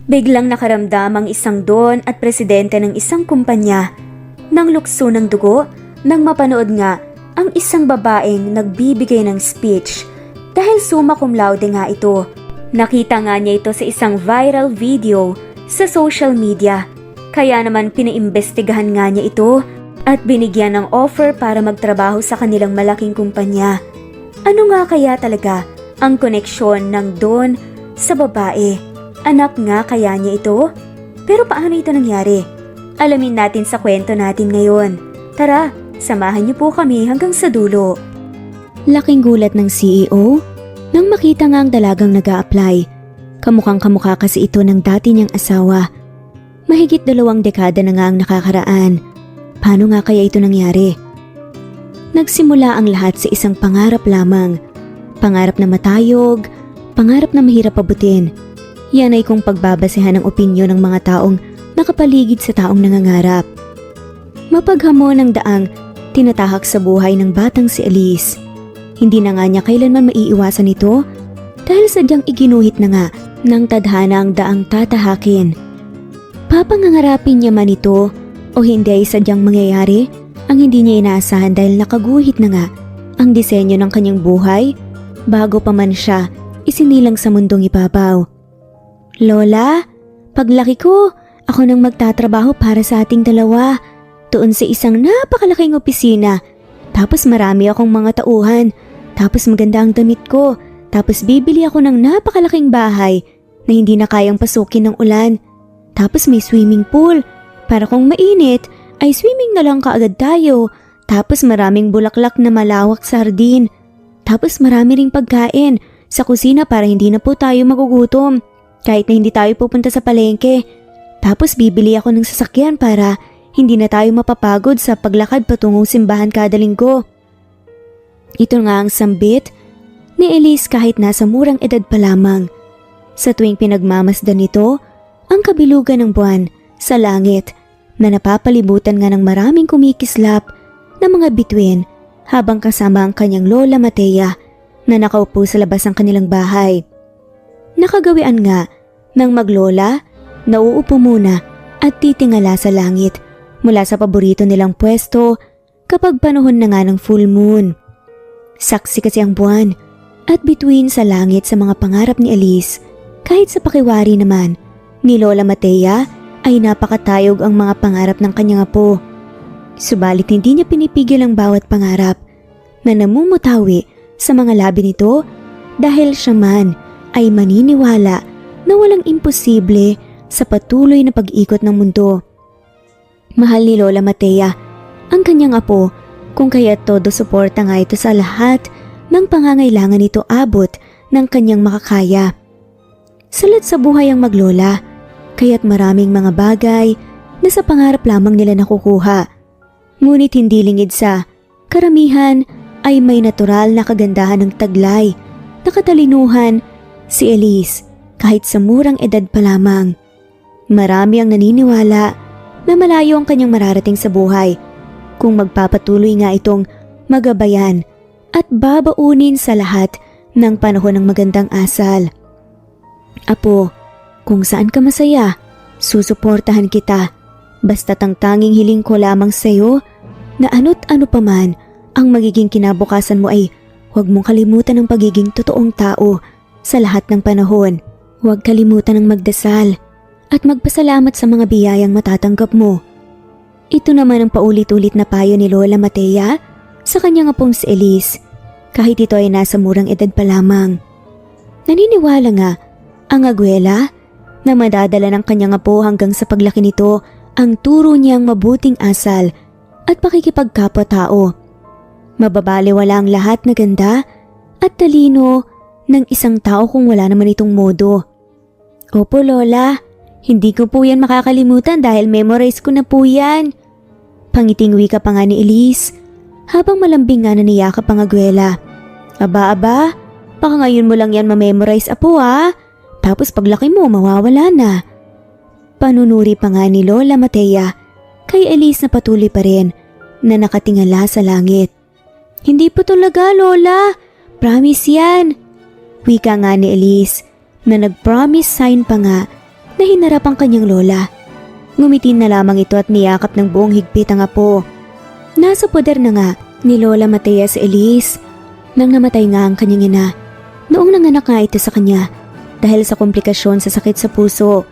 Biglang nakaramdam ang isang don at presidente ng isang kumpanya ng lukso ng dugo nang mapanood nga ang isang babaeng nagbibigay ng speech dahil summa cum laude nga ito. Nakita nga niya ito sa isang viral video sa social media, kaya naman pinaimbestigahan nga niya ito at binigyan ng offer para magtrabaho sa kanilang malaking kumpanya. Ano nga kaya talaga ang koneksyon ng don sa babae? Anak nga kaya niya ito? Pero paano ito nangyari? Alamin natin sa kwento natin ngayon. Tara, samahan niyo po kami hanggang sa dulo. Laking gulat ng CEO nang makita nga ang dalagang nag-a-apply. Kamukhang kamukha kasi ito ng dati niyang asawa. Mahigit 2 dekada na nga ang nakakaraan. Paano nga kaya ito nangyari? Nagsimula ang lahat sa isang pangarap lamang. Pangarap na matayog, pangarap na mahirap abutin. Yan ay kung pagbabasehan ng opinyon ng mga taong nakapaligid sa taong nangangarap. Mapaghamon ang daang tinatahak sa buhay ng batang si Elise. Hindi na nga niya kailanman maiiwasan ito dahil sadyang iginuhit na nga ng tadhana ang daang tatahakin. Papangangarapin niya man ito o hindi ay sadyang mangyayari ang hindi niya inaasahan dahil nakaguhit na nga ang disenyo ng kanyang buhay bago pa man siya isinilang sa mundong ibabaw. Lola, paglaki ko, ako nang magtatrabaho para sa ating dalawa. Doon sa isang napakalaking opisina. Tapos marami akong mga tauhan. Tapos maganda ang damit ko. Tapos bibili ako ng napakalaking bahay na hindi na kayang pasukin ng ulan. Tapos may swimming pool. Para kung mainit, ay swimming na lang kaagad tayo. Tapos maraming bulaklak na malawak sa hardin. Tapos marami ring pagkain sa kusina para hindi na po tayo magugutom. Kahit na hindi tayo pupunta sa palengke. Tapos bibili ako ng sasakyan para hindi na tayo mapapagod sa paglakad patungong simbahan kada linggo. Ito nga ang sambit ni Elise kahit nasa murang edad pa lamang. Sa tuwing pinagmamasdan nito, ang kabilugan ng buwan sa langit na napapalibutan nga ng maraming kumikislap na mga bituin habang kasama ang kanyang lola Matea na nakaupo sa labas ng kanilang bahay. Nakagawian nga ng maglola, nauupo muna at titingala sa langit mula sa paborito nilang pwesto kapag panahon na nga ng full moon. Saksi kasi ang buwan at bituin sa langit sa mga pangarap ni Elise. Kahit sa pakiwari naman ni Lola Matea ay napakatayog ang mga pangarap ng kanyang apo. Subalit hindi niya pinipigil ang bawat pangarap na namumutawi sa mga labi nito dahil siya man ay maniniwala na walang imposible sa patuloy na pag-ikot ng mundo. Mahal ni Lola Matea ang kanyang apo kung kaya't todo suporta nga ito sa lahat ng pangangailangan nito abot ng kanyang makakaya. Salat sa buhay ang maglola, kaya't maraming mga bagay na sa pangarap lamang nila nakukuha. Ngunit hindi lingid sa karamihan ay may natural na kagandahan ng taglay, na katalinuhan si Elise kahit sa murang edad pa lamang. Marami ang naniniwala na malayo ang kanyang mararating sa buhay kung magpapatuloy nga itong magabayan at babaunin sa lahat ng panahon ng magandang asal. Apo, kung saan ka masaya, susuportahan kita. Basta't ang tanging hiling ko lamang sa iyo na ano't ano pa man ang magiging kinabukasan mo ay huwag mong kalimutan ang pagiging totoong tao sa lahat ng panahon. Huwag kalimutan ang magdasal at magpasalamat sa mga biyayang matatanggap mo. Ito naman ang paulit-ulit na payo ni Lola Matea sa kanyang apong si Elise kahit ito ay nasa murang edad pa lamang. Naniniwala nga ang aguela na madadala ng kanyang apo hanggang sa paglaki nito ang turo niyang mabuting asal at pakikipagkapwa-tao. Mababaliwala ang lahat na ganda at talino ng isang tao kung wala naman itong modo. Opo Lola, hindi ko po yan makakalimutan dahil memorize ko na po yan. Pangiting wika pa nga ni Elise habang malambing nga naniyakap ang aguela. Aba, baka ngayon mo lang yan mamemorize apo ha. Tapos paglaki mo mawawala na. Panunuri pa nga ni Lola Matea kay Elise na patuloy pa rin na nakatingala sa langit. Hindi po talaga Lola, promise yan. Wika nga ni Elise na nag-promise sign pa nga na na hinarap ang kanyang lola. Ngumitin na lamang ito at niyakap ng buong higpit ang apo. Nasa poder na nga ni Lola Matea si Elise nang namatay nga ang kanyang ina. Noong nanganak nga ito sa kanya dahil sa komplikasyon sa sakit sa puso.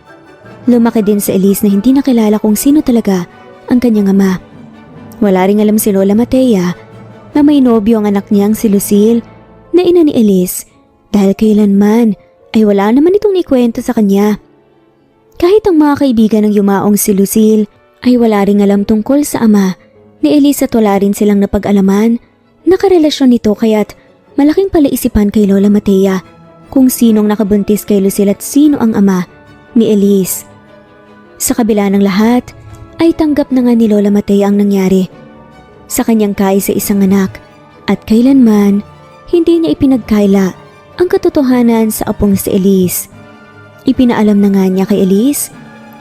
Lumaki din si Elise na hindi nakilala kung sino talaga ang kanyang ama. Wala ring alam si Lola Matea na may nobyo ang anak niyang si Lucille na ina ni Elise dahil kailanman ay wala naman itong ikwento sa kanya. Kahit ang mga kaibigan ng yumaong si Lucille ay wala ring alam tungkol sa ama ni Elise at wala rin silang napag-alaman na karelasyon nito kaya't malaking palaisipan kay Lola Matea kung sinong nakabuntis kay Lucille at sino ang ama ni Elise. Sa kabila ng lahat ay tanggap na nga ni Lola Matea ang nangyari sa kanyang kaisa-isang anak at kailanman hindi niya ipinagkaila ang katotohanan sa apong si Elise. Ipinaalam na nga niya kay Elise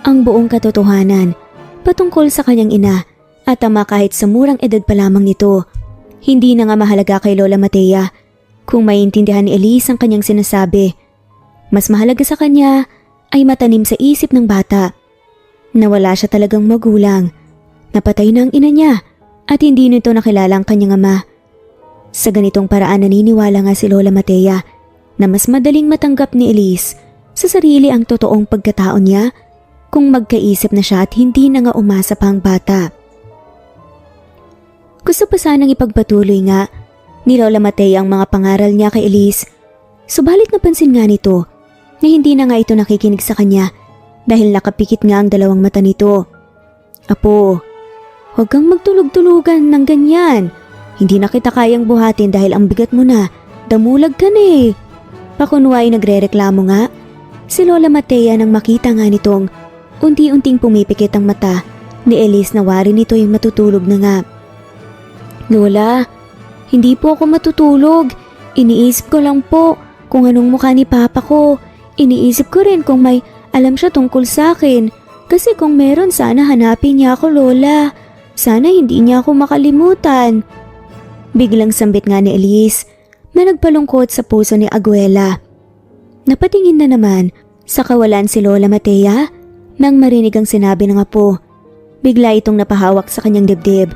ang buong katotohanan patungkol sa kanyang ina at ama kahit sa murang edad pa lamang nito. Hindi na nga mahalaga kay Lola Matea kung maintindihan ni Elise ang kanyang sinasabi. Mas mahalaga sa kanya ay matanim sa isip ng bata na wala siya talagang magulang. Napatay na ang ina niya at hindi nito nakilala ang kanyang ama. Sa ganitong paraan naniniwala nga si Lola Matea na mas madaling matanggap ni Elise sa sarili ang totoong pagkatao niya kung magkaisip na siya at hindi na nga umasa pa ang bata. Gusto pa sanang ipagpatuloy nga ni Lola Matea ang mga pangaral niya kay Elise, subalit napansin nga nito na hindi na nga ito nakikinig sa kanya dahil nakapikit nga ang dalawang mata nito. Apo, huwag kang magtulog-tulugan ng ganyan. Hindi na kita kayang buhatin dahil ang bigat mo na, damulag ka na eh. Pakunway nagrereklamo nga si Lola Matea nang makita nga nitong unti-unting pumipikit ang mata ni Elise na wari nito yung matutulog na nga. Lola, hindi po ako matutulog. Iniisip ko lang po kung anong mukha ni Papa ko. Iniisip ko rin kung may alam siya tungkol sa akin. Kasi kung meron sana hanapin niya ako, Lola. Sana hindi niya ako makalimutan. Biglang sambit nga ni Elise na nagpalungkot sa puso ni Aguela. Napatingin na naman sa kawalan si Lola Matea nang marinig ang sinabi ng apo. Bigla itong napahawak sa kanyang dibdib.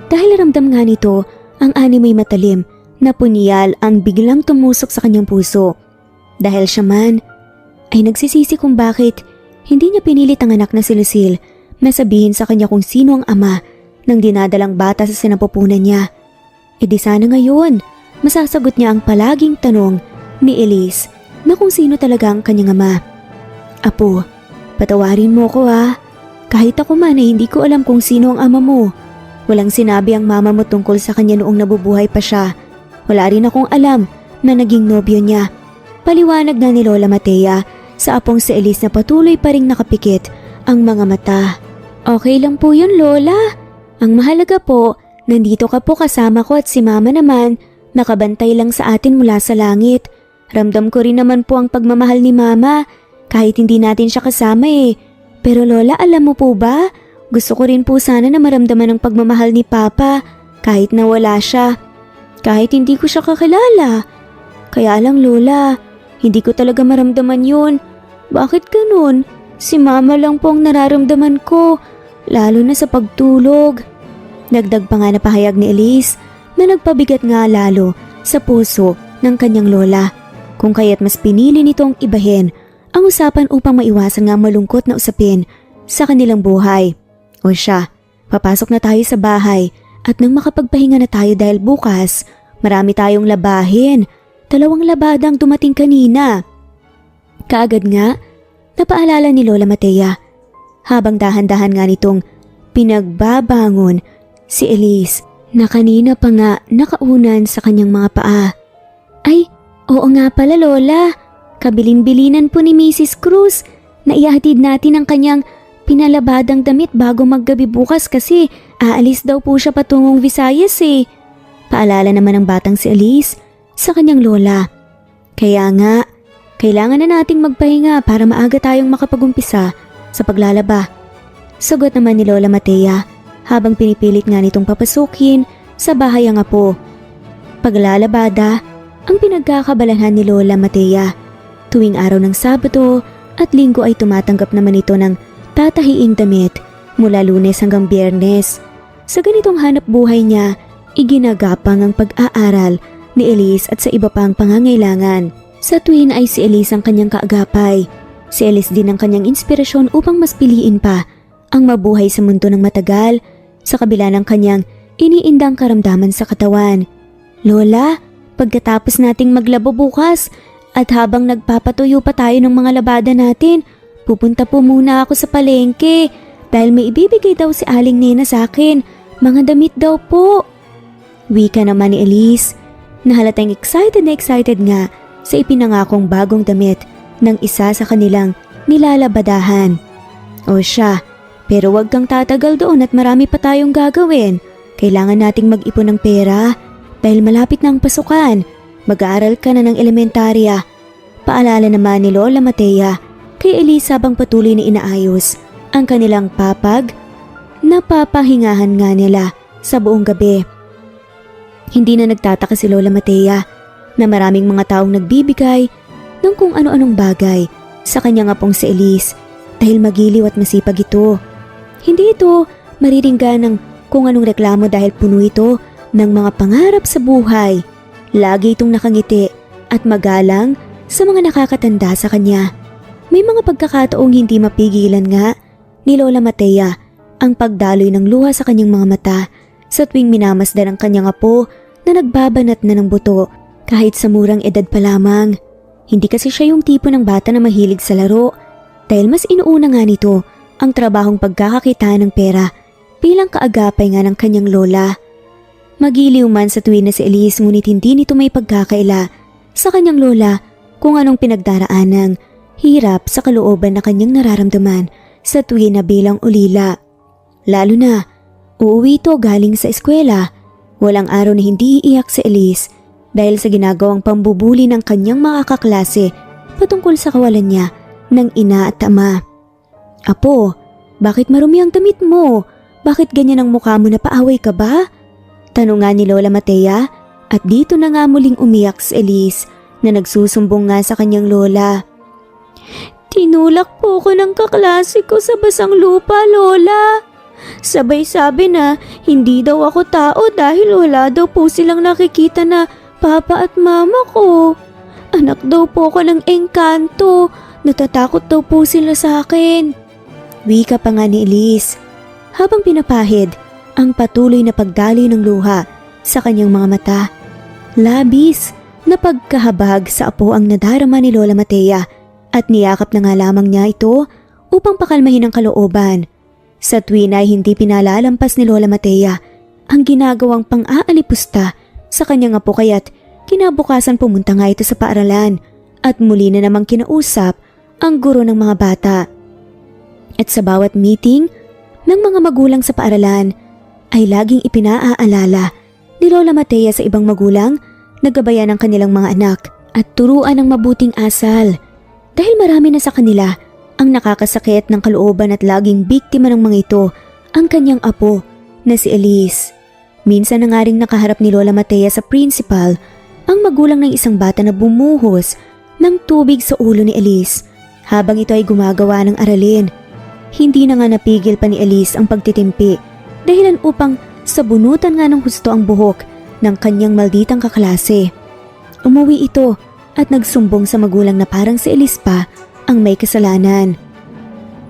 Dahil ramdam nga nito ang animoy matalim na punyal ang biglang tumusok sa kanyang puso. Dahil siya man ay nagsisisi kung bakit hindi niya pinilit ang anak na si Lucille na sabihin sa kanya kung sino ang ama ng dinadalang bata sa sinapupunan niya. E di sana ngayon masasagot niya ang palaging tanong ni Elise na kung sino talaga ang kanyang ama. Apo, patawarin mo ko ha. Kahit ako man ay hindi ko alam kung sino ang ama mo. Walang sinabi ang mama mo tungkol sa kanya noong nabubuhay pa siya. Wala rin akong alam na naging nobyo niya. Paliwanag na ni Lola Matea sa apong si Elise na patuloy pa ring nakapikit ang mga mata. Okay lang po yun, Lola. Ang mahalaga po, nandito ka po kasama ko at si mama naman nakabantay lang sa atin mula sa langit. Ramdam ko rin naman po ang pagmamahal ni mama kahit hindi natin siya kasama eh. Pero Lola, alam mo po ba? Gusto ko rin po sana na maramdaman ang pagmamahal ni Papa kahit na wala siya. Kahit hindi ko siya kakilala. Kaya lang Lola, hindi ko talaga maramdaman yun. Bakit ganun? Si Mama lang po ang nararamdaman ko, lalo na sa pagtulog. Dagdag pa nga na pahayag ni Elise na nagpabigat nga lalo sa puso ng kanyang lola. Kung kaya't mas pinili nitong ibahin ang usapan upang maiwasan nga malungkot na usapin sa kanilang buhay. O siya, papasok na tayo sa bahay at nang makapagpahinga na tayo dahil bukas marami tayong labahin. 2 labada ang dumating kanina. Kaagad nga, napaalala ni Lola Matea habang dahan-dahan nga nitong pinagbabangon si Elise na kanina pa nga nakaunan sa kanyang mga paa. Ay, oo nga pala Lola, kabilin-bilinan po ni Mrs. Cruz na ihatid natin ang kanyang pinalabadang damit bago maggabi bukas kasi aalis daw po siya patungong Visayas eh. Paalala naman ng batang si Elise sa kanyang lola. Kaya nga, kailangan na nating magpahinga para maaga tayong makapagumpisa sa paglalaba. Sagot naman ni Lola Matea habang pinipilit nga nitong papasukin sa bahay ang apo. Paglalabada ang pinagkakabalanhan ni Lola Matea tuwing araw ng Sabado at Linggo ay tumatanggap naman ito ng tatahiing damit mula Lunes hanggang Biyernes. Sa ganitong hanap buhay niya, iginagapang ang pag-aaral ni Elise at sa iba pang pangangailangan. Sa tuwin ay si Elise ang kanyang kaagapay. Si Elise din ang kanyang inspirasyon upang mas piliin pa ang mabuhay sa mundo ng matagal sa kabila ng kanyang iniindang karamdaman sa katawan. Lola, pagkatapos nating maglabo bukas at habang nagpapatuyo pa tayo ng mga labada natin, pupunta po muna ako sa palengke dahil may ibibigay daw si Aling Nena sa akin. Mga damit daw po. Wika naman ni Elise na halatang excited na excited nga sa ipinangakong bagong damit ng isa sa kanilang nilalabadahan. O siya, pero wag kang tatagal doon at marami pa tayong gagawin. Kailangan nating mag-ipon ng pera dahil malapit na ang pasukan. Mag-aaral ka na ng elementarya. Paalala naman ni Lola Matea kay Elise habang patuloy na inaayos ang kanilang papag. Napapahingahan nga nila sa buong gabi. Hindi na nagtataka si Lola Matea na maraming mga taong nagbibigay ng kung ano-anong bagay sa kanyang apong si Elise dahil magiliw at masipag ito. Hindi ito mariringgan ng kung anong reklamo dahil puno ito ng mga pangarap sa buhay. Lagi itong nakangiti at magalang sa mga nakakatanda sa kanya. May mga pagkakataong hindi mapigilan nga ni Lola Matea ang pagdaloy ng luha sa kanyang mga mata sa tuwing minamasdan ang kanyang apo na nagbabanat na ng buto kahit sa murang edad pa lamang. Hindi kasi siya yung tipo ng bata na mahilig sa laro dahil mas inuuna nga nito ang trabahong pagkakakitaan ng pera bilang kaagapay nga ng kanyang lola. Magiliw man sa tuwin na si Elise ngunit hindi nito may pagkakaila sa kanyang lola kung anong pinagdaraan ng hirap sa kalooban na kanyang nararamdaman sa tuwin na bilang ulila. Lalo na, uuwi ito galing sa eskwela. Walang araw na hindi iiyak si Elise dahil sa ginagawang pambubuli ng kanyang mga kaklase patungkol sa kawalan niya ng ina at ama. Apo, bakit marumi ang damit mo? Bakit ganyan ang mukha mo, na paaway ka ba? Tanong nga ni Lola Matea at dito na nga muling umiyak si Elise na nagsusumbong nga sa kanyang lola. Tinulak po ko ng kaklase ko sa basang lupa, Lola. Sabay sabi na hindi daw ako tao dahil wala daw po silang nakikita na papa at mama ko. Anak daw po ko ng engkanto. Natatakot daw po sila sa akin. Wika pa nga ni Elise habang pinapahid ang patuloy na pagdaloy ng luha sa kanyang mga mata. Labis na pagkahabag sa apo ang nadarama ni Lola Matea at niyakap na nga lamang niya ito upang pakalmahin ang kalooban. Sa tuwin ay hindi pinalalampas ni Lola Matea ang ginagawang pang-aalipusta sa kanyang apo kaya't kinabukasan pumunta nga ito sa paaralan at muli na namang kinausap ang guro ng mga bata. At sa bawat meeting ng mga magulang sa paaralan ay laging ipinaaalala ni Lola Matea sa ibang magulang na gabayan ang kanilang mga anak at turuan ng mabuting asal dahil marami na sa kanila ang nakakasakit ng kalooban at laging biktima ng mga ito ang kanyang apo na si Elise. Minsan na nga ring nakaharap ni Lola Matea sa principal ang magulang ng isang bata na bumuhos ng tubig sa ulo ni Elise habang ito ay gumagawa ng aralin. Hindi na nga napigil pa ni Elise ang pagtitimpi dahilan upang sabunutan nga ng husto ang buhok ng kanyang malditang kaklase. Umuwi ito at nagsumbong sa magulang na parang si Elise pa ang may kasalanan.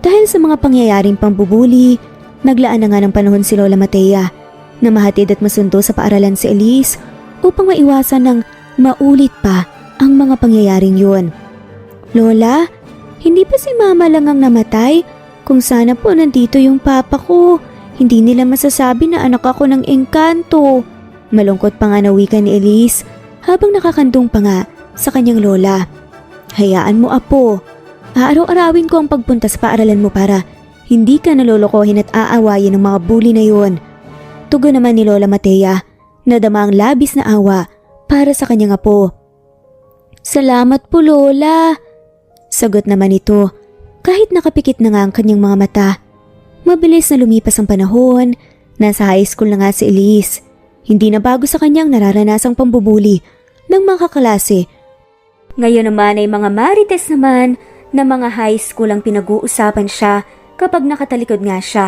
Dahil sa mga pangyayaring pambubuli, naglaan na nga ng panahon si Lola Matea na mahatid at masundo sa paaralan si Elise upang maiwasan ng maulit pa ang mga pangyayaring yun. Lola, hindi pa si Mama lang ang namatay? Kung sana po nandito yung papa ko, hindi nila masasabi na anak ako ng engkanto. Malungkot pa nga na wika ni Elise habang nakakandong pa nga sa kanyang lola. Hayaan mo, apo. Aaraw-arawin ko ang pagpunta sa paaralan mo para hindi ka nalolokohin at aawayin ng mga bully na yun. Tugon naman ni Lola Matea na dama ang labis na awa para sa kanyang apo. Salamat po, Lola. Sagot naman ito kahit nakapikit na nga ang kanyang mga mata. Mabilis na lumipas ang panahon, nasa high school na nga si Elise. Hindi na bago sa kanyang nararanasang pambubuli ng mga kaklase. Ngayon naman ay mga marites naman na mga high school ang pinag-uusapan siya kapag nakatalikod nga siya.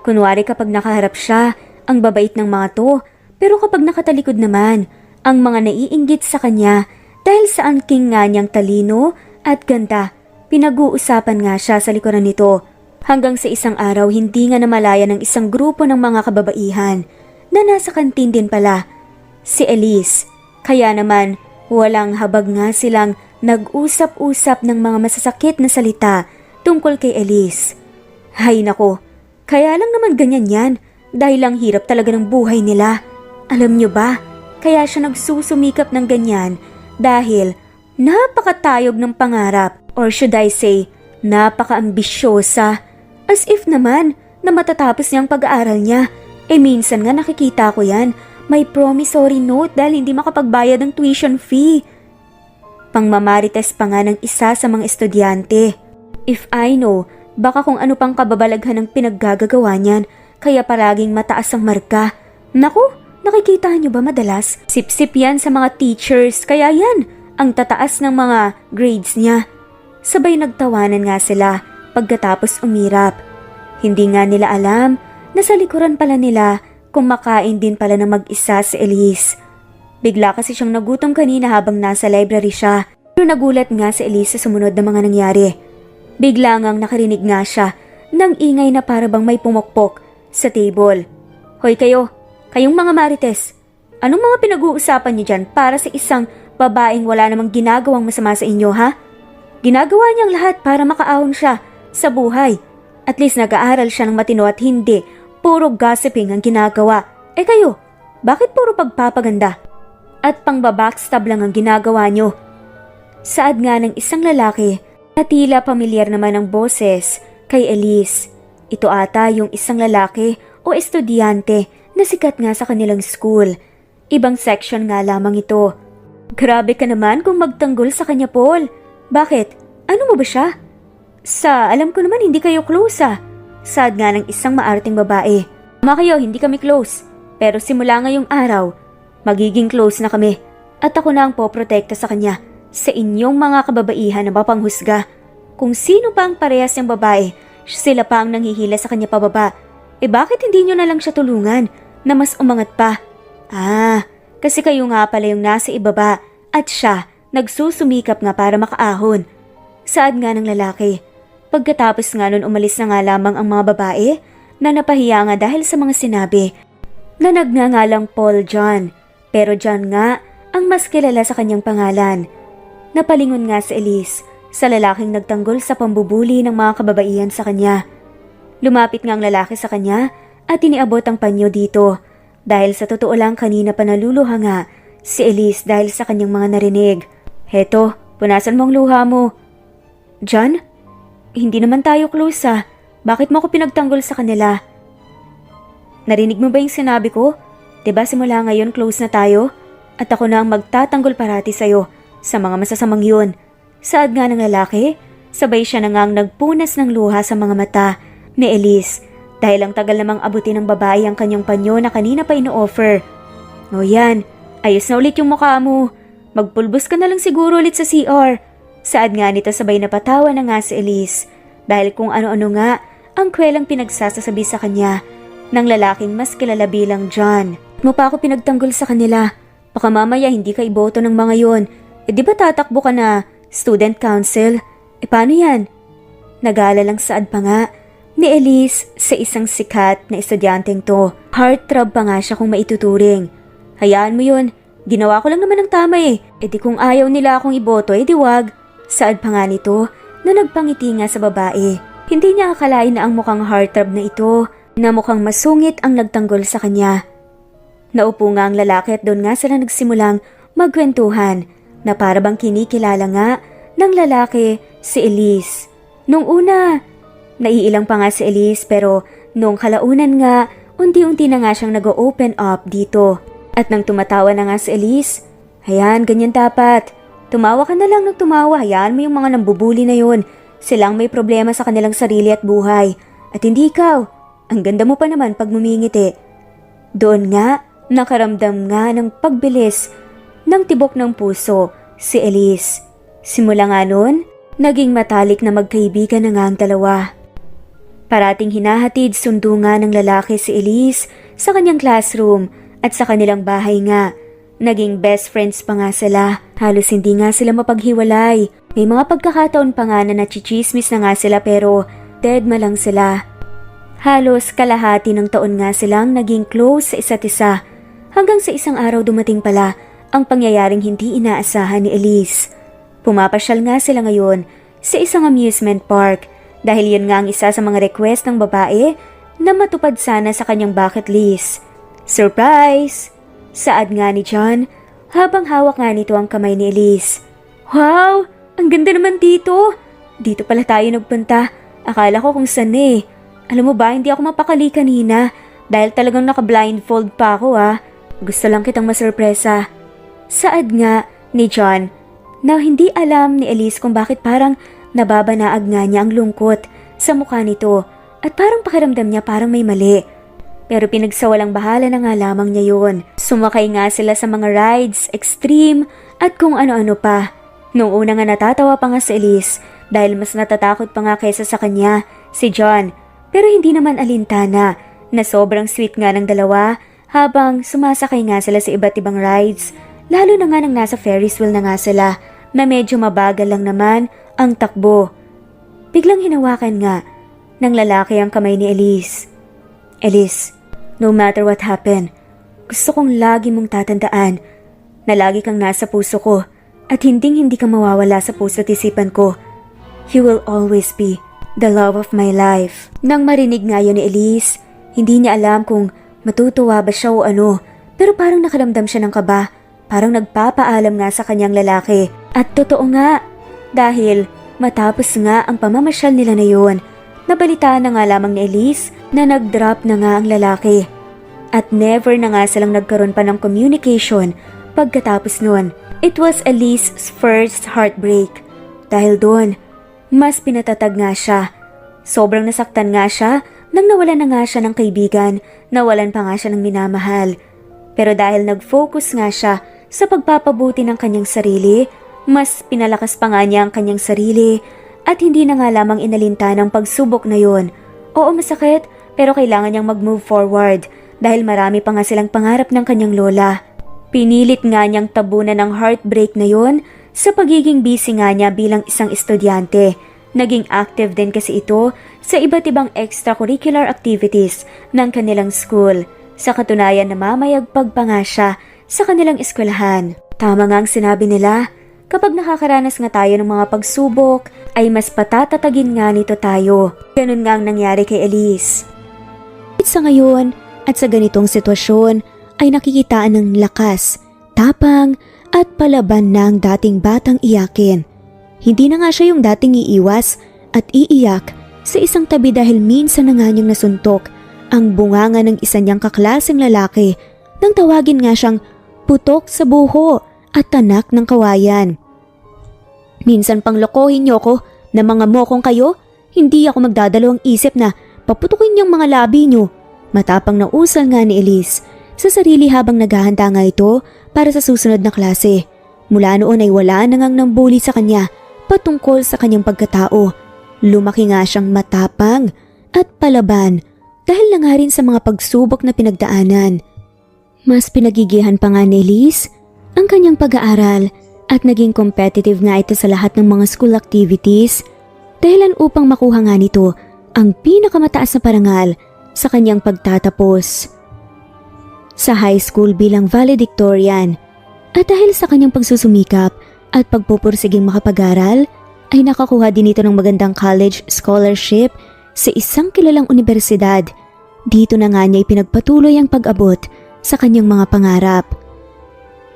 Kunwari kapag nakaharap siya, ang babait ng mga to, pero kapag nakatalikod naman, ang mga naiinggit sa kanya dahil sa angking nga niyang talino at ganda, pinag-uusapan nga siya sa likuran nito. Hanggang sa isang araw hindi nga namalaya ng isang grupo ng mga kababaihan na nasa kantin din pala, si Elise. Kaya naman walang habag nga silang nag-usap-usap ng mga masasakit na salita tungkol kay Elise. Hay nako, kaya lang naman ganyan yan dahil lang hirap talaga ng buhay nila. Alam nyo ba, kaya siya nagsusumikap ng ganyan dahil napakatayog ng pangarap, or should I say, napaka-ambisyosa. As if naman na matatapos niyang pag-aaral niya. Minsan nga nakikita ko yan, may promissory note dahil hindi makapagbayad ng tuition fee. Pangmamarites pa nga ng isa sa mga estudyante. If I know, baka kung ano pang kababalaghan ng pinaggagagawa niyan, kaya palaging mataas ang marka. Naku, nakikita niyo ba madalas? Sip-sip yan sa mga teachers, kaya yan ang tataas ng mga grades niya. Sabay nagtawanan nga sila pagkatapos umirap. Hindi nga nila alam na sa likuran pala nila kumakain din pala ng mag-isa si Elise. Bigla kasi siyang nagutom kanina habang nasa library siya. Pero nagulat nga si Elise sa sumunod na mga nangyari. Bigla ngang nakarinig nga siya ng ingay na para bang may pumokpok sa table. Hoy kayong mga marites, anong mga pinag-uusapan niyo dyan para sa isang babaeng wala namang ginagawang masama sa inyo, ha? Ginagawa niyang lahat para makaahon siya sa buhay. At least nag-aaral siya ng matino at hindi puro gossiping ang ginagawa. Kayo, bakit puro pagpapaganda? At pang-backstab lang ang ginagawa niyo. Saad nga ng isang lalaki na tila pamilyar naman ang boses kay Elise. Ito ata yung isang lalaki o estudyante na sikat nga sa kanilang school. Ibang section nga lamang ito. Grabe ka naman kung magtanggol sa kanya, Paul. Bakit? Ano mo ba siya? Alam ko naman hindi kayo close Saad nga ng isang maarting babae. Tama kayo, hindi kami close. Pero simula ngayong araw, magiging close na kami. At ako na ang poprotekta sa kanya sa inyong mga kababaihan na mapanghusga. Kung sino pa ang parehas ng babae, sila pa ang nanghihila sa kanya pababa. Bakit hindi nyo na lang siya tulungan na mas umangat pa? Kasi kayo nga pala yung nasa ibaba at siya nagsusumikap nga para makaahon. Saad nga ng lalaki. Pagkatapos nga nun umalis na nga lamang ang mga babae na napahiya nga dahil sa mga sinabi na nagngangalang Paul John. Pero John nga ang mas kilala sa kanyang pangalan. Napalingon nga si Elise sa lalaking nagtanggol sa pambubuli ng mga kababaihan sa kanya. Lumapit nga ang lalaki sa kanya at iniabot ang panyo dito. Dahil sa totoo lang kanina pa naluluha nga si Elise dahil sa kanyang mga narinig. Heto, punasan mo ang luha mo. John? Hindi naman tayo close Bakit mo ako pinagtanggol sa kanila? Narinig mo ba yung sinabi ko? Diba simula ngayon close na tayo? At ako na ang magtatanggol parati sa'yo sa mga masasamang yun. Saad nga ng lalaki, sabay siya na ngang nagpunas ng luha sa mga mata ni Elise dahil ang tagal namang abutin ng babae ang kanyang panyo na kanina pa ino-offer. O yan, ayos na ulit yung mukha mo. Magpulbos ka na lang siguro ulit sa CR. Saad nga nito sabay napatawa na nga si Elise dahil kung ano-ano nga ang kwelang pinagsasasabi sa kanya ng lalaking mas kilala bilang John. Mo pa ako pinagtanggol sa kanila. Baka mamaya hindi ka iboto ng mga yon. Di ba tatakbo ka na student council? Paano yan? Nag-aalala lang saad pa nga ni Elise sa isang sikat na estudyanteng to. Heartthrob pa nga siya kung maituturing. Hayaan mo yun. Ginawa ko lang naman ng tama di kung ayaw nila akong iboto di wag. Saad pa nga nito na nagpangiti nga sa babae. Hindi niya akalain na ang mukhang heartthrob na ito na mukhang masungit ang nagtanggol sa kanya. Naupo nga ang lalaki at doon nga sila nagsimulang magkwentuhan na para bang kinikilala nga ng lalaki si Elise. Nung una, naiilang pa nga si Elise pero nung kalaunan nga, unti-unti na nga siyang nag-open up dito. At nang tumatawa na nga si Elise, ayan, ganyan dapat. Tumawa ka na lang ng tumawa, hayaan mo yung mga nambubuli na yun. Silang may problema sa kanilang sarili at buhay. At hindi ikaw. Ang ganda mo pa naman pag mumingiti. Doon nga, nakaramdam nga ng pagbilis ng tibok ng puso si Elise. Simula nga noon, Naging matalik na magkaibigan na nga ang dalawa. Parating hinahatid sundo nga ng lalaki si Elise sa kanyang classroom at sa kanilang bahay nga. Naging best friends pa nga sila. Halos hindi nga sila mapaghiwalay. May mga pagkakataon pa nga na nachichismis na nga sila pero dead ma lang sila. Halos kalahati ng taon nga silang naging close sa isa't isa. Hanggang sa isang araw dumating pala ang pangyayaring hindi inaasahan ni Elise. Pumapasyal nga sila ngayon sa isang amusement park dahil yun nga ang isa sa mga request ng babae na matupad sana sa kanyang bucket list. Surprise! Saad nga ni John habang hawak nga nito ang kamay ni Elise. Wow! Ang ganda naman dito! Dito pala tayo nagpunta. Akala ko kung saan eh. Alam mo ba, hindi ako mapakali kanina dahil talagang naka-blindfold pa ako Gusto lang kitang masurpresa. Saad nga ni John na hindi alam ni Elise kung bakit parang nababanaag nga niya ang lungkot sa mukha nito at parang pakiramdam niya parang may mali. Pero pinagsawalang bahala na nga lamang niya yun. Sumakay nga sila sa mga rides, extreme at kung ano-ano pa. Noong una nga natatawa pa nga si Elise dahil mas natatakot pa nga kaysa sa kanya si John. Pero hindi naman alintana na sobrang sweet nga ng dalawa habang sumasakay nga sila sa iba't ibang rides. Lalo na nga nang nasa Ferris wheel na nga sila na medyo mabagal lang naman ang takbo. Biglang hinawakan nga ng lalaki ang kamay ni Elise. Elise, no matter what happened, gusto kong lagi mong tatandaan na lagi kang nasa puso ko at hindi ka mawawala sa puso at isipan ko. You will always be the love of my life. Nang marinig nga yun ni Elise, hindi niya alam kung matutuwa ba siya o ano, pero parang nakaramdam siya ng kaba. Parang nagpapaalam nga sa kanyang lalaki. At totoo nga, dahil matapos nga ang pamamasyal nila na yun, nabalitaan na nga lamang ni Elise na nag-drop na nga ang lalaki. At never na nga silang nagkaroon pa ng communication pagkatapos nun. It was Elise's first heartbreak. Dahil doon, mas pinatatag nga siya. Sobrang nasaktan nga siya nang nawalan na nga siya ng kaibigan, nawalan pa nga siya ng minamahal. Pero dahil nag-focus nga siya sa pagpapabuti ng kanyang sarili, mas pinalakas pa nga niya ang kanyang sarili at hindi na nga lamang inalinta ng pagsubok na yon. Oo, masakit, pero kailangan niyang mag-move forward dahil marami pa nga silang pangarap ng kanyang lola. Pinilit nga niyang tabunan ng heartbreak na yon sa pagiging busy nga niya bilang isang estudyante. Naging active din kasi ito sa iba't ibang extracurricular activities ng kanilang school. Sa katunayan, namamayagpag pa nga siya sa kanilang eskwelahan. Tama nga ang sinabi nila, kapag nakakaranas nga tayo ng mga pagsubok, ay mas patatatagin nga nito tayo. Ganun nga ang nangyari kay Elise. At sa ngayon, at sa ganitong sitwasyon, ay nakikitaan ng lakas, tapang, at palaban ng dating batang iyakin. Hindi na nga siya yung dating iiwas at iiyak sa isang tabi dahil minsan na nga niyang nasuntok ang bunganga ng isa niyang kaklaseng lalaki nang tawagin nga siyang putok sa buho at tanak ng kawayan. Minsan pang lokohin niyo ko na mga mokong kayo, hindi ako magdadalawang isip na paputukin niyang mga labi niyo. Matapang na usal nga ni Elise sa sarili habang naghahanda nga ito para sa susunod na klase. Mula noon ay wala na ngang nambuli sa kanya patungkol sa kanyang pagkatao. Lumaki nga siyang matapang at palaban dahil na nga rin sa mga pagsubok na pinagdaanan. Mas pinagigihan pa nga ni Elise ang kanyang pag-aaral at naging competitive nga ito sa lahat ng mga school activities dahilan upang makuha nga nito ang pinakamataas na parangal sa kanyang pagtatapos sa high school bilang valedictorian. At dahil sa kanyang pagsusumikap at pagpupursiging makapag-aral, ay nakakuha din ito ng magandang college scholarship sa isang kilalang universidad. Dito na nga niya ipinagpatuloy ang pag-abot sa kanyang mga pangarap.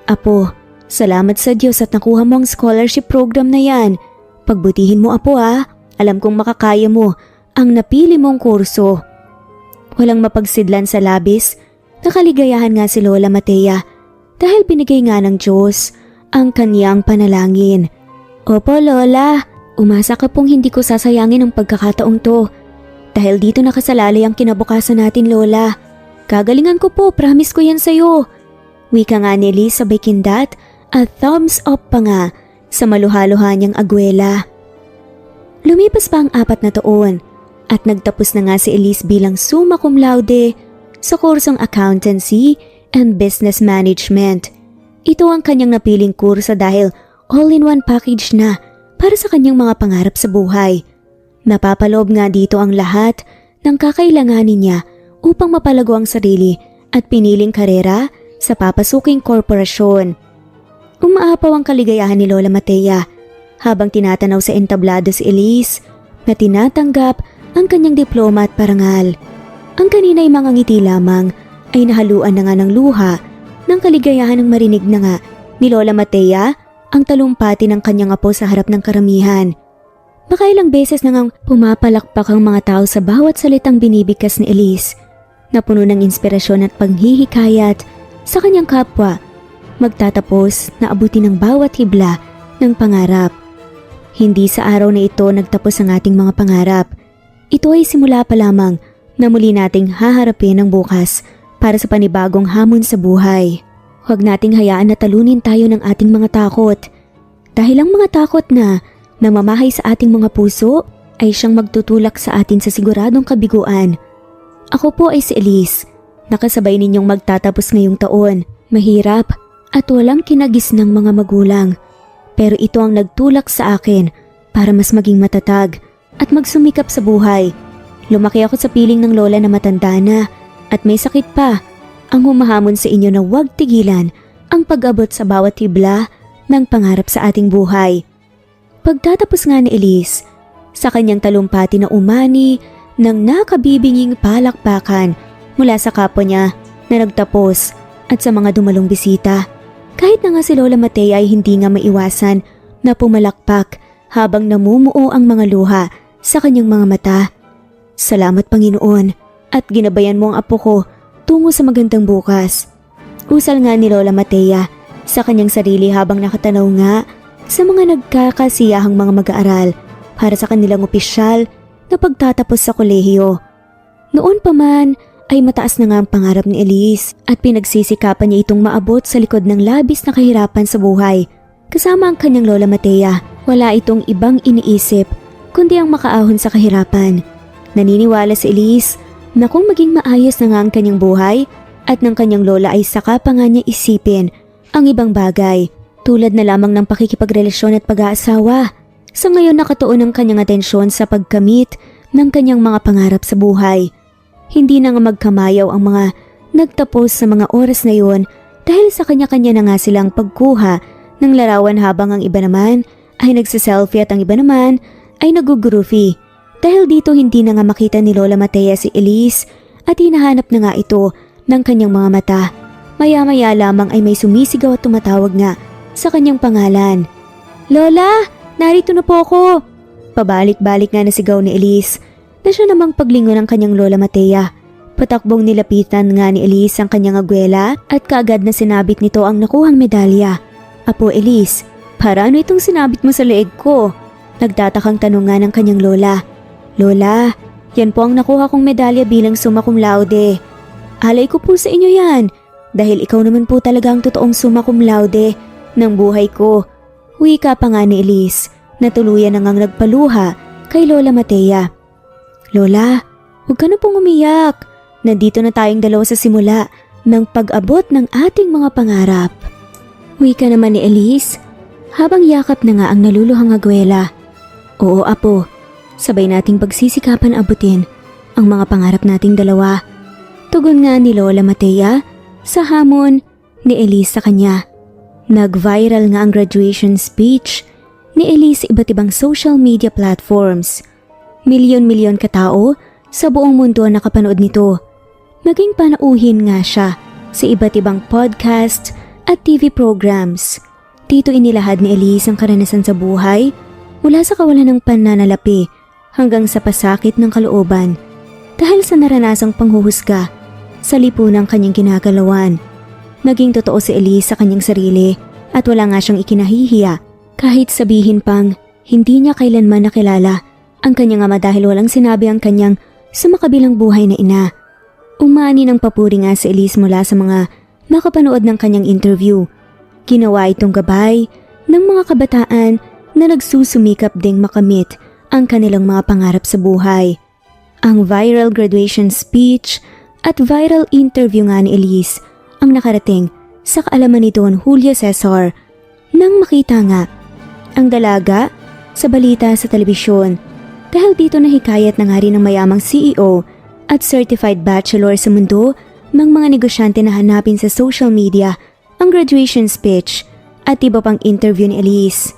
Apo, salamat sa Diyos at nakuha mo ang scholarship program na yan. Pagbutihin mo, Apo, Alam kong makakaya mo ang napili mong kurso. Walang mapagsidlan sa labis, nakaligayahan nga si Lola Matea dahil binigay nga ng Diyos ang kaniyang panalangin. Opo, Lola, umasa ka pong hindi ko sasayangin ang pagkakataong to. Dahil dito nakasalalay ang kinabukasan natin, Lola. Kagalingan ko po, promise ko yan sa'yo. Wika nga ni Elise sabay kindat at thumbs up pa nga sa maluhaluha niyang agwela. Lumipas pa ang 4 na taon at nagtapos na nga si Elise bilang summa cum laude sa kursong Accountancy and Business Management. Ito ang kanyang napiling kurso dahil all-in-one package na para sa kanyang mga pangarap sa buhay. Napapaloob nga dito ang lahat ng kakailanganin niya upang mapalago ang sarili at piniling karera sa papasuking korporasyon. Umaapaw ang kaligayahan ni Lola Matea habang tinatanaw sa entablado si Elise na tinatanggap ang kanyang diploma at parangal. Ang kanina'y mga ngiti lamang ay nahaluan na nga ng luha ng kaligayahan ng marinig na nga ni Lola Matea ang talumpati ng kanyang apo sa harap ng karamihan. Makailang beses na ngang pumapalakpak ang mga tao sa bawat salitang binibigkas ni Elise na puno ng inspirasyon at paghihikayat sa kanyang kapwa, magtatapos na abutin ng bawat hibla ng pangarap. Hindi sa araw na ito nagtapos ang ating mga pangarap. Ito ay simula pa lamang na muli nating haharapin ang bukas para sa panibagong hamon sa buhay. Huwag nating hayaan na talunin tayo ng ating mga takot. Dahil ang mga takot na namamahay sa ating mga puso ay siyang magtutulak sa atin sa siguradong kabiguan. Ako po ay si Elise, nakasabay ninyong magtatapos ngayong taon. Mahirap at walang kinagis ng mga magulang. Pero ito ang nagtulak sa akin para mas maging matatag at magsumikap sa buhay. Lumaki ako sa piling ng lola na matanda na at may sakit pa. Ang humahamon sa inyo na huwag tigilan ang pag-abot sa bawat hibla ng pangarap sa ating buhay. Pagtatapos nga ni Elise, sa kanyang talumpati na umani ng nakabibinging palakpakan mula sa kapwa niya na nagtapos at sa mga dumalong bisita. Kahit na nga si Lola Matea ay hindi nga maiwasan na pumalakpak habang namumuo ang mga luha sa kanyang mga mata. Salamat Panginoon at ginabayan mo ang apo ko tungo sa magandang bukas. Usal nga ni Lola Matea sa kanyang sarili habang nakatanaw nga sa mga nagkakasiyahang mga mag-aaral para sa kanilang opisyal na pagtatapos sa kolehiyo. Noon pa man ay mataas na nga ang pangarap ni Elise at pinagsisikapan niya itong maabot sa likod ng labis na kahirapan sa buhay. Kasama ang kanyang Lola Matea, wala itong ibang iniisip kundi ang makaahon sa kahirapan. Naniniwala si Elise na kung maging maayos na nga ang kanyang buhay at ng kanyang lola ay saka pa nga niya isipin ang ibang bagay tulad na lamang ng pakikipagrelasyon at pag-aasawa. Sa ngayon nakatuon ang kanyang atensyon sa pagkamit ng kanyang mga pangarap sa buhay. Hindi na nga magkamayaw ang mga nagtapos sa mga oras na yun dahil sa kanya-kanya na nga silang pagkuha ng larawan habang ang iba naman ay nagsiselfie at ang iba naman ay nagugurufi. Dahil dito hindi na nga makita ni Lola Matea si Elise at hinahanap na nga ito ng kanyang mga mata. Maya-maya lamang ay may sumisigaw at tumatawag nga sa kanyang pangalan. Lola, narito na po ako! Pabalik-balik nga nasigaw ni Elise na siya namang paglingon ng kanyang Lola Matea. Patakbong nilapitan nga ni Elise ang kanyang agwela at kaagad na sinabit nito ang nakuhang medalya. Apo Elise, para ano itong sinabit mo sa leeg ko? Nagtatakang tanong nga ng kanyang lola. Lola, yan po ang nakuha kong medalya bilang summa cum laude. Alay ko po sa inyo yan dahil ikaw naman po talaga ang totoong summa cum laude ng buhay ko. Wika pa nga ni Elise na tuluyan na ngang nagpaluha kay Lola Matea. Lola, huwag ka na pong umiyak. Nandito na tayong dalawa sa simula ng pag-abot ng ating mga pangarap. Wika naman ni Elise habang yakap na nga ang naluluhang agwela. Oo apo, sabay nating pagsisikapan abutin ang mga pangarap nating dalawa. Tugon nga ni Lola Matea sa hamon ni Elise sa kanya. Nag-viral nga ang graduation speech ni Elise sa iba't ibang social media platforms. Milyon-milyon katao sa buong mundo ang nakapanood nito. Naging panauhin nga siya sa iba't ibang podcast at TV programs. Dito inilahad ni Elise ang karanasan sa buhay mula sa kawalan ng pananalapi hanggang sa pasakit ng kalooban dahil sa naranasang panghuhusga sa lipunang kanyang ginagalawan. Naging totoo si Elise sa kanyang sarili at wala nga siyang ikinahihiya kahit sabihin pang hindi niya kailanman nakilala ang kanyang ama dahil walang sinabi ang kanyang sumakabilang buhay na ina. Umani ng papuri nga si Elise mula sa mga nakapanood ng kanyang interview. Ginawa itong gabay ng mga kabataan na nagsusumikap ding makamit ang kanilang mga pangarap sa buhay. Ang viral graduation speech at viral interview nga ni Elise ang nakarating sa kaalaman ni Don Julio Cesar nang makita nga ang dalaga sa balita sa telebisyon. Dahil dito nahikayat na nga rin ng mayamang CEO at certified bachelor sa mundo ng mga negosyante na hanapin sa social media ang graduation speech at iba pang interview ni Elise.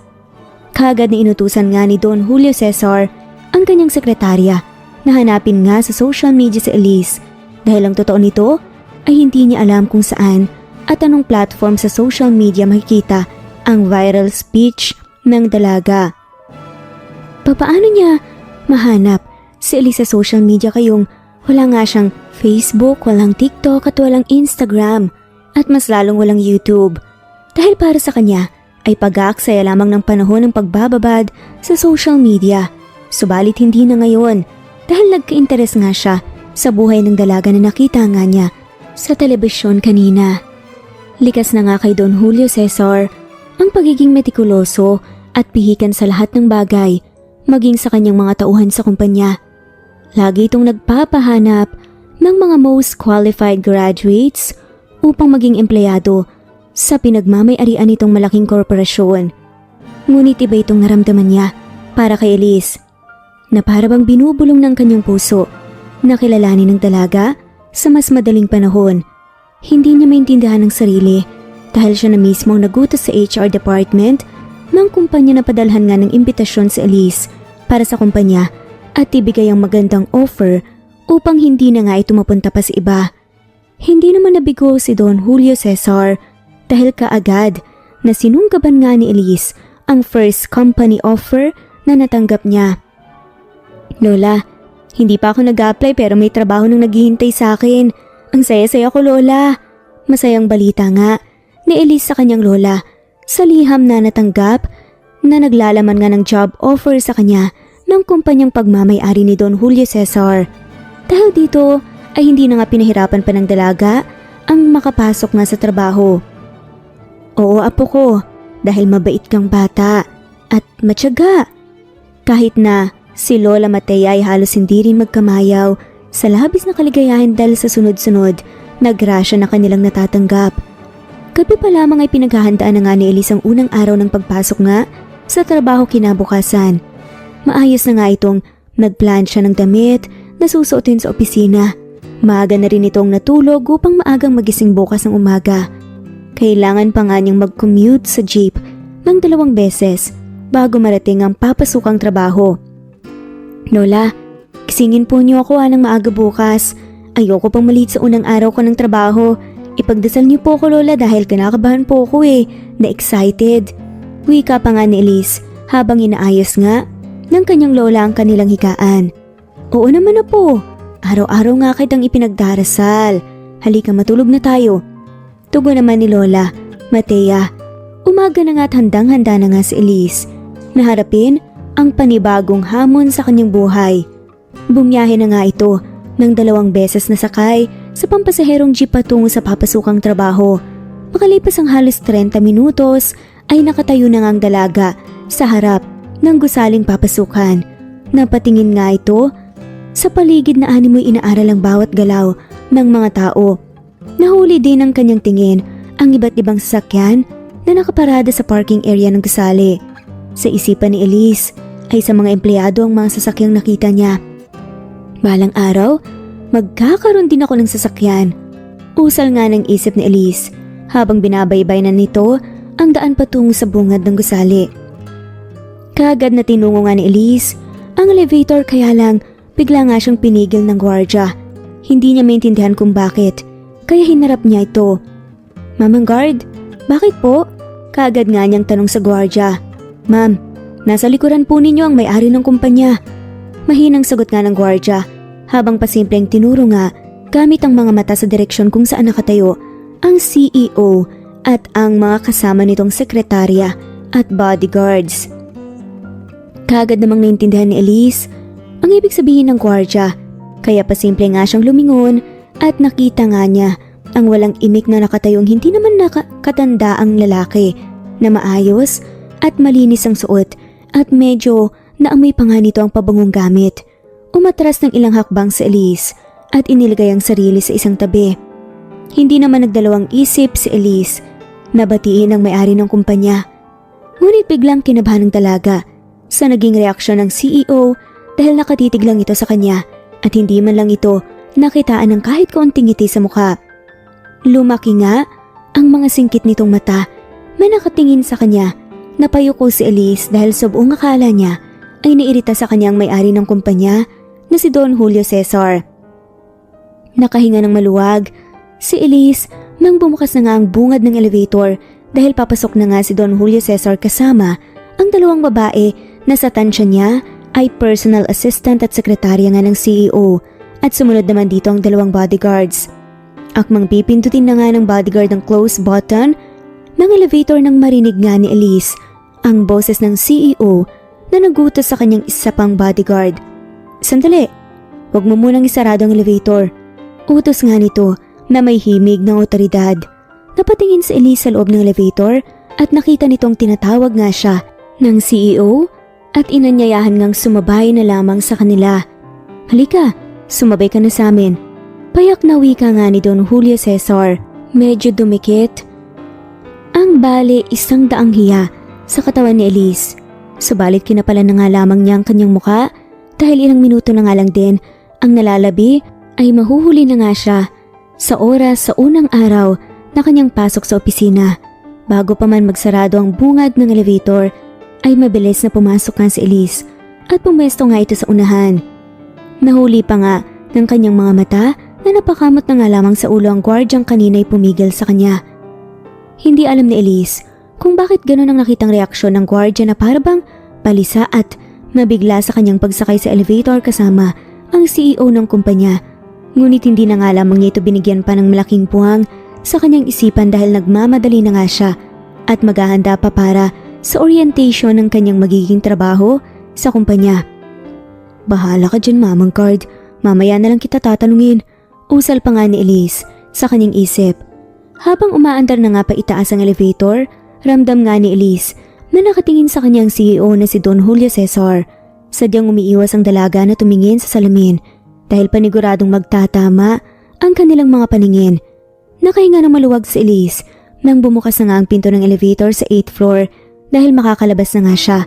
Kaagad na inutusan nga ni Don Julio Cesar ang kanyang sekretarya na hanapin nga sa social media si Elise dahil ang totoo nito ay hindi niya alam kung saan at anong platform sa social media makikita ang viral speech ng dalaga. Papaano niya mahanap si Elise sa social media kayong wala nga siyang Facebook, walang TikTok at walang Instagram at mas lalong walang YouTube? Dahil para sa kanya ay pag-aaksaya lamang ng panahon ng pagbababad sa social media. Subalit hindi na ngayon dahil nagka-interes nga siya sa buhay ng dalaga na nakita nga niya sa telebisyon kanina. Likas na nga kay Don Julio Cesar ang pagiging metikuloso at pihikan sa lahat ng bagay maging sa kanyang mga tauhan sa kumpanya. Lagi itong nagpapahanap ng mga most qualified graduates upang maging empleyado sa pinagmamay-arian nitong malaking korporasyon. Ngunit iba itong naramdaman niya para kay Elise na para bang binubulong ng kanyang puso na kilalanin ng dalaga sa mas madaling panahon. Hindi niya maintindihan ang sarili dahil siya na mismo ang nagutos sa HR department ng kumpanya na padalhan nga ng imbitasyon si Elise para sa kumpanya at ibigay ang magandang offer upang hindi na nga ito mapunta pa sa iba. Hindi naman nabigo si Don Julio Cesar dahil kaagad na sinunggaban nga ni Elise ang first company offer na natanggap niya. Lola, hindi pa ako nag-apply pero may trabaho nang naghihintay sa akin. Ang saya-saya ko, Lola. Masayang balita nga ni Elise sa kanyang lola sa liham na natanggap na naglalaman nga ng job offer sa kanya ng kumpanyang pagmamay-ari ni Don Julio Cesar. Dahil dito ay hindi na nga pinahirapan pa ng dalaga ang makapasok nga sa trabaho. Oo, apo ko, dahil mabait kang bata at matyaga. Kahit na si Lola Matea ay halos hindi rin magkamayaw sa labis na kaligayahan dahil sa sunod-sunod na grasya na kanilang natatanggap. Gabi pa lamang ay pinaghahandaan na nga ni Elise ang unang araw ng pagpasok nga sa trabaho kinabukasan. Maayos na nga itong nagplan siya ng damit na susuotin sa opisina. Maaga na rin itong natulog upang maagang magising bukas ng umaga. Kailangan pa nga niyang mag-commute sa jeep ng 2 beses bago marating ang papasukang trabaho. Lola, kisingin po niyo ako ng maaga bukas. Ayoko pang malit sa unang araw ko ng trabaho. Ipagdasal niyo po ako, Lola, dahil kinakabahan po ako na-excited. Wika pa nga ni Elise habang inaayos nga ng kanyang lola ang kanilang higaan. Oo naman na po. Araw-araw nga kitang ipinagdarasal. Halika, matulog na tayo. Tugon naman ni Lola Matea. Umaga na nga't handang-handa na nga si Elise na harapin ang panibagong hamon sa kanyang buhay. Bumiyahe na nga ito ng 2 beses na sakay sa pampasaherong jeep patungo sa papasukang trabaho. Makalipas ang halos 30 minutos ay nakatayo na nga ang dalaga sa harap ng gusaling papasukan. Napatingin nga ito sa paligid na animoy inaaral ang bawat galaw ng mga tao. Nahuli din ng kanyang tingin ang iba't ibang sasakyan na nakaparada sa parking area ng gusali. Sa isipan ni Elise ay sa mga empleyado ang mga sasakyang nakita niya. Balang araw, magkakaroon din ako ng sasakyan. Usal nga ng isip ni Elise habang binabaybay na nito ang daan patungo sa bungad ng gusali. Kaagad na tinungo nga ni Elise ang elevator kaya lang bigla nga siyang pinigil ng gwardya. Hindi niya maintindihan kung bakit, kaya hinarap niya ito. Mamang guard, bakit po? Kaagad nga niyang tanong sa gwardya. Ma'am, nasa likuran po ninyo ang may-ari ng kumpanya. Mahinang sagot nga ng gwardya habang pasimpleng tinuro nga gamit ang mga mata sa direksyon kung saan nakatayo ang CEO at ang mga kasama nitong sekretarya at bodyguards. Kaagad namang naintindihan ni Elise ang ibig sabihin ng gwardya, kaya pasimple nga siyang lumingon at nakita nga niya ang walang imik na nakatayong hindi naman nakatanda ang lalaki na maayos at malinis ang suot at medyo Naamoy pa nga nito ang pabangong gamit. Umatras ng ilang hakbang si Elise at inilagay ang sarili sa isang tabi. Hindi naman nagdalawang isip si Elise na batiin ang may-ari ng kumpanya. Ngunit biglang kinabahan ng dalaga sa naging reaksyon ng CEO dahil nakatitig lang ito sa kanya at hindi man lang ito nakitaan ng kahit kaunting ngiti sa mukha. Lumaki nga ang mga singkit nitong mata na nakatingin sa kanya. Napayuko si Elise dahil sa buong akala niya ay nairita sa kanyang may-ari ng kumpanya na si Don Julio Cesar. Nakahinga ng maluwag si Elise nang bumukas na nga ang bungad ng elevator dahil papasok na nga si Don Julio Cesar kasama ang dalawang babae na sa tansya niya ay personal assistant at sekretarya nga ng CEO at sumunod naman dito ang dalawang bodyguards. Akmang pipindutin na nga ng bodyguard ang close button ng elevator nang marinig nga ni Elise ang boses ng CEO na nagutos sa kanyang isa pang bodyguard. "Sandali, huwag mo munang isarado ang elevator." Utos nga nito na may himig ng otoridad. Napatingin si Elise sa loob ng elevator at nakita nitong tinatawag nga siya ng CEO at inanyayahan ngang sumabay na lamang sa kanila. "Halika, sumabay ka na sa amin." Payak na wika nga ni Don Julio Cesar. Medyo dumikit ang bale 100 hiya sa katawan ni Elise. Subalit kinapalan na nga lamang niya ang kanyang muka dahil ilang minuto na nga lang din ang nalalabi ay mahuhuli na nga siya sa oras sa unang araw na kanyang pasok sa opisina. Bago pa man magsarado ang bungad ng elevator ay mabilis na pumasok nga si Elise at pumesto nga ito sa unahan. Nahuli pa nga ng kanyang mga mata na napakamot na nga lamang sa ulo ang gwardyang kanina'y pumigil sa kanya. Hindi alam ni Elise kung bakit gano'n ang nakitang reaksyon ng gwardya na parabang balisa at mabigla sa kanyang pagsakay sa elevator kasama ang CEO ng kumpanya. Ngunit hindi na nga lamang niya ito binigyan pa ng malaking puwang sa kanyang isipan dahil nagmamadali na nga siya at maghahanda pa para sa orientation ng kanyang magiging trabaho sa kumpanya. "Bahala ka dyan, Mamang Card. Mamaya na lang kita tatanungin." Usal pa nga ni Elise sa kanyang isip. Habang umaandar na nga pa itaas ang elevator, ramdam nga ni Elise na nakatingin sa kanyang CEO na si Don Julio Cesar. Sadyang umiiwas ang dalaga na tumingin sa salamin dahil paniguradong magtatama ang kanilang mga paningin. Nakahinga ng maluwag si Elise nang bumukas na nga ang pinto ng elevator sa 8th floor dahil makakalabas na nga siya.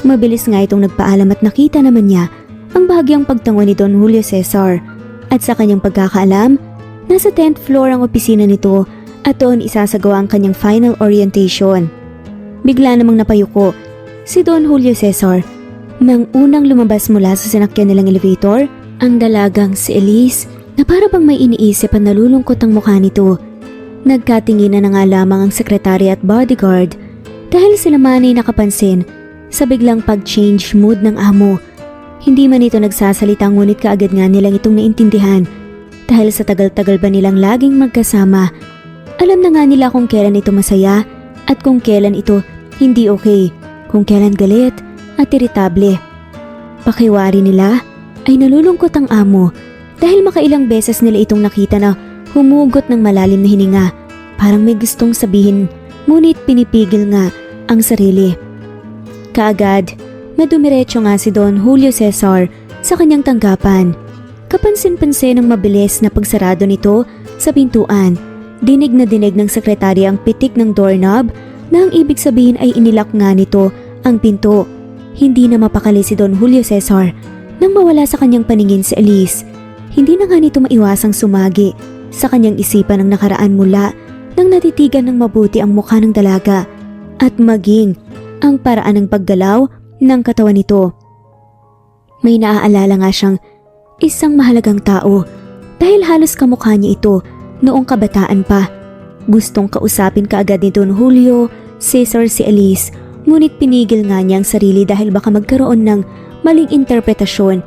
Mabilis nga itong nagpaalam at nakita naman niya ang bahagyang pagtango ni Don Julio Cesar. At sa kanyang pagkakaalam, nasa 10th floor ang opisina nito at doon isasagawa ang kanyang final orientation. Bigla namang napayuko si Don Julio Cesar nang unang lumabas mula sa sinakyan nilang elevator ang dalagang si Elise na para bang may iniisip at nalulungkot ang mukha nito. Nagkatinginan na nga lamang ang sekretary at bodyguard dahil sila man ay nakapansin sa biglang pag-change mood ng amo. Hindi man ito nagsasalita ngunit kaagad nga nilang itong naintindihan dahil sa tagal-tagal ba nilang laging magkasama. Alam na nga nila kung kailan ito masaya at kung kailan ito hindi okay, kung kailan galit at iritable. Pakiwari nila ay nalulungkot ang amo dahil makailang beses nila itong nakita na humugot ng malalim na hininga, parang may gustong sabihin ngunit pinipigil nga ang sarili. Kaagad, nadumiretso nga si Don Julio Cesar sa kanyang tanggapan. Kapansin-pansin ng mabilis na pagsarado nito sa pintuan. Dinig na dinig ng sekretary ang pitik ng doorknob na ang ibig sabihin ay inilak nga nito ang pinto. Hindi na mapakali si Don Julio Cesar nang mawala sa kanyang paningin si Elise. Hindi na nga nito maiwasang sumagi sa kanyang isipan ang nakaraan mula nang natitigan ng mabuti ang mukha ng dalaga at maging ang paraan ng paggalaw ng katawan nito. May naaalala nga siyang isang mahalagang tao dahil halos kamukha niya ito noong kabataan pa. Gustong kausapin kaagad ni Don Julio Cesar si Elise, ngunit pinigil nga niya ang sarili dahil baka magkaroon ng maling interpretasyon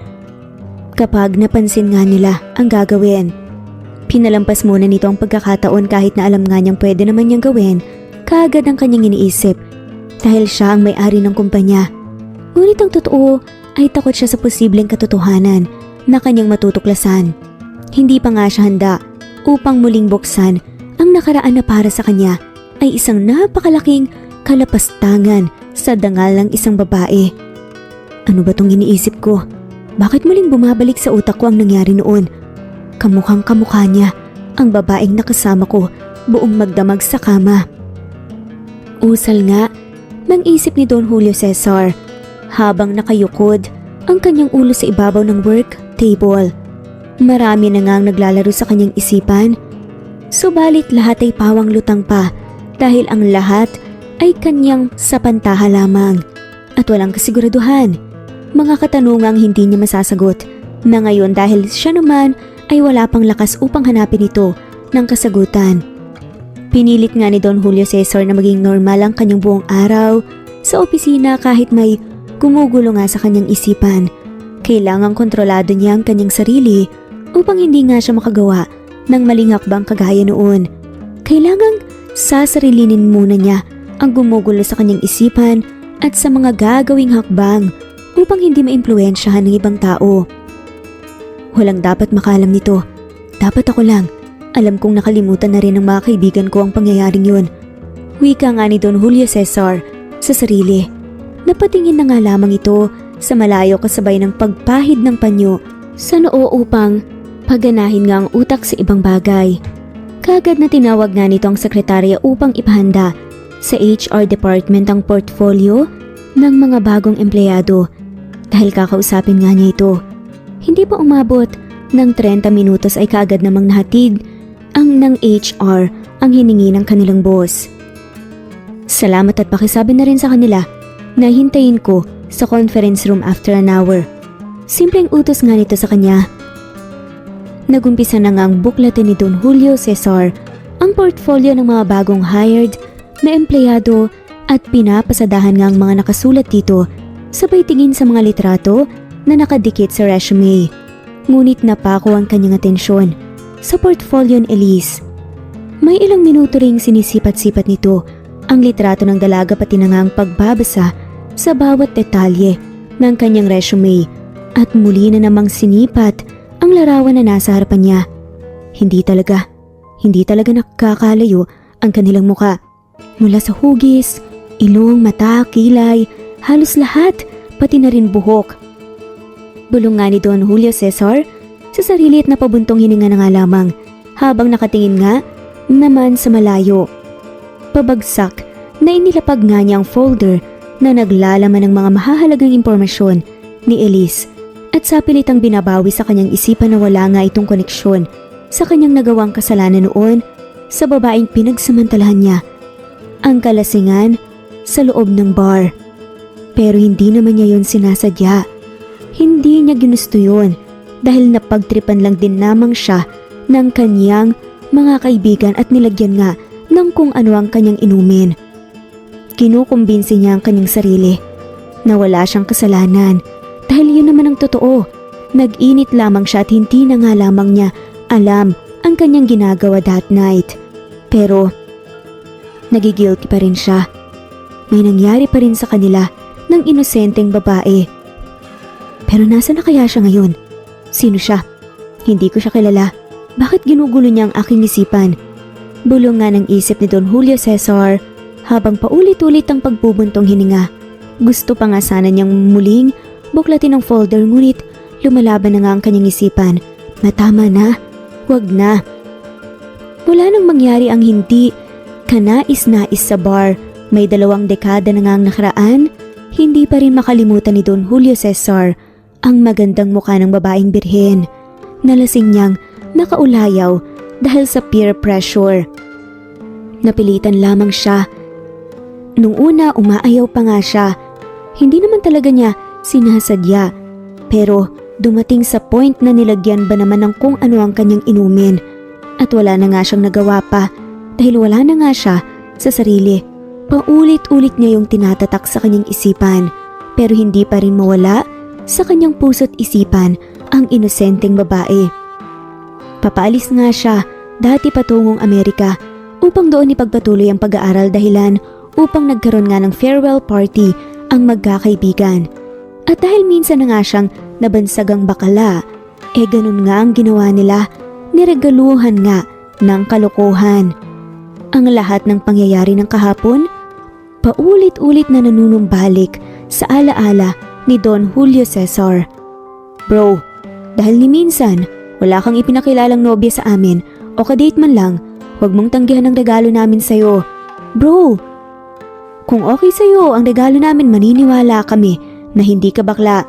kapag napansin nga nila ang gagawin. Pinalampas muna nito ang pagkakataon kahit na alam nga niyang pwede naman niyang gawin kaagad ang kanyang iniisip dahil siya ang may-ari ng kumpanya. Ngunit ang totoo ay takot siya sa posibleng katotohanan na kanyang matutuklasan. Hindi pa nga siya handa upang muling buksan ang nakaraan na para sa kanya ay isang napakalaking kalapastangan sa dangal ng isang babae. Ano ba tong iniisip ko? Bakit muling bumabalik sa utak ko ang nangyari noon? Kamukhang kamukha niya, ang babaeng nakasama ko, buong magdamag sa kama. Usal nga, nang isip ni Don Julio Cesar, habang nakayukod ang kanyang ulo sa ibabaw ng work table. Marami na ngang naglalaro sa kanyang isipan, subalit lahat ay pawang lutang pa dahil ang lahat ay kanyang sapantaha lamang at walang kasiguraduhan. Mga katanungang hindi niya masasagot na ngayon dahil siya naman ay wala pang lakas upang hanapin ito ng kasagutan. Pinilit nga ni Don Julio Cesar na maging normal ang kanyang buong araw sa opisina kahit may gumugulo nga sa kanyang isipan. Kailangang kontrolado niya ang kanyang sarili upang hindi nga siya makagawa ng maling hakbang kagaya noon. Kailangang sasarilinin muna niya ang gumugulo sa kanyang isipan at sa mga gagawing hakbang upang hindi maimpluwensyahan ng ibang tao. Walang dapat makalam nito. Dapat ako lang. Alam kong nakalimutan na rin ng mga kaibigan ko ang pangyayaring yun. Wika nga ni Don Julio Cesar sa sarili. Napatingin na nga lamang ito sa malayo kasabay ng pagpahid ng panyo sa noo upang pagganahin nga ang utak sa ibang bagay. Kaagad na tinawag nga nito ang sekretarya upang ipahanda sa HR department ang portfolio ng mga bagong empleyado. Dahil kakausapin nga niya ito. Hindi pa umabot ng 30 minutos ay kaagad namang nahatid ang ng HR ang hiningi ng kanilang boss. Salamat at pakisabi na rin sa kanila na hintayin ko sa conference room after an hour. Simpleng utos nga nito sa kanya. Nagumpisa na nga ang buklatin ni Don Julio Cesar ang portfolio ng mga bagong hired na empleyado at pinapasadahan nga ang mga nakasulat dito sabay tingin sa mga litrato na nakadikit sa resume. Ngunit napako ang kanyang atensyon sa portfolio ni Elise. May ilang minuto ring sinisipat-sipat nito ang litrato ng dalaga pati na nga ang pagbabasa sa bawat detalye ng kanyang resume at muli na namang sinipat ang larawan na nasa harapan niya. Hindi talaga nakakalayo ang kanilang muka. Mula sa hugis, ilong, mata, kilay, halos lahat, pati na rin buhok. Bulong nga ni Don Julio Cesar sa sarili at napabuntong hininga na nga lamang habang nakatingin nga naman sa malayo. Pabagsak na inilapag nga niya ang folder na naglalaman ng mga mahahalagang impormasyon ni Elise at sa pilitang binabawi sa kanyang isipan na wala nga itong koneksyon sa kanyang nagawang kasalanan noon sa babaeng pinagsamantalahan niya, ang kalasingan sa loob ng bar. Pero hindi naman niya yun sinasadya. Hindi niya ginusto yun dahil napagtripan lang din namang siya ng kanyang mga kaibigan at nilagyan nga ng kung ano ang kanyang inumin. Kinukumbinsi niya ang kanyang sarili na wala siyang kasalanan dahil yun naman ang totoo. Nag-init lamang siya at hindi na nga lamang niya alam ang kanyang ginagawa that night. Pero nagigilty pa rin siya. May nangyari pa rin sa kanila ng inosenteng babae. Pero nasa na kaya siya ngayon? Sino siya? Hindi ko siya kilala. Bakit ginugulo niya ang aking isipan? Bulong nga ng isip ni Don Julio Cesar habang paulit-ulit ang pagbubuntong hininga. Gusto pa nga sana niyang muling buklatin ang folder ngunit lumalaban na nga ang kanyang isipan. Natama na, wag na. Wala nang mangyari ang hindi kanais-nais sa bar. May 2 dekada na nga ang nakaraan, hindi pa rin makalimutan ni Don Julio Cesar ang magandang mukha ng babaeng birhen. Nalasing niyang nakaulayaw dahil sa peer pressure. Napilitan lamang siya. Nung una umaayaw pa nga siya. Hindi naman talaga niya sinasadya. Pero dumating sa point na nilagyan ba naman ng kung ano ang kanyang inumin. At wala na nga siyang nagawa pa dahil wala na nga siya sa sarili. Paulit-ulit niya yung tinatatak sa kanyang isipan pero hindi pa rin mawala sa kanyang puso't isipan ang inosenteng babae. Papaalis nga siya dati patungong Amerika upang doon ipagpatuloy ang pag-aaral dahilan upang nagkaroon nga ng farewell party ang magkakaibigan. At dahil minsan na nga siyang nabansagang bakala, ganun nga ang ginawa nila, niregaluhan nga ng kalokohan. Ang lahat ng pangyayari ng kahapon, paulit-ulit na nanunumbalik sa alaala ni Don Julio Cesar. Bro, dahil ni minsan wala kang ipinakilalang nobya sa amin o kadate man lang, huwag mong tanggihan ang regalo namin sa'yo. Bro, kung okay sa'yo ang regalo namin, maniniwala kami na hindi ka bakla.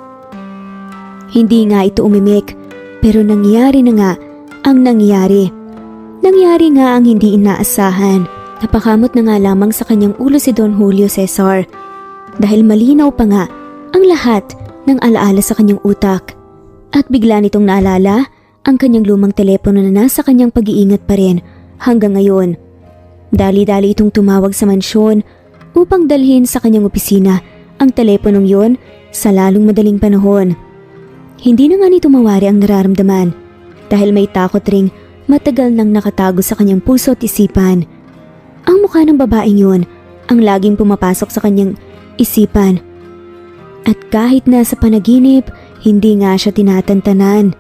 Hindi nga ito umimik, pero nangyari na nga ang nangyari. Nangyari nga ang hindi inaasahan. Napakamot na nga lamang sa kanyang ulo si Don Julio Cesar dahil malinaw pa nga ang lahat ng alaala sa kanyang utak. At bigla nitong naalala ang kanyang lumang telepono na nasa kanyang pag-iingat pa rin hanggang ngayon. Dali-dali itong tumawag sa mansyon upang dalhin sa kanyang opisina ang teleponong yon sa lalong madaling panahon. Hindi na nga nito mawari ang nararamdaman dahil may takot ring matagal nang nakatago sa kanyang puso at isipan. Ang mukha ng babaeng yun ang laging pumapasok sa kanyang isipan. At kahit nasa panaginip, hindi nga siya tinatantanan.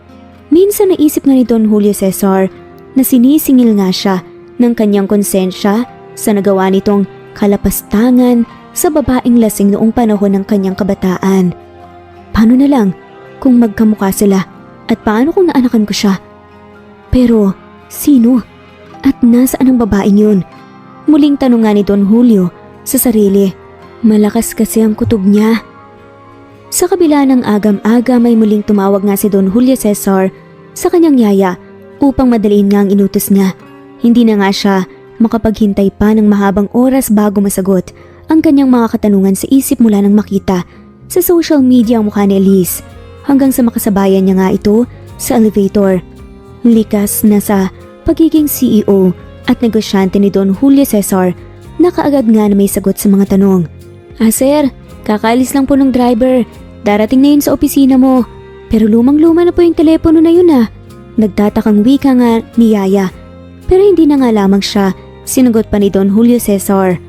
Minsan naisip nga ni Don Julio Cesar na sinisingil nga siya ng kanyang konsensya sa nagawa nitong kalapastangan sa babaeng lasing noong panahon ng kanyang kabataan. Paano na lang kung magkamukha sila at paano kung naanakan ko siya? Pero sino? At nasaan ang babaeng yun? Muling tanong nga ni Don Julio sa sarili. Malakas kasi ang kutob niya. Sa kabila ng agam-aga may muling tumawag nga si Don Julio Cesar sa kanyang yaya upang madaliin nga ang inutos niya. Hindi na nga siya makapaghintay pa ng mahabang oras bago masagot ang kanyang mga katanungan sa isip mula nang makita sa social media ang mukha ni Elise hanggang sa makasabayan niya nga ito sa elevator. Likas na sa pagiging CEO at negosyante ni Don Julio Cesar, nakaagad nga na may sagot sa mga tanong. Sir, kakaalis lang po ng driver. Darating na yun sa opisina mo. Pero lumang-luma na po yung telepono na yun Nagtatakang wika nga ni Yaya. Pero hindi na nga lamang siya, sinagot pa ni Don Julio Cesar.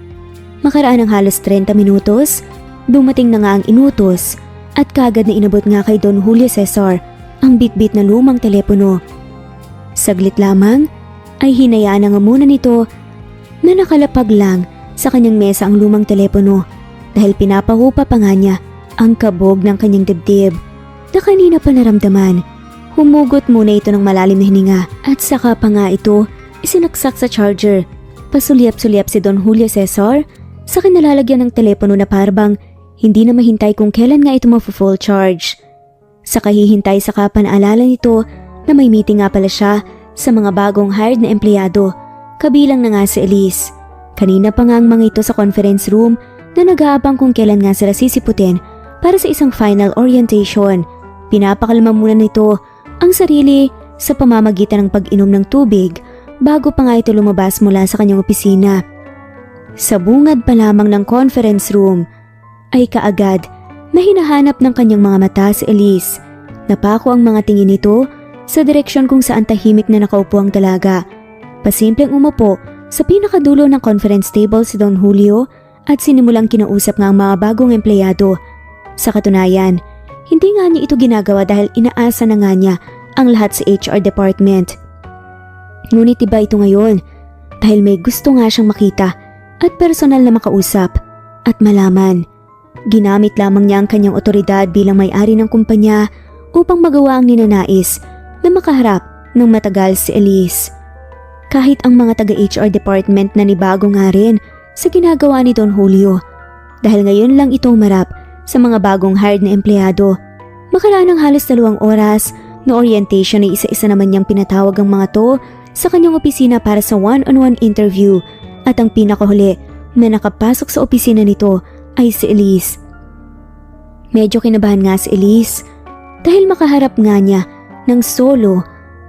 Makaraan ng halos 30 minutos, dumating na nga ang inutos at kagad na inabot nga kay Don Julio Cesar ang bitbit na lumang telepono. Saglit lamang ay hinayaan na nga muna nito na nakalapag lang sa kanyang mesa ang lumang telepono dahil pinapahupa pa nga niya ang kabog ng kanyang dibdib na kanina pa naramdaman. Humugot muna ito ng malalim na hininga at saka pa nga ito isinaksak sa charger. Pasulyap-sulyap si Don Julio Cesar sa kinalalagyan ng telepono na parabang hindi na mahintay kung kailan nga ito ma-full charge. Sa kahihintay sa kapanaalala nito na may meeting nga pala siya sa mga bagong hired na empleyado, kabilang na nga si Elise. Kanina pa nga ang mga ito sa conference room na nag-aabang kung kailan nga sila sisiputin para sa isang final orientation. Pinapakalma muna nito ang sarili sa pamamagitan ng pag-inom ng tubig bago pa nga ito lumabas mula sa kanyang opisina. Sa bungad pa lamang ng conference room ay kaagad na hinahanap ng kanyang mga mata si Elise. Napako ang mga tingin nito sa direksyon kung saan tahimik na nakaupo ang dalaga. Pasimpleng umupo sa pinakadulo ng conference table si Don Julio at sinimulang kinausap nga ang mga bagong empleyado. Sa katunayan, hindi nga niya ito ginagawa dahil inaasa na nga niya ang lahat sa HR department. Ngunit iba ito ngayon dahil may gusto nga siyang makita at personal na makausap at malaman. Ginamit lamang niya ang kanyang otoridad bilang may-ari ng kumpanya upang magawa ang ninanais na makaharap ng matagal si Elise. Kahit ang mga taga-HR department na nibago nga rin sa ginagawa ni Don Julio dahil ngayon lang ito umarap sa mga bagong hired na empleyado. Makaraan ng halos 2 oras na orientation ay isa-isa naman niyang pinatawag ang mga to sa kanyang opisina para sa one-on-one interview at ang pinakahuli na nakapasok sa opisina nito ay si Elise. Medyo kinabahan nga si Elise dahil makaharap nga niya ng solo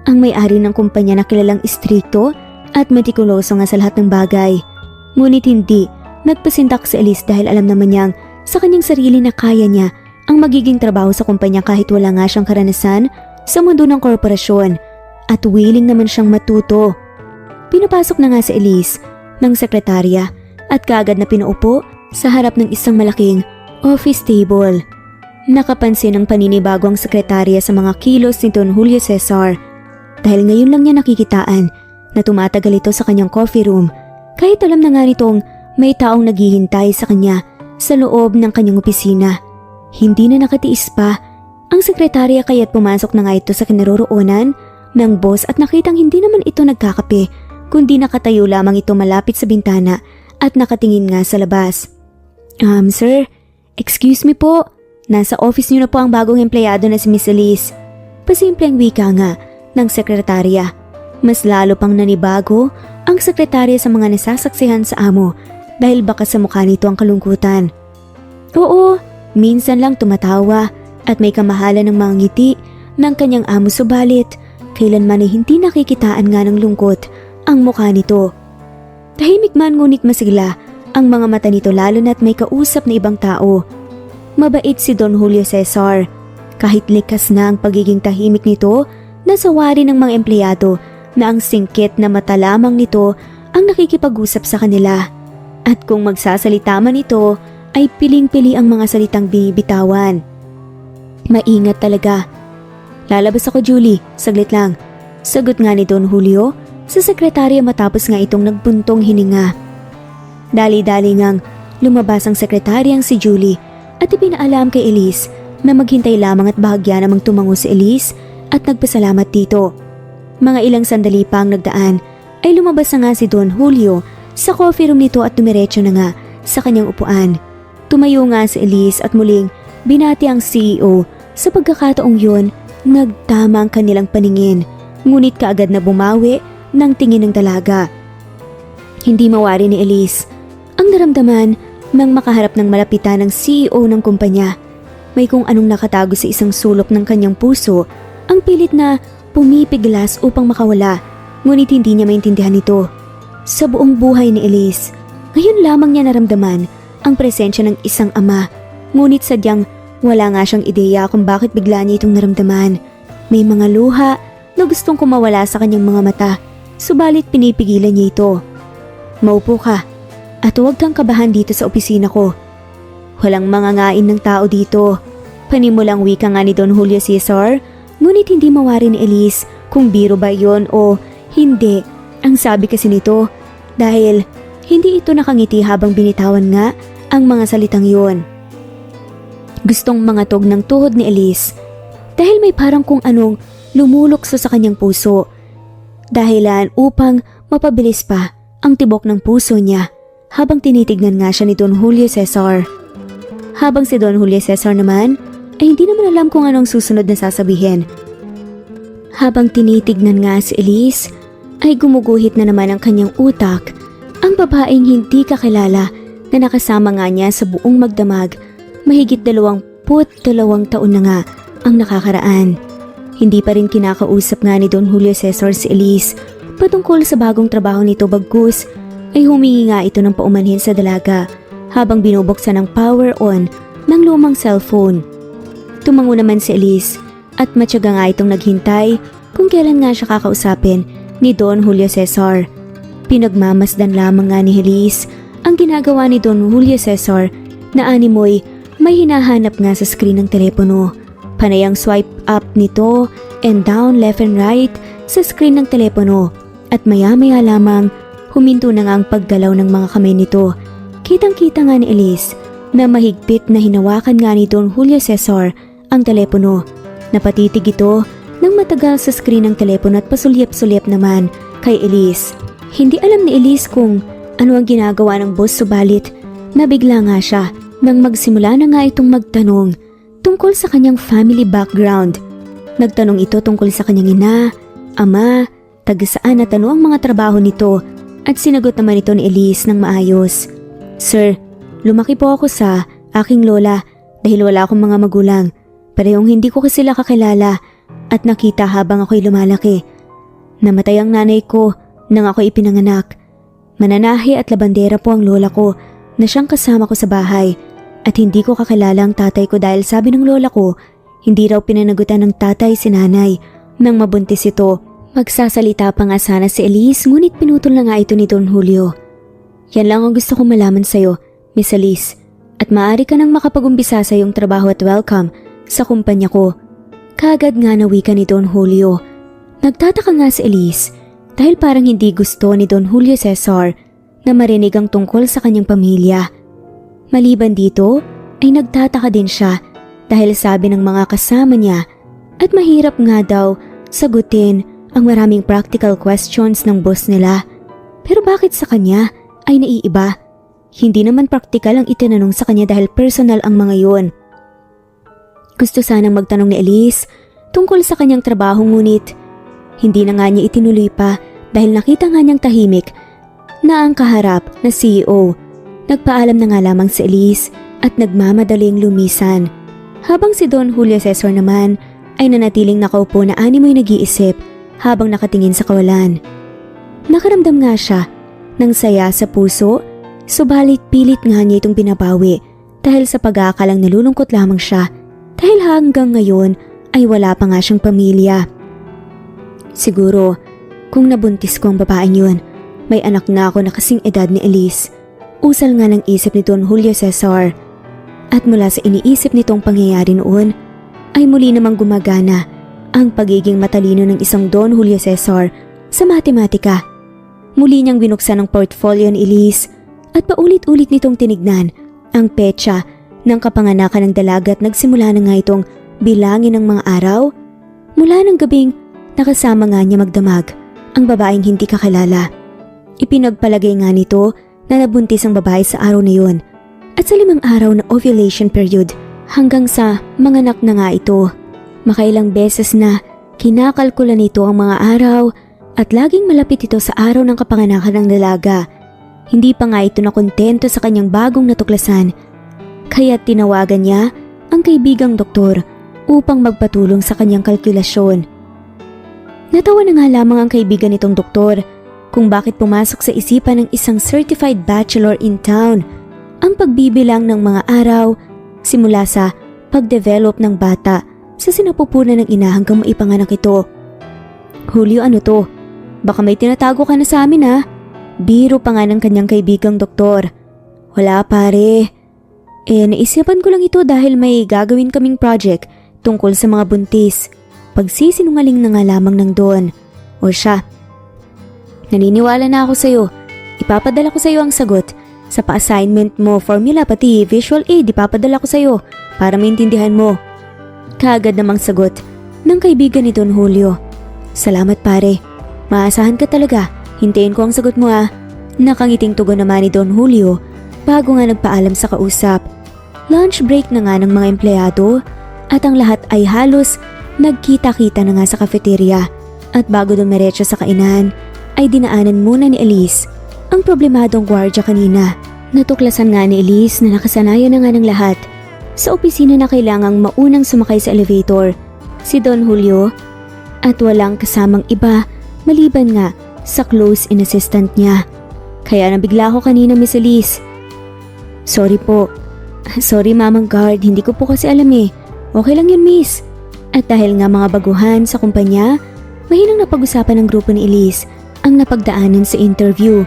ang may-ari ng kumpanya na kilalang istrikto at metikuloso nga sa lahat ng bagay. Ngunit hindi nagpasintak si Elise dahil alam naman niyang sa kanyang sarili na kaya niya ang magiging trabaho sa kumpanya kahit wala nga siyang karanasan sa mundo ng korporasyon at willing naman siyang matuto. Pinapasok na nga si Elise ng sekretarya at kaagad na pinaupo sa harap ng isang malaking office table. Nakapansin ng paninibago ang sekretarya sa mga kilos ni Don Julio Cesar dahil ngayon lang niya nakikitaan na tumatagal ito sa kanyang coffee room kahit alam na nga nitong may taong naghihintay sa kanya sa loob ng kanyang opisina. Hindi na nakatiis pa ang sekretarya kaya't pumasok na nga ito sa kinaroroonan ng boss at nakitang hindi naman ito nagkakape kundi nakatayo lamang ito malapit sa bintana at nakatingin nga sa labas. Sir, excuse me po. Nasa office niyo na po ang bagong empleyado na si Miss Elise. Pasimpleng wika nga ng sekretarya. Mas lalo pang nanibago ang sekretarya sa mga nasasaksihan sa amo dahil baka sa mukha nito ang kalungkutan. Oo, minsan lang tumatawa at may kamahalan ng mga ngiti ng kanyang amo subalit kailanman ay hindi nakikitaan nga ng lungkot ang mukha nito. Tahimik man ngunit masigla ang mga mata nito lalo na't may kausap na ibang tao. Mabait si Don Julio Cesar. Kahit likas na ang pagiging tahimik nito, nasawari ng mga empleyado na ang singkit na mata lamang nito ang nakikipag-usap sa kanila. At kung magsasalita man ito, ay piling-pili ang mga salitang binibitawan. Maingat talaga. Lalabas ako, Julie. Saglit lang. Sagot nga ni Don Julio sa sekretarya matapos nga itong nagbuntong hininga. Dali-dali ngang lumabas ang sekretaryang si Julie at ipinaalam kay Elise na maghintay lamang at bahagya namang tumango si Elise at nagpasalamat dito. Mga ilang sandali pa ang nagdaan ay lumabas na nga si Don Julio sa coffee room nito at dumiretso na nga sa kanyang upuan. Tumayo nga si Elise at muling binati ang CEO. Sa pagkakataong yun, nagtama ang kanilang paningin ngunit kaagad na bumawi ng tingin ng dalaga. Hindi mawari ni Elise ang naramdaman nang makaharap ng malapitan ng CEO ng kumpanya. May kung anong nakatago sa isang sulok ng kanyang puso, ang pilit na pumipiglas upang makawala, ngunit hindi niya maintindihan ito. Sa buong buhay ni Elise, ngayon lamang niya naramdaman ang presensya ng isang ama, ngunit sadyang wala nga siyang ideya kung bakit bigla niya itong naramdaman. May mga luha na gustong kumawala sa kanyang mga mata, subalit pinipigilan niya ito. Maupo ka at huwag kang kabahan dito sa opisina ko. Walang mangangain ng tao dito. Panimulang wika nga ni Don Julio Cesar, ngunit hindi mawari ni Elise kung biro ba yon o hindi. Ang sabi kasi nito dahil hindi ito nakangiti habang binitawan nga ang mga salitang yon. Gustong mangatog ng tuhod ni Elise dahil may parang kung anong lumulukso sa kanyang puso. Dahilan upang mapabilis pa ang tibok ng puso niya habang tinitignan nga siya ni Don Julio Cesar. Habang si Don Julio Cesar naman ay hindi naman alam kung anong susunod na sasabihin. Habang tinitignan nga si Elise ay gumuguhit na naman ang kanyang utak ang babaeng hindi kakilala na nakasama nga niya sa buong magdamag. Mahigit 22 taon na nga ang nakakaraan. Hindi pa rin kinakausap nga ni Don Julio Cesar si Elise patungkol sa bagong trabaho nito bagkus ay humingi nga ito ng paumanhin sa dalaga habang binubuksan ang power on ng lumang cellphone. Tumango naman si Elise at matyaga nga itong naghintay kung kailan nga siya kakausapin ni Don Julio Cesar. Pinagmamasdan lamang nga ni Elise ang ginagawa ni Don Julio Cesar na animoy may hinahanap nga sa screen ng telepono. Panay ang swipe up nito and down left and right sa screen ng telepono at maya-maya lamang huminto na nga ang paggalaw ng mga kamay nito. Kitang-kita nga ni Elise na mahigpit na hinawakan nga ni Don Julio Cesar ang telepono. Napatitig ito ng matagal sa screen ng telepono at pasulyap-sulyap naman kay Elise. Hindi alam ni Elise kung ano ang ginagawa ng boss subalit nabigla nga siya nang magsimula na nga itong magtanong tungkol sa kanyang family background. Nagtanong ito tungkol sa kanyang ina, ama, taga-saan at ano ang mga trabaho nito at sinagot naman ito ni Elise ng maayos. Sir, lumaki po ako sa aking lola dahil wala akong mga magulang. Parehong hindi ko kasi sila kakilala at nakita habang ako'y lumalaki. Namatay ang nanay ko nang ako'y ipinanganak. Mananahi at labandera po ang lola ko na siyang kasama ko sa bahay at hindi ko kakilala ang tatay ko dahil sabi ng lola ko hindi raw pinanagutan ng tatay si nanay nang mabuntis ito. Magsasalita pa nga sana si Elise ngunit pinutol na nga ito ni Don Julio. Yan lang ang gusto kong malaman sa'yo, Miss Elise, at maaari ka nang makapag-umpisa sa iyong trabaho at welcome sa kumpanya ko. Kaagad nga na wika ni Don Julio. Nagtataka nga si Elise dahil parang hindi gusto ni Don Julio Cesar na marinig ang tungkol sa kanyang pamilya. Maliban dito ay nagtataka din siya dahil sabi ng mga kasama niya at mahirap nga daw sagutin ang maraming practical questions ng boss nila. Pero bakit sa kanya ay naiiba? Hindi naman practical ang itinanong sa kanya dahil personal ang mga yon. Gusto sanang magtanong ni Elise tungkol sa kanyang trabaho ngunit hindi na nga niya itinuloy pa dahil nakita nga niyang tahimik na ang kaharap na CEO. Nagpaalam na nga lamang si Elise at nagmamadaling lumisan. Habang si Don Julio Cesar naman ay nanatiling nakaupo na animoy nag-iisip habang nakatingin sa kawalan. Nakaramdam nga siya ng saya sa puso, subalit pilit nga niya itong binabawi dahil sa pag-aakalang nalulungkot lamang siya dahil hanggang ngayon ay wala pa nga siyang pamilya. Siguro, kung nabuntis ko ang babaeng yun, may anak na ako na kasing edad ni Elise. Usal nga ng isip ni Don Julio Cesar. At mula sa iniisip nitong pangyayari noon, ay muli namang gumagana ang pagiging matalino ng isang Don Julio Cesar sa matematika. Muli niyang binuksan ang portfolio ni Elise at paulit-ulit nitong tinignan ang petsa ng kapanganakan ng dalaga at nagsimula na nga itong bilangin ng mga araw. Mula ng gabing nakasama nga niya magdamag ang babaeng hindi kakilala. Ipinagpalagay nga nito na nabuntis ang babae sa araw na yun at sa 5 araw na ovulation period hanggang sa manganak na nga ito. Makailang beses na kinakalkula nito ang mga araw at laging malapit ito sa araw ng kapanganakan ng dalaga. Hindi pa nga ito nakontento sa kanyang bagong natuklasan kaya tinawagan niya ang kaibigang doktor upang magpatulong sa kanyang kalkulasyon. Natawa na nga lamang ang kaibigan nitong doktor kung bakit pumasok sa isipan ng isang certified bachelor in town ang pagbibilang ng mga araw simula sa pagdevelop ng bata sa sinapupunan ng ina hanggang maipanganak ito. Julio, ano to? Baka may tinatago ka na sa amin ha? Biro pa nga ng kanyang kaibigang doktor. Wala pare. Naisipan ko lang ito dahil may gagawin kaming project tungkol sa mga buntis. Pagsisinungaling na nga lamang ng Don. O siya, naniniwala na ako sa'yo. Ipapadala ko sa'yo ang sagot. Sa pa-assignment mo, formula pati visual aid ipapadala ko sa'yo para maintindihan mo. Kaagad namang sagot ng kaibigan ni Don Julio. Salamat pare. Maasahan ka talaga. Hintayin ko ang sagot mo ah. Nakangiting tugon naman ni Don Julio bago nga nagpaalam sa kausap. Lunch break na nga ng mga empleyado at ang lahat ay halos nagkita-kita na nga sa cafeteria. At bago dumiretso sa kainan ay dinaanan muna ni Elise ang problemadong gwardiya kanina. Natuklasan nga ni Elise na nakasanayan na nga ng lahat. Sa opisina na kailangang maunang sumakay sa elevator, si Don Julio at walang kasamang iba maliban nga sa close-in assistant niya. Kaya nabigla ako kanina, Miss Elise. Sorry po. Sorry Mamang Guard, hindi ko po kasi alam eh. Okay lang yun, Miss. At dahil nga mga baguhan sa kumpanya, mahinang napag-usapan ng grupo ni Elise ang napagdaanan sa interview.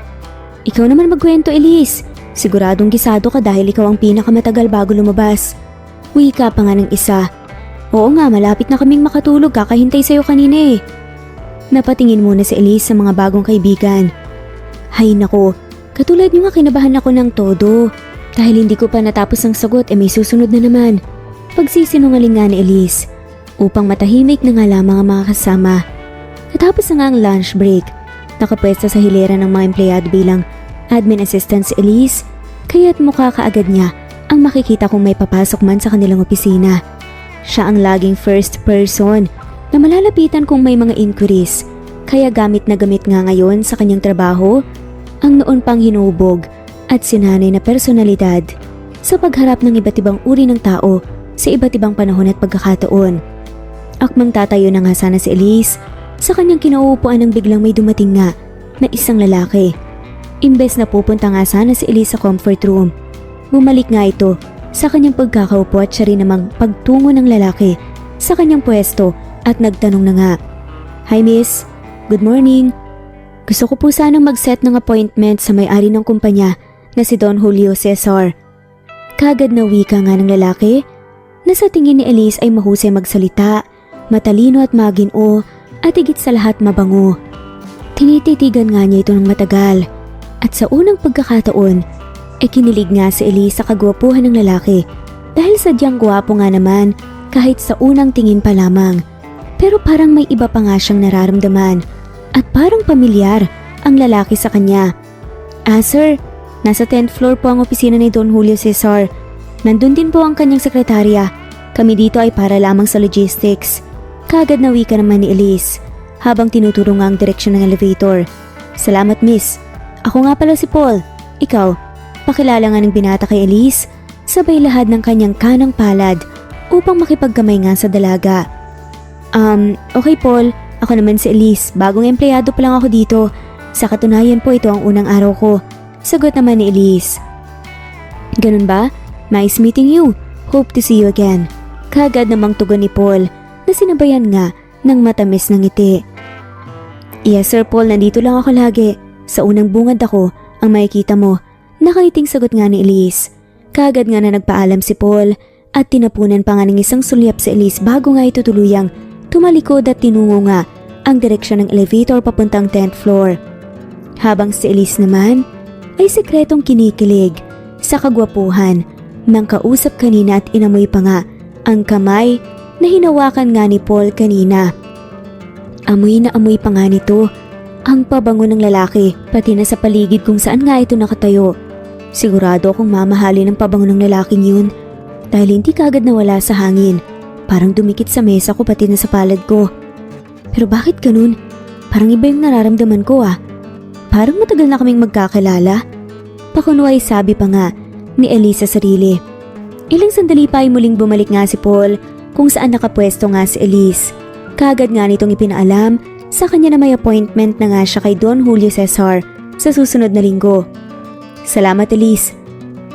Ikaw naman magkwento, Elise. Siguradong gisado ka dahil ikaw ang pinakamatagal bago lumabas. Wika pa nga ng isa. Oo nga, malapit na kaming makatulog, kakahintay sa'yo kanina eh. Napatingin muna si Elise sa mga bagong kaibigan. Hay nako, katulad niyo nga kinabahan ako ng todo. Dahil hindi ko pa natapos ang sagot may susunod na naman. Pagsisinungaling nga ni Elise upang matahimik na nga lamang ang mga kasama. Natapos na nga ang lunch break. Nakapwesta sa hilera ng mga empleyado bilang admin assistant si Elise, kaya't mukha kaagad niya ang makikita kung may papasok man sa kanilang opisina. Siya ang laging first person na malalapitan kung may mga inquiries, kaya gamit na gamit nga ngayon sa kanyang trabaho ang noon pang hinubog at sinanay na personalidad sa pagharap ng iba't ibang uri ng tao sa iba't ibang panahon at pagkakataon. Akmang tatayo na nga sana si Elise sa kanyang kinauupuan nang biglang may dumating nga na isang lalaki. Imbes na pupunta nga sana si Elise sa comfort room, bumalik nga ito sa kanyang pagkakaupo at siya rin namang pagtungo ng lalaki sa kanyang pwesto at nagtanong na nga, Hi Miss, good morning. Gusto ko po sanang mag-set ng appointment sa may-ari ng kumpanya na si Don Julio Cesar. Kagad na wika nga ng lalaki na sa tingin ni Elise ay mahusay magsalita, matalino at maginoo at higit sa lahat mabango. Tinititigan nga niya ito ng matagal at sa unang pagkakataon ay kinilig nga si Elise sa kagwapuhan ng lalaki dahil sadyang gwapo nga naman kahit sa unang tingin pa lamang. Pero parang may iba pa nga siyang nararamdaman at parang pamilyar ang lalaki sa kanya. Sir, nasa 10th floor po ang opisina ni Don Julio Cesar. Nandun din po ang kanyang sekretarya. Kami dito ay para lamang sa logistics. Kaagad na wika naman ni Elise habang tinuturo nga ang direksyon ng elevator. Salamat miss. Ako nga pala si Paul. Ikaw, pakilala nga ng binata kay Elise, sabay lahad ng kanyang kanang palad upang makipagkamay nga sa dalaga. Okay Paul, ako naman si Elise, bagong empleyado pa lang ako dito. Sa katunayan po ito ang unang araw ko. Sagot naman ni Elise. Ganun ba? Nice meeting you. Hope to see you again. Kagad namang tugon ni Paul na sinabayan nga ng matamis ng ngiti. Yes sir Paul, nandito lang ako lagi. Sa unang bungad ako ang makikita mo. Nakangiting sagot nga ni Elise. Kagad nga na nagpaalam si Paul at tinapunan pa nga ng isang sulyap si Elise bago nga ito tuluyang tumalikod at tinungo nga ang direksyon ng elevator papuntang 10th floor. Habang si Elise naman ay sekretong kinikilig sa kagwapuhan ng kausap kanina at inamoy pa nga ang kamay na hinawakan nga ni Paul kanina. Amoy na amoy pa nga nito ang pabango ng lalaki pati na sa paligid kung saan nga ito nakatayo. Sigurado akong mamahalin ang pabango ng lalaking yun dahil hindi kaagad nawala sa hangin. Parang dumikit sa mesa ko pati na sa palad ko. Pero bakit ganun? Parang iba yung nararamdaman ko Parang matagal na kaming magkakilala. Pakunway sabi pa nga ni Elise sa sarili. Ilang sandali pa ay muling bumalik nga si Paul kung saan nakapwesto nga si Elise. Kaagad nga nitong ipinaalam sa kanya na may appointment na nga siya kay Don Julio Cesar sa susunod na linggo. Salamat Elise.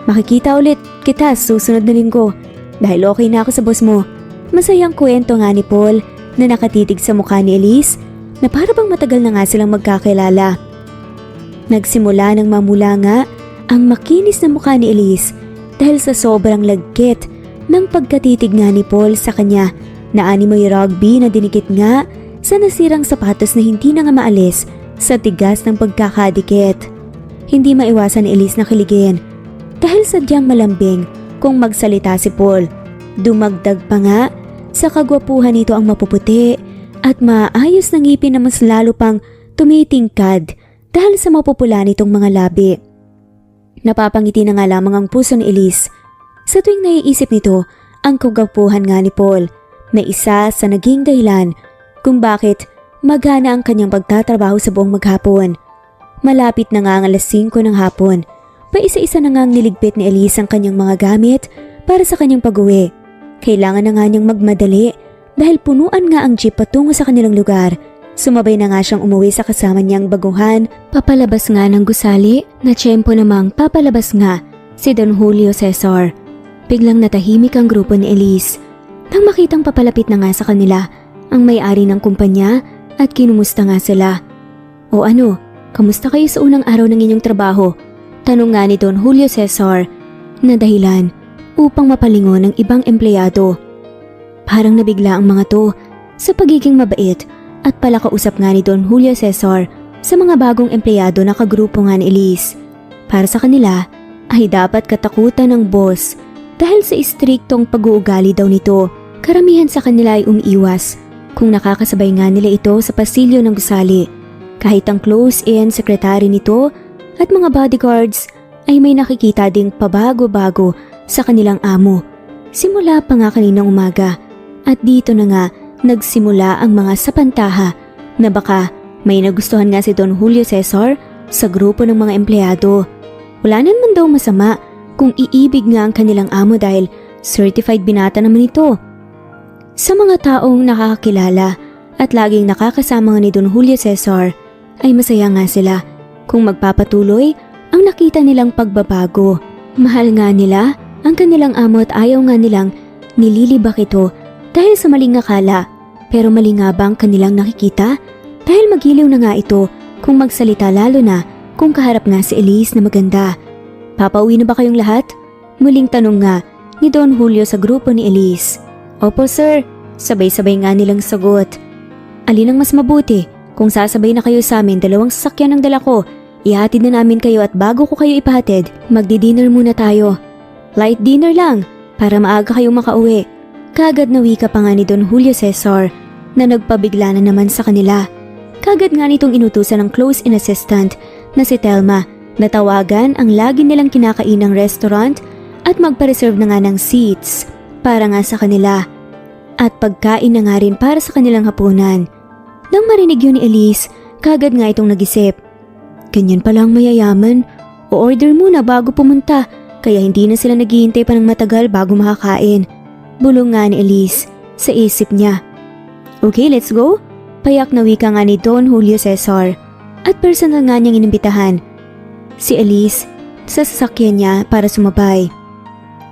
Makikita ulit kita sa susunod na linggo dahil okay na ako sa boss mo. Masayang kwento nga ni Paul na nakatitig sa mukha ni Elise na para bang matagal na nga silang magkakilala. Nagsimula ng mamula nga ang makinis na mukha ni Elise dahil sa sobrang lagkit ng pagkatitig nga ni Paul sa kanya na animoy rugby na dinikit nga sa nasirang sapatos na hindi na nga maalis sa tigas ng pagkakadikit. Hindi maiwasan ni Elise na kiligin dahil sadyang malambing kung magsalita si Paul. Dumagdag pa nga sa kagwapuhan nito ang mapuputi at maayos na ngipin na mas lalo pang tumitingkad dahil sa mapupula nitong mga labi. Napapangiti na nga lamang ang puso ni Elise sa tuwing naiisip nito ang kagwapuhan nga ni Paul na isa sa naging dahilan kung bakit magana ang kanyang pagtatrabaho sa buong maghapon. Malapit na nga ang alas 5 ng hapon, paisa-isa na nga ang niligpit ni Elise ang kanyang mga gamit para sa kanyang pag-uwi. Kailangan na nga niyang magmadali dahil punuan nga ang jeep patungo sa kanilang lugar. Sumabay na nga siyang umuwi sa kasama niyang baguhan, papalabas nga ng gusali na tiyempo namang papalabas nga si Don Julio Cesar. Biglang natahimik ang grupo ni Elise nang makitang papalapit na nga sa kanila ang may-ari ng kumpanya at kinumusta nga sila. O ano, kamusta kayo sa unang araw ng inyong trabaho? Tanong nga ni Don Julio Cesar na dahilan upang mapalingon ng ibang empleyado. Parang nabigla ang mga to sa pagiging mabait at palakausap nga ni Don Julio Cesar sa mga bagong empleyado na kagrupo nga ni Elise. Para sa kanila ay dapat katakutan ng boss dahil sa istriktong pag-uugali daw nito. Karamihan sa kanila ay umiiwas kung nakakasabay nga nila ito sa pasilyo ng gusali. Kahit ang close-in secretary nito at mga bodyguards ay may nakikita ding pabago-bago sa kanilang amo. Simula pa nga kaninang umaga at dito na nga nagsimula ang mga sapantaha na baka may nagustuhan nga si Don Julio Cesar sa grupo ng mga empleyado. Wala naman daw masama kung iibig nga ang kanilang amo dahil certified binata naman ito. Sa mga taong nakakakilala at laging nakakasama nga ni Don Julio Cesar ay masaya nga sila kung magpapatuloy ang nakita nilang pagbabago. Mahal nga nila ang kanilang amo at ayaw nga nilang nililibak ito dahil sa maling akala. Pero mali nga bang kanilang nakikita? Dahil magiliw na nga ito kung magsalita lalo na kung kaharap nga si Elise na maganda. Papauwi na ba kayong lahat? Muling tanong nga ni Don Julio sa grupo ni Elise. Opo sir, sabay-sabay nga nilang sagot. Alin ang mas mabuti? Kung sasabay na kayo sa amin, 2 sasakyan ang dala ko. Ihatid na namin kayo at bago ko kayo ipahatid, magdi-dinner muna tayo. Light dinner lang, para maaga kayong makauwi. Kagad na wika pa nga ni Don Julio Cesar na nagpabigla na naman sa kanila. Kagad nga nitong inutusan ng close-in assistant na si Telma na tawagan ang lagi nilang kinakainang restaurant at magpa-reserve na nga ng seats para nga sa kanila at pagkain na nga rin para sa kanilang hapunan. Nang marinig yun ni Elise, kagad nga itong nag-isip. Ganyan pala ang mayayaman, o-order muna bago pumunta kaya hindi na sila naghihintay pa ng matagal bago makakain. Bulong nga ni Elise sa isip niya. Okay, let's go. Payak na wika nga ni Don Julio Cesar at personal nga niyang inimbitahan si Elise sa sasakyan niya para sumabay.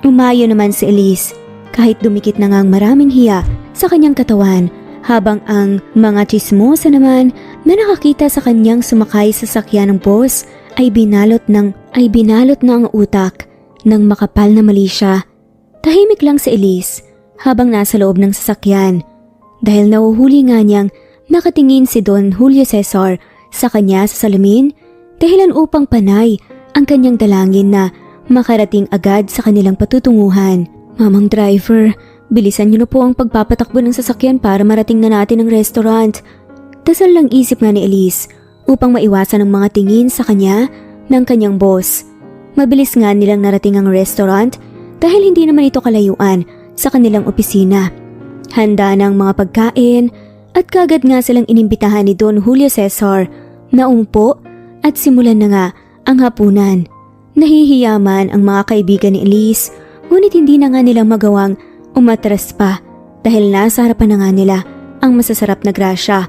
Umayo naman si Elise kahit dumikit na nga ang maraming hiya sa kanyang katawan habang ang mga chismosa naman na nakakita sa kanyang sumakay sa sasakyan ng boss ay binalot na ang utak ng makapal na mali siya. Tahimik lang si Elise habang nasa loob ng sasakyan dahil nahuhuli nga niyang nakatingin si Don Julio Cesar sa kanya sa salamin dahilan upang panay ang kanyang dalangin na makarating agad sa kanilang patutunguhan. Mamang driver, bilisan niyo na po ang pagpapatakbo ng sasakyan para marating na natin ang restaurant. Dasal lang isip nga ni Elise upang maiwasan ang mga tingin sa kanya ng kanyang boss. Mabilis nga nilang narating ang restaurant dahil hindi naman ito kalayuan sa kanilang opisina. Handa na ang mga pagkain at kagad nga silang inimbitahan ni Don Julio Cesar na umupo at simulan na nga ang hapunan. Nahihiyaman ang mga kaibigan ni Elise ngunit hindi na nga nilang magawang umatras pa dahil nasa harapan na nga nila ang masasarap na grasya.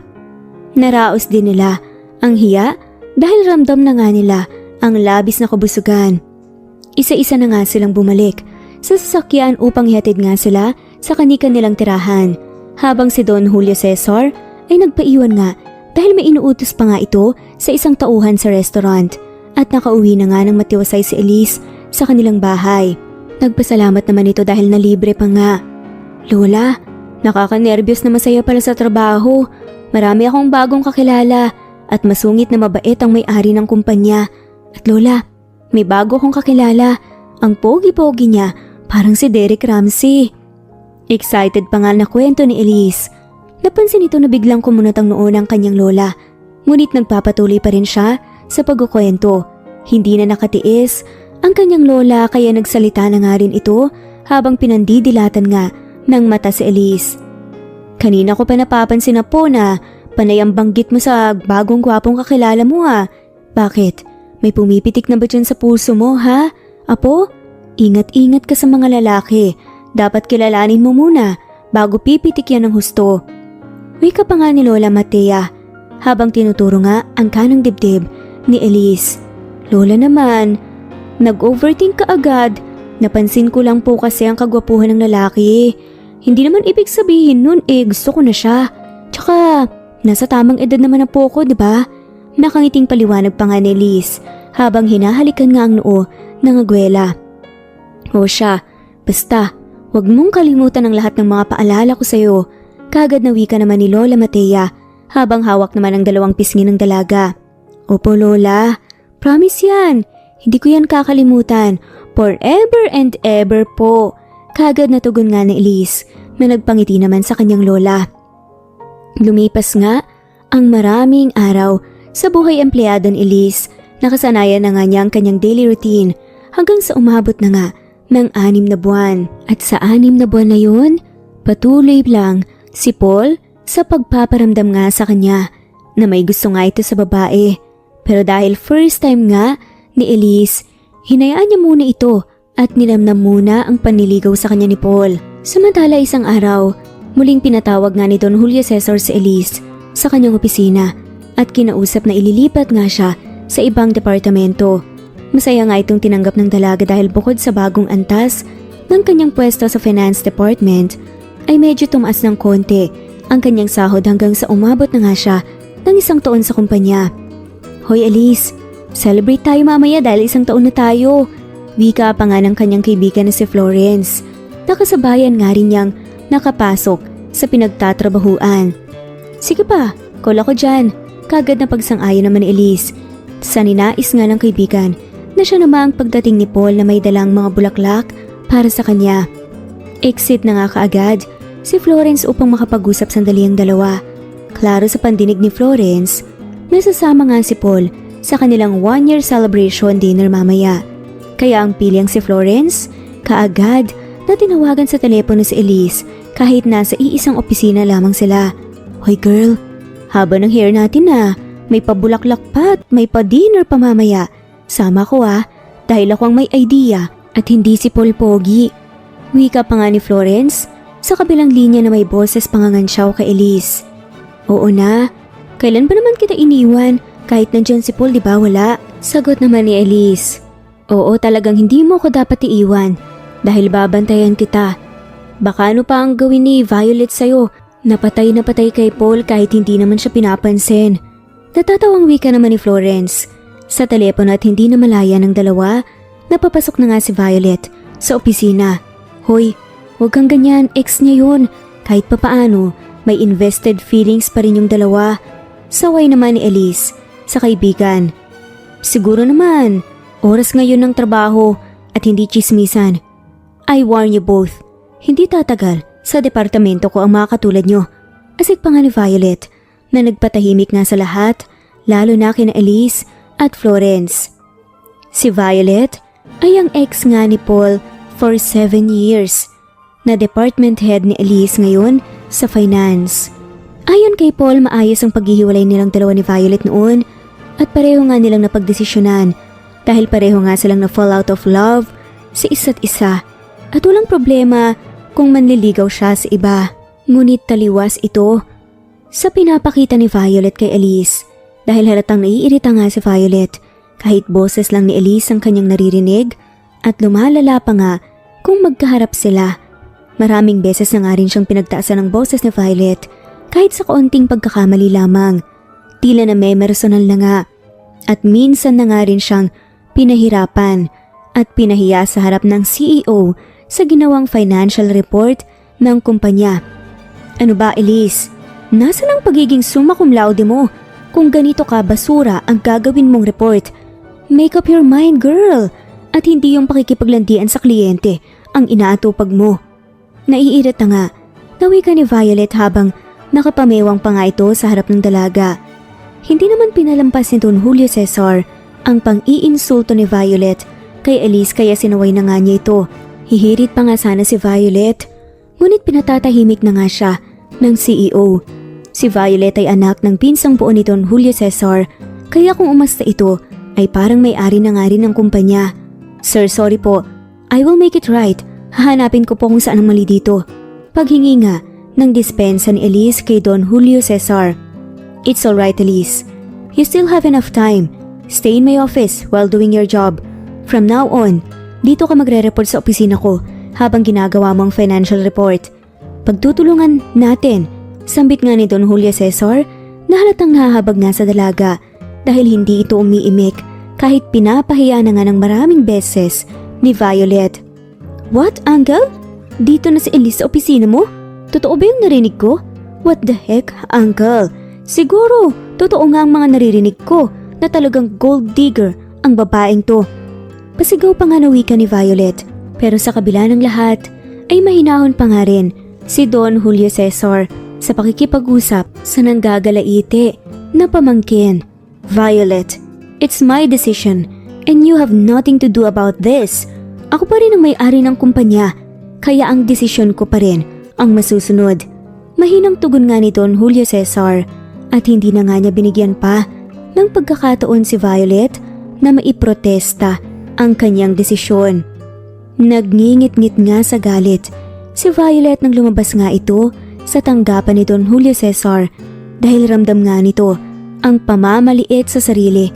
Naraos din nila ang hiya dahil ramdam na nga nila ang labis na kabusugan. Isa-isa na nga silang bumalik sa sasakyan upang ihatid nga sila sa kani-kanilang tirahan habang si Don Julio Cesar ay nagpaiwan nga dahil may inuutos pa nga ito sa isang tauhan sa restaurant at nakauwi na nga ng matiwasay si Elise sa kanilang bahay. Nagpasalamat naman ito dahil nalibre pa nga. Lola, nakaka-nervyos na masaya para sa trabaho. Marami akong bagong kakilala at masungit na mabait ang may-ari ng kumpanya. At Lola, may bago akong kakilala. Ang pogi-pogi niya, parang si Derek Ramsey. Excited pa nga na kwento ni Elise. Napansin ito na biglang kumunat ang noo ng kanyang lola. Ngunit nagpapatuloy pa rin siya sa pagkukwento. Hindi na nakatiis ang kanyang lola kaya nagsalita na nga rin ito habang pinandidilatan nga ng mata si Elise. Kanina ko pa napapansin na po na panay ang banggit mo sa bagong gwapong kakilala mo ha. Bakit? May pumipitik na ba dyan sa puso mo ha? Apo, ingat-ingat ka sa mga lalaki. Dapat kilalanin mo muna bago pipitik yan ng husto. Wika pa nga ni Lola Matea habang tinuturo nga ang kanang dibdib ni Elise. Lola naman, nag-overthink ka agad. Napansin ko lang po kasi ang kagwapuhan ng lalaki. Hindi naman ibig sabihin nun gusto ko na siya. Tsaka, nasa tamang edad naman na po ko, diba? Nakangiting paliwanag pa nga ni Elise habang hinahalikan nga ang noo ng agwela. O siya, basta, wag mong kalimutan ang lahat ng mga paalala ko sa'yo. Kagad na wika naman ni Lola Matea habang hawak naman ang dalawang pisngi ng dalaga. Opo Lola, promise yan. Hindi ko yan kakalimutan. Forever and ever po. Kagad na tugon nga ni Elise na nagpangiti naman sa kanyang lola. Lumipas nga ang maraming araw sa buhay empleyado ni Elise. Nakasanayan na nga niya ang kanyang daily routine hanggang sa umabot na nga ng 6 na buwan. At sa 6 na buwan na yun, patuloy lang si Paul sa pagpaparamdam nga sa kanya na may gusto nga ito sa babae. Pero dahil first time nga ni Elise, hinayaan niya muna ito at nilamnam muna ang panliligaw sa kanya ni Paul. Samantala isang araw, muling pinatawag nga ni Don Julio Cesar si Elise sa kanyang opisina at kinausap na ililipat nga siya sa ibang departamento. Masaya nga itong tinanggap ng dalaga dahil bukod sa bagong antas ng kanyang pwesto sa finance department, ay medyo tumaas ng konti ang kanyang sahod hanggang sa umabot na nga siya ng 1 taon sa kumpanya. Hoy Elise, celebrate tayo mamaya dahil 1 taon na tayo. Wika pa nga ng kanyang kaibigan na si Florence. Nakasabayan nga rin niyang nakapasok sa pinagtatrabahuan. Sige pa, call ako dyan. Kagad na pagsang-ayon naman ni Elise. Sa ninais nga ng kaibigan na siya namang pagdating ni Paul na may dalang mga bulaklak para sa kanya. Exit na nga kaagad si Florence upang makapag-usap sandali ang dalawa. Klaro sa pandinig ni Florence, nasasama nga si Paul sa kanilang 1-year celebration dinner mamaya. Kaya ang piliang si Florence, kaagad na tinawagan sa telepono si Elise kahit nasa iisang opisina lamang sila. Hoy girl, haba ng hair natin na, may pabulaklak pa at may pa-dinner pa mamaya. Sama ko dahil ako ang may idea at hindi si Paul Pogi. Wika pa nga ni Florence sa kabilang linya na may boses pangangansyaw kay Elise. Oo na, kailan ba naman kita iniwan kahit nandyan si Paul, di ba wala? Sagot naman ni Elise. Oo, talagang hindi mo ko dapat iiwan dahil babantayan kita. Baka ano pa ang gawin ni Violet sa'yo, napatay kay Paul kahit hindi naman siya pinapansin. Natatawang wika naman ni Florence. Sa telepono at hindi na malaya ng dalawa, napapasok na nga si Violet sa opisina. Hoy, huwag kang ganyan, ex niya yun. Kahit papaano, may invested feelings pa rin yung dalawa. Saway naman ni Elise sa kaibigan. Siguro naman, oras ngayon ng trabaho at hindi chismisan. I warn you both, hindi tatagal sa departamento ko ang mga katulad nyo. Asik pa nga ni Violet na nagpatahimik nga sa lahat, lalo na kina Elise at Florence. Si Violet ay ang ex nga ni Paul for 7 years, na department head ni Elise ngayon sa finance. Ayon kay Paul, maayos ang paghihiwalay nilang dalawa ni Violet noon at pareho nga nilang napagdesisyonan dahil pareho nga silang na-fall out of love sa isa't isa at walang problema kung manliligaw siya sa iba. Ngunit taliwas ito sa pinapakita ni Violet kay Elise dahil halatang naiirita nga si Violet kahit boses lang ni Elise ang kanyang naririnig at lumalala pa nga kung magkaharap sila. Maraming beses na nga rin siyang pinagtaasan ng boses ni Violet kahit sa kaunting pagkakamali lamang. Tila na may personal na nga at minsan na nga rin siyang pinahirapan at pinahiya sa harap ng CEO sa ginawang financial report ng kumpanya. Ano ba Elise? Nasaan ang pagiging summa cum laude mo? Kung ganito ka basura ang gagawin mong report. Make up your mind girl at hindi yung pakikipaglandian sa kliyente ang inaatupag mo. Naiirit na nga, nawika ni Violet habang nakapamewang pa nga ito sa harap ng dalaga. Hindi naman pinalampas ni Don Julio Cesar ang pang-iinsulto ni Violet kay Elise kaya sinaway na nga niya ito. Hihirit pa nga sana si Violet, ngunit pinatatahimik na nga siya ng CEO. Si Violet ay anak ng pinsang buo ni Don Julio Cesar kaya kung umasta ito ay parang may-ari na nga rin ng kumpanya. Sir, sorry po. I will make it right. Hahanapin ko po kung saan ang mali dito. Paghingi nga ng dispensa ni Elise kay Don Julio Cesar. It's alright Elise. You still have enough time. Stay in my office while doing your job. From now on, dito ka magre-report sa opisina ko habang ginagawa mo ang financial report. Pagtutulungan natin. Sambit nga ni Don Julio Cesar na halatang nahahabag nga sa dalaga dahil hindi ito umiimik kahit pinapahiya na nga ng maraming beses ni Violet. What, Uncle? Dito na si Elise sa opisina mo? Totoo ba yung narinig ko? What the heck, Uncle? Siguro, totoo nga ang mga naririnig ko na talagang gold digger ang babaeng to. Pasigaw pa nga na wika ni Violet pero sa kabila ng lahat ay mahinahon pa nga rin si Don Julio Cesar sa pakikipag-usap sa nanggagalaite na pamangkin. Violet, it's my decision and you have nothing to do about this. Ako pa rin ang may-ari ng kumpanya kaya ang desisyon ko pa rin ang masusunod. Mahinang tugon nga ni Don Julio Cesar at hindi na nga niya binigyan pa ng pagkakataon si Violet na maiprotesta ang kanyang desisyon. Nagngingit-ngit nga sa galit si Violet nang lumabas nga ito sa tanggapan ni Don Julio Cesar dahil ramdam nga nito ang pamamaliit sa sarili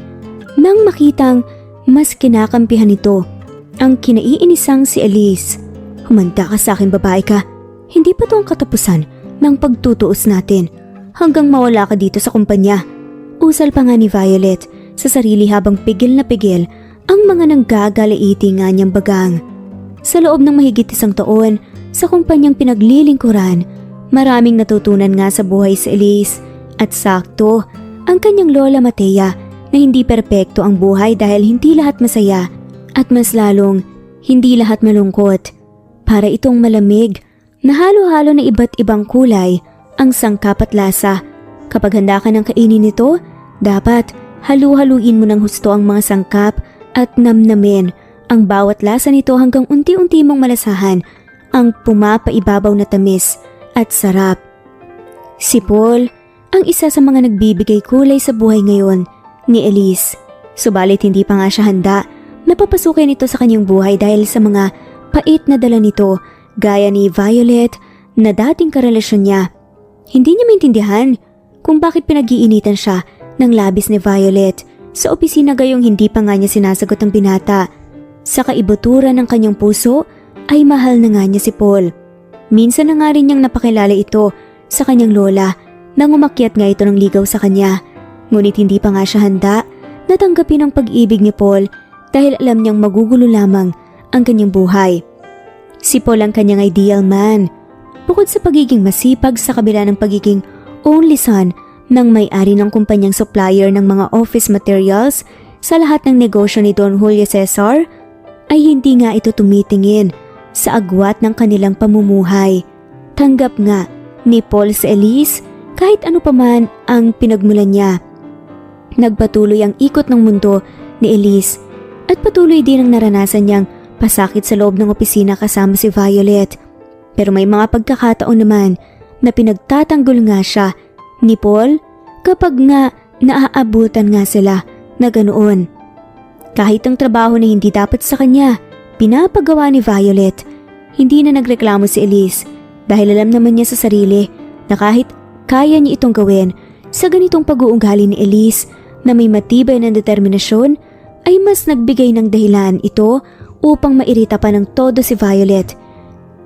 nang makitang mas kinakampihan nito ang kinaiinisang si Elise. Humanda ka sa akin babae ka, hindi pa to ang katapusan ng pagtutuos natin hanggang mawala ka dito sa kumpanya. Usal pa nga ni Violet sa sarili habang pigil na pigil ang mga nanggagalaiti nga niyang bagang. Sa loob ng mahigit 1 taon sa kumpanyang pinaglilingkuran, maraming natutunan nga sa buhay si Elise at sakto ang kanyang lola Matea na hindi perpekto ang buhay dahil hindi lahat masaya at mas lalong hindi lahat malungkot. Para itong malamig na halo-halo na iba't ibang kulay ang sangkap at lasa. Kapag handa ka ng kainin nito, dapat halu-haluin mo ng husto ang mga sangkap at namnamin ang bawat lasa nito hanggang unti-unti mong malasahan ang pumapaibabaw na tamis at sarap. Si Paul ang isa sa mga nagbibigay kulay sa buhay ngayon ni Elise. Subalit hindi pa nga siya handa na papasukin ito sa kanyang buhay dahil sa mga pait na dala nito gaya ni Violet na dating karelasyon niya. Hindi niya maintindihan kung bakit pinag-iinitan siya ng labis ni Violet sa opisina gayong hindi pa nga niya sinasagot ang binata. Sa kaibuturan ng kanyang puso ay mahal na nga niya si Paul. Minsan na nga rin niyang napakilala ito sa kanyang lola nang umakyat nga ito ng ligaw sa kanya. Ngunit hindi pa nga siya handa na tanggapin ang pag-ibig ni Paul dahil alam niyang magugulo lamang ang kanyang buhay. Si Paul ang kanyang ideal man. Bukod sa pagiging masipag sa kabila ng pagiging only son ng may-ari ng kumpanyang supplier ng mga office materials sa lahat ng negosyo ni Don Julio Cesar, ay hindi nga ito tumitingin sa agwat ng kanilang pamumuhay. Tanggap nga ni Paul si Elise kahit ano paman ang pinagmulan niya. Nagpatuloy ang ikot ng mundo ni Elise at patuloy din ang naranasan niyang pasakit sa loob ng opisina kasama si Violet. Pero may mga pagkakataon naman na pinagtatanggol nga siya ni Paul kapag nga naaabutan nga sila na ganoon. Kahit ang trabaho na hindi dapat sa kanya, pinapagawa ni Violet. Hindi na nagreklamo si Elise dahil alam naman niya sa sarili na kahit kaya niya itong gawin sa ganitong pag-uugali ni Elise na may matibay na determinasyon, ay mas nagbigay ng dahilan ito upang mairita pa ng todo si Violet.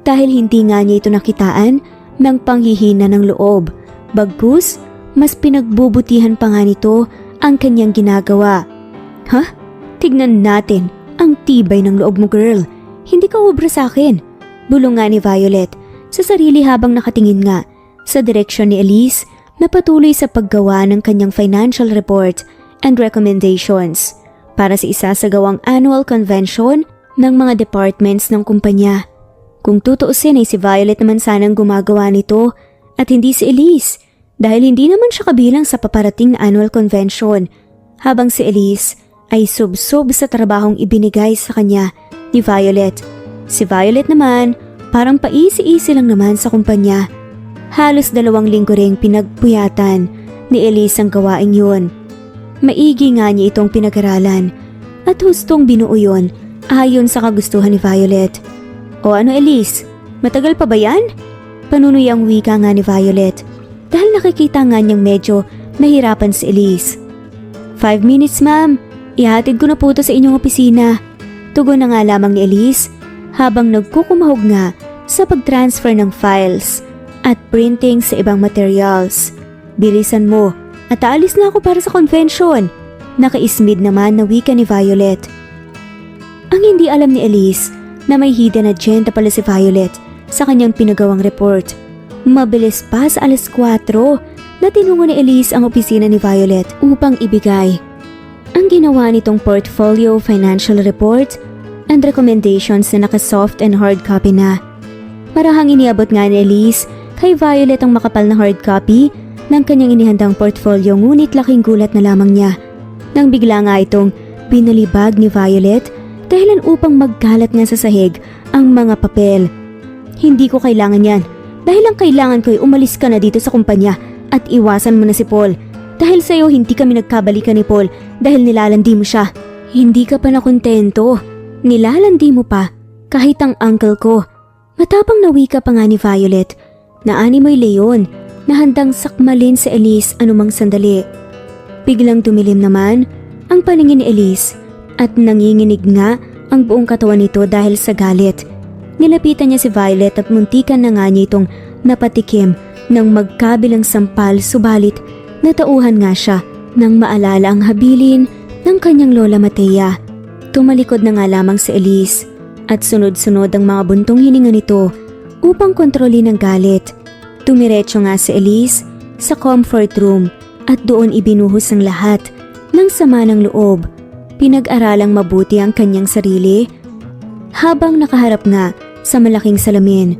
Dahil hindi nga niya ito nakitaan ng panghihina ng loob. Bagkus, mas pinagbubutihan pa nga nito ang kanyang ginagawa. Ha? Tignan natin ang tibay ng loob mo, girl. Hindi ka obra sa akin. Bulong nga ni Violet sa sarili habang nakatingin nga sa direksyon ni Elise na patuloy sa paggawa ng kanyang financial report and recommendations para sa isasagawang annual convention ng mga departments ng kumpanya. Kung tutuusin ay si Violet naman sanang gumagawa nito at hindi si Elise dahil hindi naman siya kabilang sa paparating na annual convention, habang si Elise ay sub-sub sa trabahong ibinigay sa kanya ni Violet. Si Violet naman parang paisi-isi lang naman sa kumpanya. Halos 2 linggo ring pinagpuyatan ni Elise ang gawaing yun. Maigi nga niya itong pinag-aralan at hustong binuo yun ayon sa kagustuhan ni Violet. O ano Elise, matagal pa ba yan? Panunuyang wika nga ni Violet dahil nakikita nga niyang medyo nahirapan si Elise. 5 minutes ma'am, ihatid ko na po ito sa inyong opisina. Tugon na nga lamang ni Elise habang nagkukumahog nga sa pag-transfer ng files at printing sa ibang materials. Bilisan mo at aalis na ako para sa convention. Nakaismid naman na wika ni Violet. Ang hindi alam ni Elise na may hidden agenda pala si Violet sa kanyang pinagawang report. Mabilis pa sa 4:00 na tinungo ni Elise ang opisina ni Violet upang ibigay ang ginawa nitong portfolio financial report and recommendations na naka-soft and hard copy na. Marahang iniabot nga ni Elise kay Violet ang makapal na hard copy ng kanyang inihandang portfolio, ngunit laking gulat na lamang niya nang bigla nga itong binalibag ni Violet dahilan upang magkalat nga sa sahig ang mga papel. Hindi ko kailangan yan dahil ang kailangan ko ay umalis ka na dito sa kumpanya at iwasan mo na si Paul. Dahil sa'yo hindi kami nagkabalikan ni Paul dahil nilalandi mo siya. Hindi ka pa nakontento. Nilalandi mo pa kahit ang uncle ko. Matapang nawi ka pa nga ni Violet na animoy leon na handang sakmalin sa Elise anumang sandali. Biglang tumilim naman ang paningin ni Elise at nanginginig nga ang buong katawan nito dahil sa galit. Nilapitan niya si Violet at muntikan na nga niya itong napatikim ng magkabilang sampal, subalit natauhan nga siya nang maalala ang habilin ng kanyang lola Matea. Tumalikod na nga lamang si Elise at sunod-sunod ang mga buntong hininga nito upang kontrolin ang galit. Tumiretso nga si Elise sa comfort room at doon ibinuhos ang lahat ng sama ng loob. Pinag-aralang mabuti ang kanyang sarili habang nakaharap nga sa malaking salamin.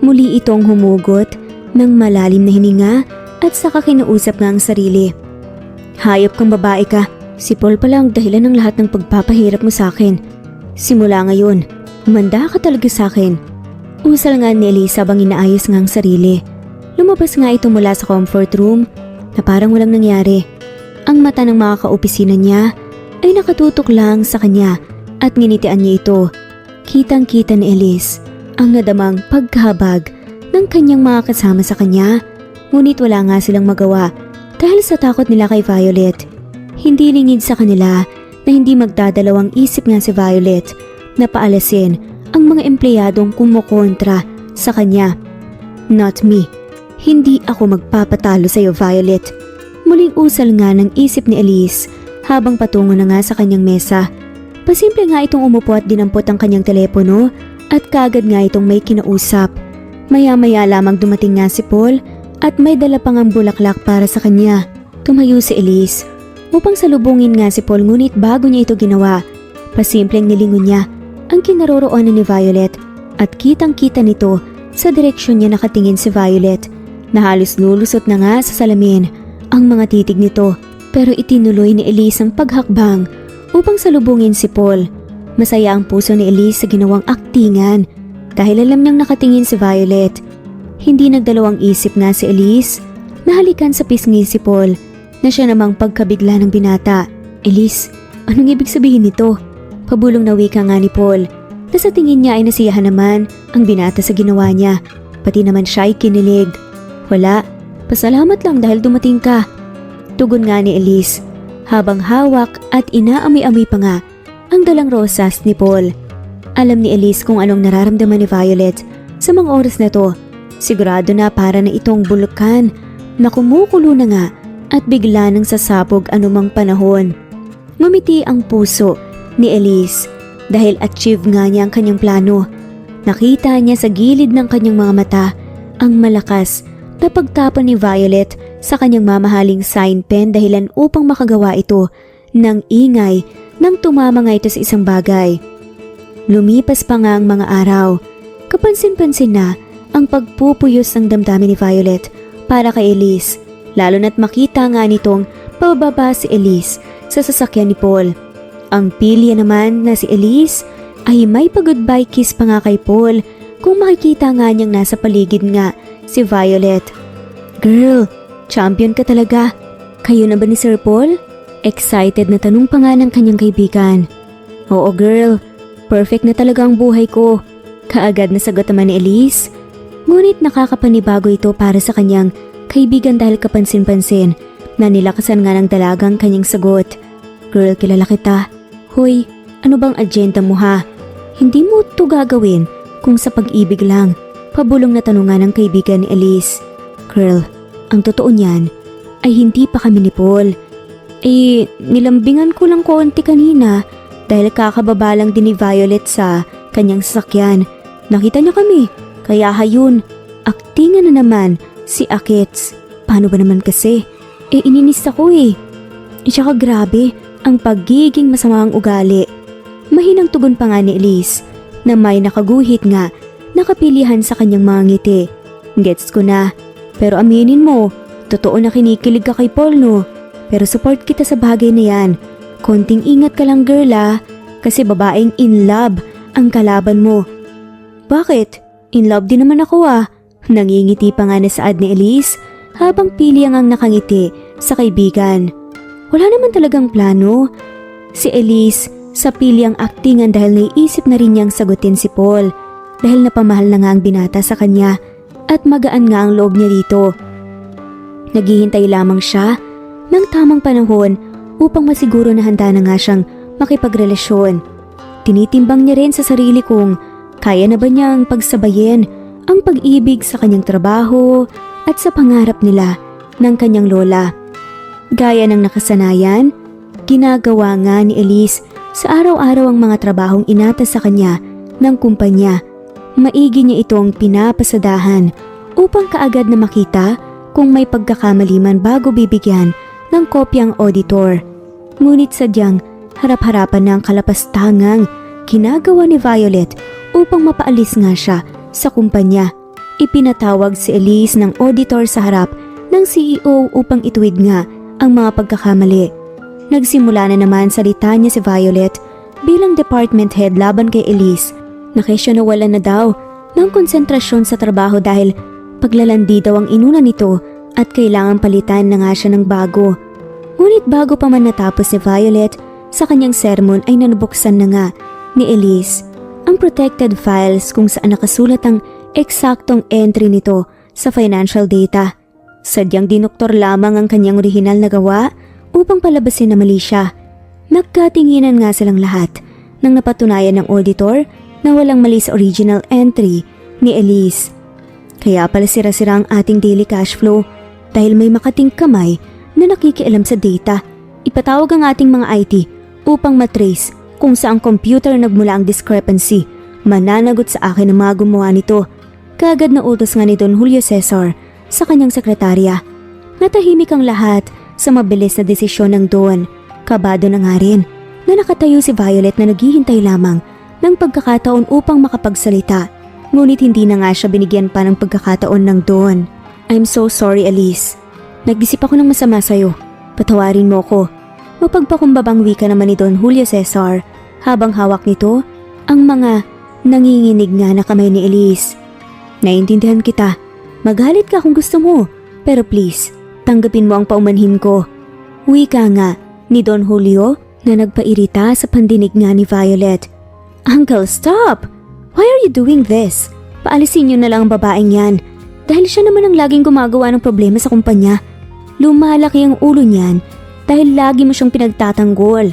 Muli itong humugot ng malalim na hininga at saka kinausap nga ang sarili. Hayop kang babae ka. Si Paul pala ang dahilan ng lahat ng pagpapahirap mo sa akin. Simula ngayon, humanda ka talaga sa akin. Usal nga ni Elise habang inaayos nga ang sarili. Lumabas nga ito mula sa comfort room na parang walang nangyari. Ang mata ng mga kaopisina niya ay nakatutok lang sa kanya at nginitian niya ito. Kitang-kita ni Elise ang nadamang pagkahabag ng kanyang mga kasama sa kanya, ngunit wala nga silang magawa dahil sa takot nila kay Violet. Hindi lingid sa kanila na hindi magdadalawang isip nga si Violet na paalasin ang mga empleyadong kumukontra sa kanya. Not me. Hindi ako magpapatalo sa iyo, Violet. Muling usal nga ng isip ni Elise habang patungo na nga sa kanyang mesa. Pasimple nga itong umupo at dinampot ang kanyang telepono at kagad nga itong may kinausap. Maya-maya lamang dumating nga si Paul at may dala pang ang bulaklak para sa kanya. Tumayo si Elise upang salubungin nga si Paul, ngunit bago niya ito ginawa, pasimpleng nilingon niya ang kinaroroonan ni Violet at kitang-kita nito sa direksyon niya nakatingin si Violet na halos lulusot na nga sa salamin ang mga titig nito. Pero itinuloy ni Elise ang paghakbang upang salubungin si Paul. Masaya ang puso ni Elise sa ginawang aktingan dahil alam niyang nakatingin si Violet. Hindi nagdalawang isip nga si Elise na halikan sa pisngi si Paul na siya namang pagkabigla ng binata. Elise, anong ibig sabihin nito? Pabulong na wika nga ni Paul na sa tingin niya ay nasiyahan naman ang binata sa ginawa niya. Pati naman siya ay kinilig. Wala, pasalamat lang dahil dumating ka. Tugon nga ni Elise habang hawak at inaamoy-amoy pa nga ang dalang rosas ni Paul. Alam ni Elise kung anong nararamdaman ni Violet sa mga oras na to. Sigurado na para na itong bulkan na kumukulo na nga at bigla nang sasabog anumang panahon. Ngumiti ang puso ni Elise dahil achieve nga niya ang kanyang plano. Nakita niya sa gilid ng kanyang mga mata ang malakas na pagtapon ni Violet sa kanyang mamahaling sign pen dahilan upang makagawa ito ng ingay nang tumama nga ito sa isang bagay. Lumipas pa nga ang mga araw. Kapansin-pansin na ang pagpupuyos ng damdamin ni Violet para kay Elise, lalo na't makita nga nitong pababa si Elise sa sasakyan ni Paul. Ang pilya naman na si Elise ay may pag-goodbye kiss pa nga kay Paul kung makikita nga niyang nasa paligid nga si Violet. Girl, champion ka talaga. Kayo na ba ni Sir Paul? Excited na tanong pa nga ng kanyang kaibigan. Oo girl, perfect na talaga ang buhay ko. Kaagad na sagot naman ni Elise. Ngunit nakakapanibago ito para sa kanyang kaibigan dahil kapansin-pansin na nilakasan nga ng dalagang kanyang sagot. Girl, kilala kita. Hoy, ano bang agenda mo ha? Hindi mo ito gagawin kung sa pag-ibig lang. Pabulong na tanungan ng kaibigan ni Elise. Girl, ang totoo niyan ay hindi pa kami ni Paul. Nilambingan ko lang konti kanina dahil kakababa lang din ni Violet sa kanyang sasakyan. Nakita niya kami, kaya hayun, aktingan na naman si Akets. Paano ba naman kasi? Ininis ako Tsaka grabe ang pagiging masamang ugali. Mahinang tugon pa nga ni Elise na may nakaguhit nga nakapilihan sa kanyang mga ngiti. Gets ko na, pero aminin mo, totoo na kinikilig ka kay Paul no? Pero support kita sa bagay na yan. Konting ingat ka lang girl kasi babaeng in love ang kalaban mo. Bakit? In love din naman ako Nangingiti pa nga na saad ni Elise habang pili ang nakangiti sa kaibigan. Wala naman talagang plano. Si Elise sa pili ang aktingan dahil naiisip na rin niyang sagutin si Paul dahil napamahal na nga ang binata sa kanya at magaan nga ang loob niya dito. Naghihintay lamang siya ng tamang panahon upang masiguro na handa na nga siyang makipagrelasyon. Tinitimbang niya rin sa sarili kung kaya na ba niyang pagsabayin ang pag-ibig sa kanyang trabaho at sa pangarap nila ng kanyang lola. Gaya ng nakasanayan, ginagawa nga ni Elise sa araw-araw ang mga trabahong inatas sa kanya ng kumpanya. Maigi niya itong pinapasadahan upang kaagad na makita kung may pagkakamali man bago bibigyan ng kopyang auditor. Ngunit sadyang harap-harapan na ang kalapastangang ginagawa ni Violet upang mapaalis nga siya sa kumpanya. Ipinatawag si Elise ng auditor sa harap ng CEO upang ituwid nga ang mga pagkakamali. Nagsimula na naman salita niya si Violet bilang department head laban kay Elise na kesyo nawalan na daw ng konsentrasyon sa trabaho dahil paglalandi daw ang inuna nito at kailangan palitan na nga siya ng bago. Ngunit bago pa man natapos ni Violet sa kanyang sermon ay nanubuksan na nga ni Elise ang protected files kung saan nakasulat ang eksaktong entry nito sa financial data. Sadyang dinoktor lamang ang kanyang orihinal na gawa upang palabasin na mali siya. Nagkatinginan nga silang lahat nang napatunayan ng auditor na walang mali sa original entry ni Elise. Kaya pala sira-sira ang ating daily cash flow dahil may makating kamay na nakikialam sa data. Ipatawag ang ating mga IT upang matrace kung saang computer nagmula ang discrepancy. Mananagot sa akin ang mga gumawa nito. Kaagad na utos nga ni Don Julio Cesar sa kanyang sekretarya. Natahimik ang lahat sa mabilis na desisyon ng Don. Kabado na nga rin na nakatayo si Violet na naghihintay lamang ng pagkakataon upang makapagsalita. Ngunit hindi na nga siya binigyan pa ng pagkakataon ng Don. I'm so sorry, Elise. Nag-isip ako ng masama sa'yo. Patawarin mo ko. Mapagpakumbabang wika naman ni Don Julio Cesar habang hawak nito ang mga nanginginig nga na kamay ni Elise. Naintindihan kita. Magalit ka kung gusto mo. Pero please, tanggapin mo ang paumanhin ko. Wika nga ni Don Julio na nagpairita sa pandinig nga ni Violet. Uncle, stop! Why are you doing this? Paalisin niyo na lang ang babaeng yan. Dahil siya naman ang laging gumagawa ng problema sa kumpanya. Lumalaki ang ulo niyan dahil lagi mo siyang pinagtatanggol.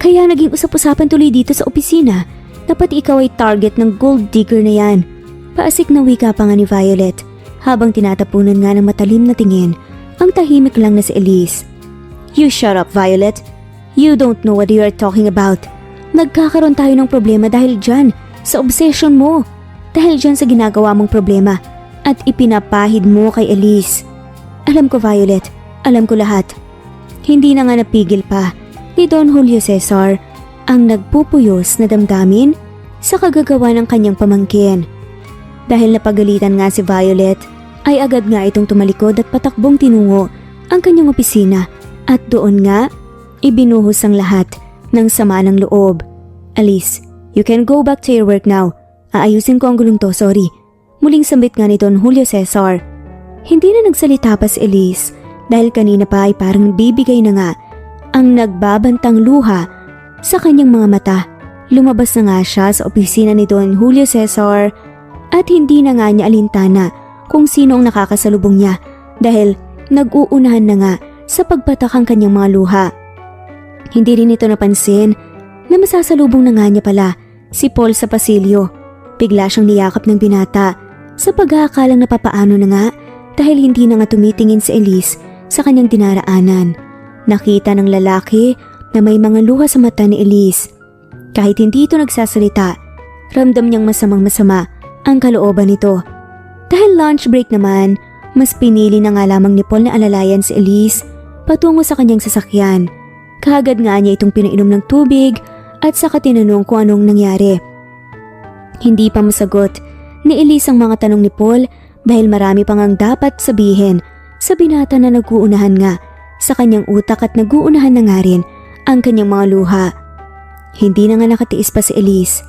Kaya naging usap-usapan tuloy dito sa opisina na pati ikaw ay target ng gold digger na yan. Paasik na wika pa nga ni Violet habang tinatapunan nga ng matalim na tingin ang tahimik lang na si Elise. You shut up, Violet. You don't know what you are talking about. Nagkakaroon tayo ng problema dahil dyan sa obsession mo. Dahil dyan sa ginagawa mong problema at ipinapahid mo kay Elise. Alam ko, Violet. Alam ko lahat. Hindi na nga napigil pa ni Don Julio Cesar ang nagpupuyos na damdamin sa kagagawa ng kanyang pamangkin. Dahil napagalitan nga si Violet, ay agad nga itong tumalikod at patakbong tinungo ang kanyang opisina at doon nga ibinuhos ang lahat ng sama ng loob. Elise, you can go back to your work now. Aayusin ko ang gulong to, sorry. Muling sambit nga ni Don Julio Cesar. Hindi na nagsalita pa si Elise dahil kanina pa ay parang bibigay na nga ang nagbabantang luha sa kanyang mga mata. Lumabas na nga siya sa opisina ni Don Julio Cesar at hindi na nga niya alintana kung sino ang nakakasalubong niya dahil nag-uunahan na nga sa pagpatak ang kanyang mga luha. Hindi rin ito napansin na masasalubong na nga niya pala si Paul sa pasilyo. Bigla siyang niyakap ng binata sa pag-aakalang napapaano na nga dahil hindi na nga tumitingin si Elise sa kanyang dinaraanan. Nakita ng lalaki na may mga luha sa mata ni Elise. Kahit hindi ito nagsasalita, ramdam niyang masamang-masama ang kalooban nito. Dahil lunch break naman, mas pinili na nga lamang ni Paul na alalayan si Elise patungo sa kanyang sasakyan. Kaagad nga niya itong pinainom ng tubig at saka tinanong kung anong nangyari. Hindi pa masagot ni Elise ang mga tanong ni Paul dahil marami pang ang dapat sabihin sa binata na nag-uunahan nga sa kanyang utak at nag-uunahan na nga rin ang kanyang mga luha. Hindi na nga nakatiis pa si Elise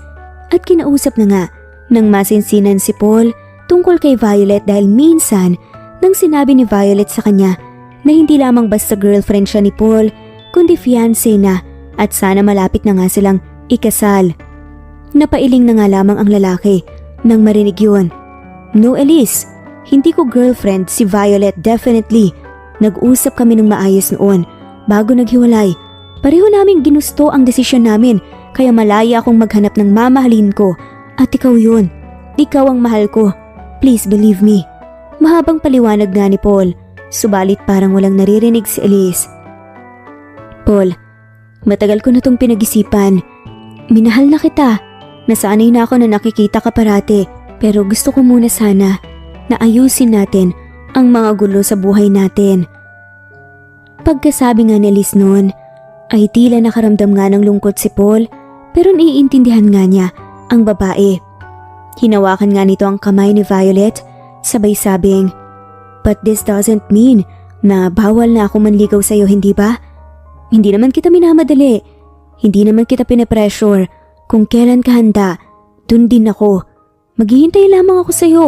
at kinausap na nga ng masinsinan si Paul tungkol kay Violet dahil minsan nang sinabi ni Violet sa kanya na hindi lamang basta girlfriend siya ni Paul kundi fiancé na at sana malapit na nga silang ikasal. Napailing na nga lamang ang lalaki nang marinig yun. No, Elise, hindi ko girlfriend si Violet, definitely. Nag-usap kami ng maayos noon bago naghiwalay. Pareho naming ginusto ang desisyon namin kaya malaya akong maghanap ng mamahalin ko at ikaw yun. Ikaw ang mahal ko. Please believe me. Mahabang paliwanag nga ni Paul, subalit parang walang naririnig si Elise. Paul, matagal ko na tong pinag-isipan. Minahal na kita. Nasanay na ako na nakikita ka parate pero gusto ko muna sana na ayusin natin ang mga gulo sa buhay natin. Pagkasabi nga ni Elise noon ay tila nakaramdam nga ng lungkot si Paul pero naiintindihan nga niya ang babae. Hinawakan nga nito ang kamay ni Violet, sabay sabing, "But this doesn't mean na bawal na ako manligaw sa'yo, hindi ba? Hindi naman kita minamadali. Hindi naman kita pinapressure. Kung kailan ka handa, dun din ako. Maghihintay lamang ako sa'yo."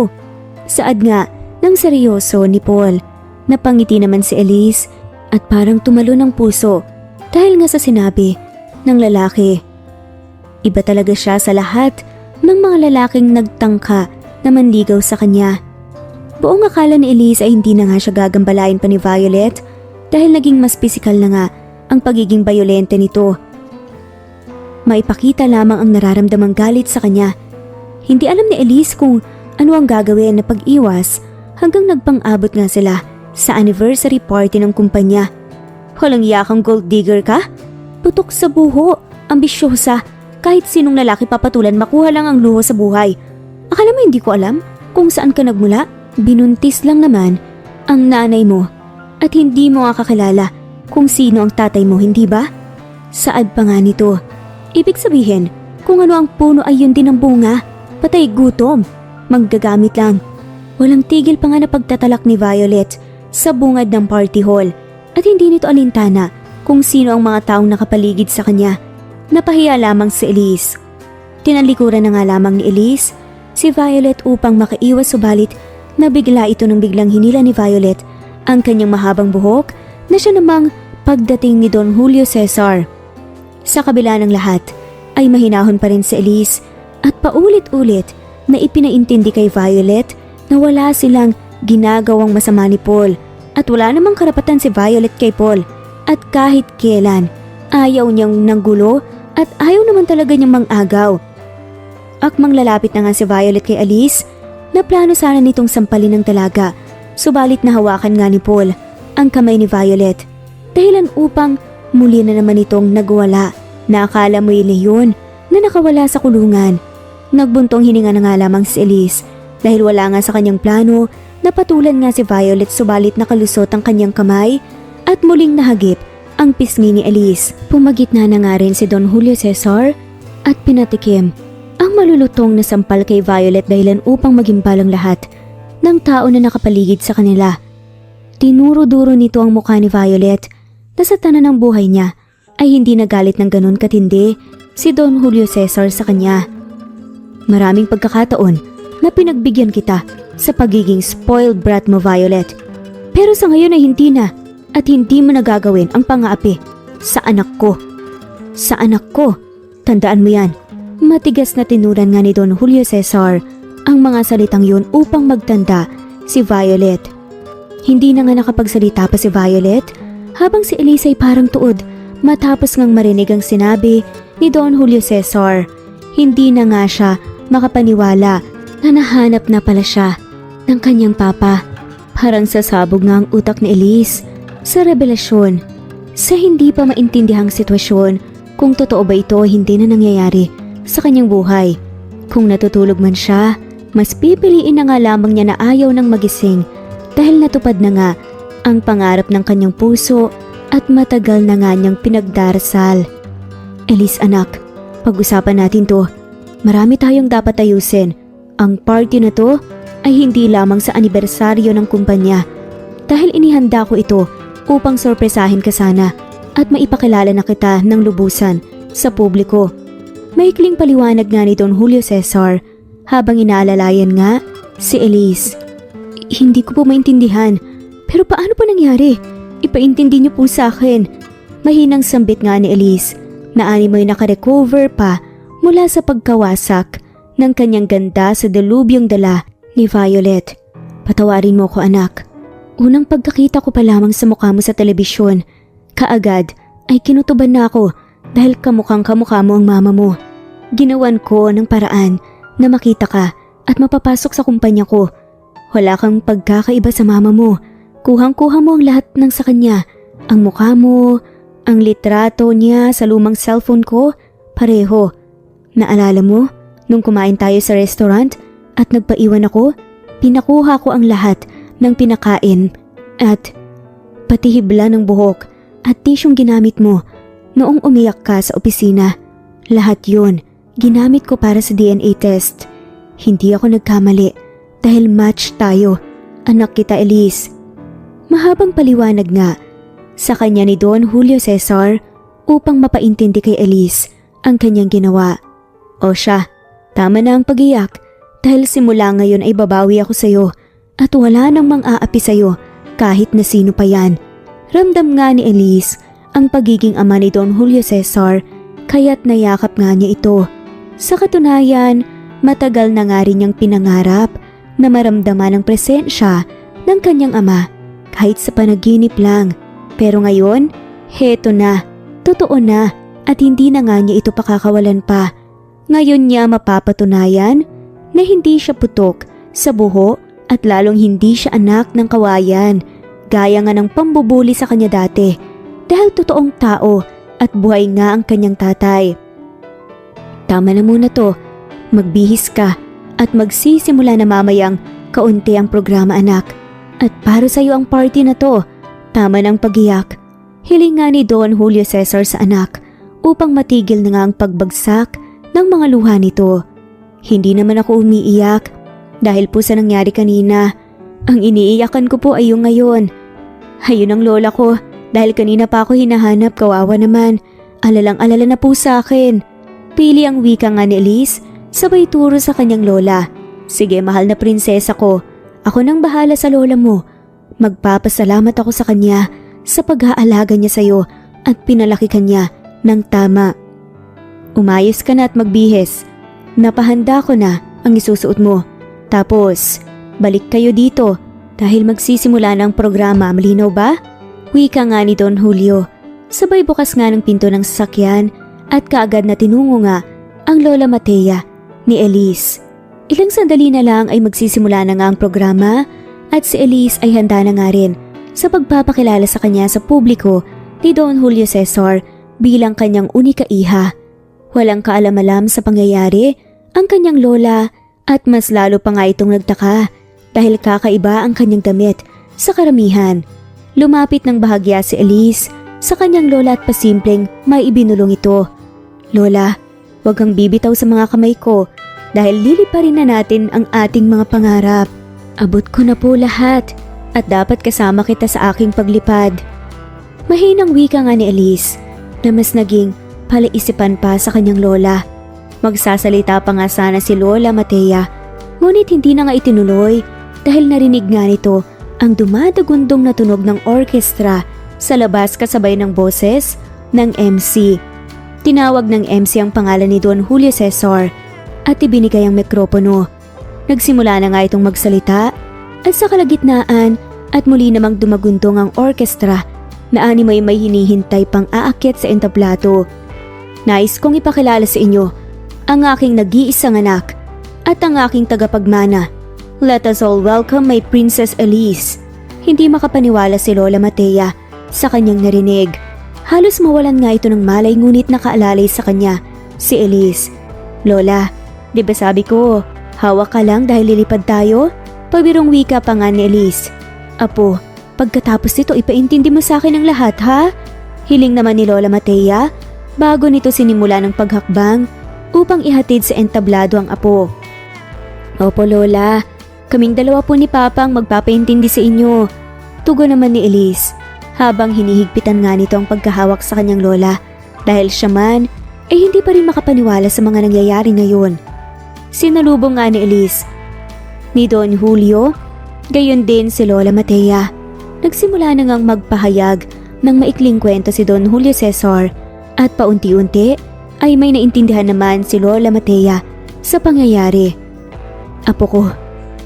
Saad nga ng seryoso ni Paul. Napangiti naman si Elise at parang tumalo ng puso dahil nga sa sinabi ng lalaki. Iba talaga siya sa lahat ng mga lalaking nagtangka na manligaw sa kanya. Buong akala ni Elise ay hindi na nga siya gagambalain pa ni Violet dahil naging mas pisikal na nga ang pagiging bayolente nito. Maipakita lamang ang nararamdamang galit sa kanya. Hindi alam ni Elise kung ano ang gagawin na pag-iwas hanggang nagpang-abot nga sila sa anniversary party ng kumpanya. Walang yakang gold digger ka? Putok sa buho, ambisyosa, kahit sinong lalaki papatulan makuha lang ang luho sa buhay. Akala mo hindi ko alam kung saan ka nagmula? Binuntis lang naman ang nanay mo at hindi mo kakilala kung sino ang tatay mo, hindi ba? Saad pa nga nito. Ibig sabihin, kung ano ang puno ay yun din ang bunga. Patay gutom, maggagamit lang. Walang tigil pa nga na pagtatalak ni Violet sa bungad ng party hall at hindi nito alintana kung sino ang mga taong nakapaligid sa kanya. Napahiya lamang si Elise. Tinalikuran na nga lamang ni Elise si Violet upang makaiwas, subalit nabigla ito nang biglang hinila ni Violet ang kanyang mahabang buhok na siya namang pagdating ni Don Julio Cesar. Sa kabila ng lahat ay mahinahon pa rin si Elise at paulit-ulit na ipinaintindi kay Violet na wala silang ginagawang masama ni Paul at wala namang karapatan si Violet kay Paul at kahit kailan ayaw niyang nanggulo at ayaw naman talaga niyang mangagaw. Akmang lalapit na nga si Violet kay Elise na plano sana nitong sampalin ng talaga, subalit nahawakan nga ni Paul ang kamay ni Violet dahilan upang muli na naman itong nagwala na akala mo'y leyon na nakawala sa kulungan. Nagbuntong hininga na nga lamang si Elise dahil wala nga sa kanyang plano na patulan nga si Violet, subalit nakalusot ang kanyang kamay at muling nahagip ang pisngi ni Elise. Pumagitna na nga rin si Don Julio Cesar at pinatikim ang malulutong na sampal kay Violet dahilan upang magimpalang lahat ng tao na nakapaligid sa kanila. Tinuro-duro nito ang mukha ni Violet na sa tanan ng buhay niya ay hindi nagalit ng ganun katindi si Don Julio Cesar sa kanya. Maraming pagkakataon na pinagbigyan kita sa pagiging spoiled brat mo, Violet. Pero sa ngayon ay hindi na at hindi mo nagagawin ang pang-aapi sa anak ko. Sa anak ko, tandaan mo yan. Matigas na tinuran nga ni Don Julio Cesar ang mga salitang yun upang magtanda si Violet. Hindi na nga nakapagsalita pa si Violet habang si Elise ay parang tuod matapos ngang marinig ang sinabi ni Don Julio Cesar. Hindi na nga siya makapaniwala na nahanap na pala siya ng kanyang papa. Parang sasabog nga ang utak ni Elise sa revelasyon, sa hindi pa maintindihang sitwasyon kung totoo ba ito o hindi na nangyayari sa kanyang buhay. Kung natutulog man siya, mas pipiliin na nga lamang niya na ayaw ng magising dahil natupad na nga ang pangarap ng kanyang puso at matagal na nga niyang pinagdarasal. Elise anak, pag-usapan natin to. Marami tayong dapat ayusin. Ang party na to ay hindi lamang sa anibersaryo ng kumpanya dahil inihanda ko ito upang sorpresahin ka sana at maipakilala na kita ng lubusan sa publiko. Maikling paliwanag nga ni Don Julio Cesar habang inaalalayan nga si Elise. Hindi ko po maintindihan, pero paano po nangyari? Ipaintindi niyo po sa akin. Mahinang sambit nga ni Elise na animoy nakarecover pa mula sa pagkawasak ng kanyang ganda sa delubyong dala ni Violet. Patawarin mo ko anak. Unang pagkakita ko pa lamang sa mukha mo sa telebisyon, kaagad ay kinutuban na ako dahil kamukhang kamukha mo ang mama mo. Ginawan ko ng paraan na makita ka at mapapasok sa kumpanya ko. Wala kang pagkakaiba sa mama mo. Kuhang-kuha mo ang lahat ng sa kanya. Ang mukha mo, ang litrato niya sa lumang cellphone ko, pareho. Naalala mo, nung kumain tayo sa restaurant at nagpaiwan ako, pinakuha ko ang lahat ng pinakain at pati hibla ng buhok at tisyong ginamit mo noong umiyak ka sa opisina. Lahat yun, ginamit ko para sa DNA test. Hindi ako nagkamali dahil match tayo. Anak kita, Elise. Mahabang paliwanag nga sa kanya ni Don Julio Cesar upang mapaintindi kay Elise ang kanyang ginawa. O siya, tama na ang pag-iyak dahil simula ngayon ay babawi ako sa'yo at wala nang mang-aapi sa'yo kahit na sino pa yan. Ramdam nga ni Elise ang pagiging ama ni Don Julio Cesar kaya't nayakap nga niya ito. Sa katunayan, matagal na nga rin niyang pinangarap na maramdaman ang presensya ng kanyang ama kahit sa panaginip lang. Pero ngayon, heto na, totoo na at hindi na nga niya ito pakakawalan pa. Ngayon niya mapapatunayan na hindi siya putok sa buho at lalong hindi siya anak ng kawayan gaya nga ng pambubuli sa kanya dati dahil totoong tao at buhay nga ang kanyang tatay. Tama na muna to, magbihis ka at magsisimula na mamayang kaunti ang programa anak. At para sa iyo ang party na to, tama ng pag-iyak. Hiling nga ni Don Julio Cesar sa anak upang matigil na nga ang pagbagsak ng mga luha nito. Hindi naman ako umiiyak dahil po sa nangyari kanina. Ang iniiyakan ko po ay yung ngayon. Ayun ang lola ko dahil kanina pa ako hinahanap, kawawa naman. Alalang-alala na po sa akin. Pili ang wika nga ni Elise sabay turo sa kanyang lola. Sige mahal na prinsesa ko, ako nang bahala sa lola mo. Magpapasalamat ako sa kanya sa pag-aalaga niya sa iyo at pinalaki kanya ng tama. Umayos ka na at magbihis. Napahanda ko na ang isusuot mo. Tapos, balik kayo dito dahil magsisimula ng programa, malinaw ba? Wika nga ni Don Julio. Sabay bukas nga ng pinto ng sasakyan at kaagad na tinungo nga ang Lola Matea ni Elise. Ilang sandali na lang ay magsisimula na nga ang programa at si Elise ay handa na nga rin sa pagpapakilala sa kanya sa publiko ni Don Julio Cesar bilang kanyang unika iha. Walang kaalam-alam sa pangyayari ang kanyang lola at mas lalo pa nga itong nagtaka dahil kakaiba ang kanyang damit sa karamihan. Lumapit ng bahagya si Elise sa kanyang lola at pasimpleng may ibinulong ito. Lola, huwag kang bibitaw sa mga kamay ko dahil liliparin na natin ang ating mga pangarap. Abot ko na po lahat at dapat kasama kita sa aking paglipad. Mahinang wika nga ni Elise na mas naging palaisipan pa sa kanyang lola. Magsasalita pa nga sana si Lola Matea ngunit hindi na nga itinuloy dahil narinig nga nito ang dumadagundong na tunog ng orkestra sa labas kasabay ng boses ng MC. Tinawag ng MC ang pangalan ni Don Julio Cesar at ibinigay ang mikropono. Nagsimula na nga itong magsalita at sa kalagitnaan at muli namang dumagundong ang orkestra na animoy may hinihintay pang aakyat sa entablado. Nais kong ipakilala sa inyo ang aking nag-iisang anak at ang aking tagapagmana. Let us all welcome my Princess Elise. Hindi makapaniwala si Lola Matea sa kanyang narinig. Halos mawalan nga ito ng malay ngunit nakaalalay sa kanya si Elise. Lola, di ba sabi ko, hawak ka lang dahil lilipad tayo? Pabirong wika pa nga ni Elise. Apo, pagkatapos nito ipaintindi mo sa akin ang lahat ha? Hiling naman ni Lola Matea bago nito sinimula ng paghakbang upang ihatid sa entablado ang apo. Opo Lola, kaming dalawa po ni Papa ang magpapaintindi sa inyo. Tugon naman ni Elise habang hinihigpitan nga nito ang pagkahawak sa kanyang lola dahil siya man ay hindi pa rin makapaniwala sa mga nangyayari ngayon. Sinalubong nga ni Elise ni Don Julio, gayon din si Lola Matea. Nagsimula na ngang magpahayag ng maikling kwento si Don Julio Cesar at paunti-unti ay may naintindihan naman si Lola Matea sa pangyayari. Apo ko,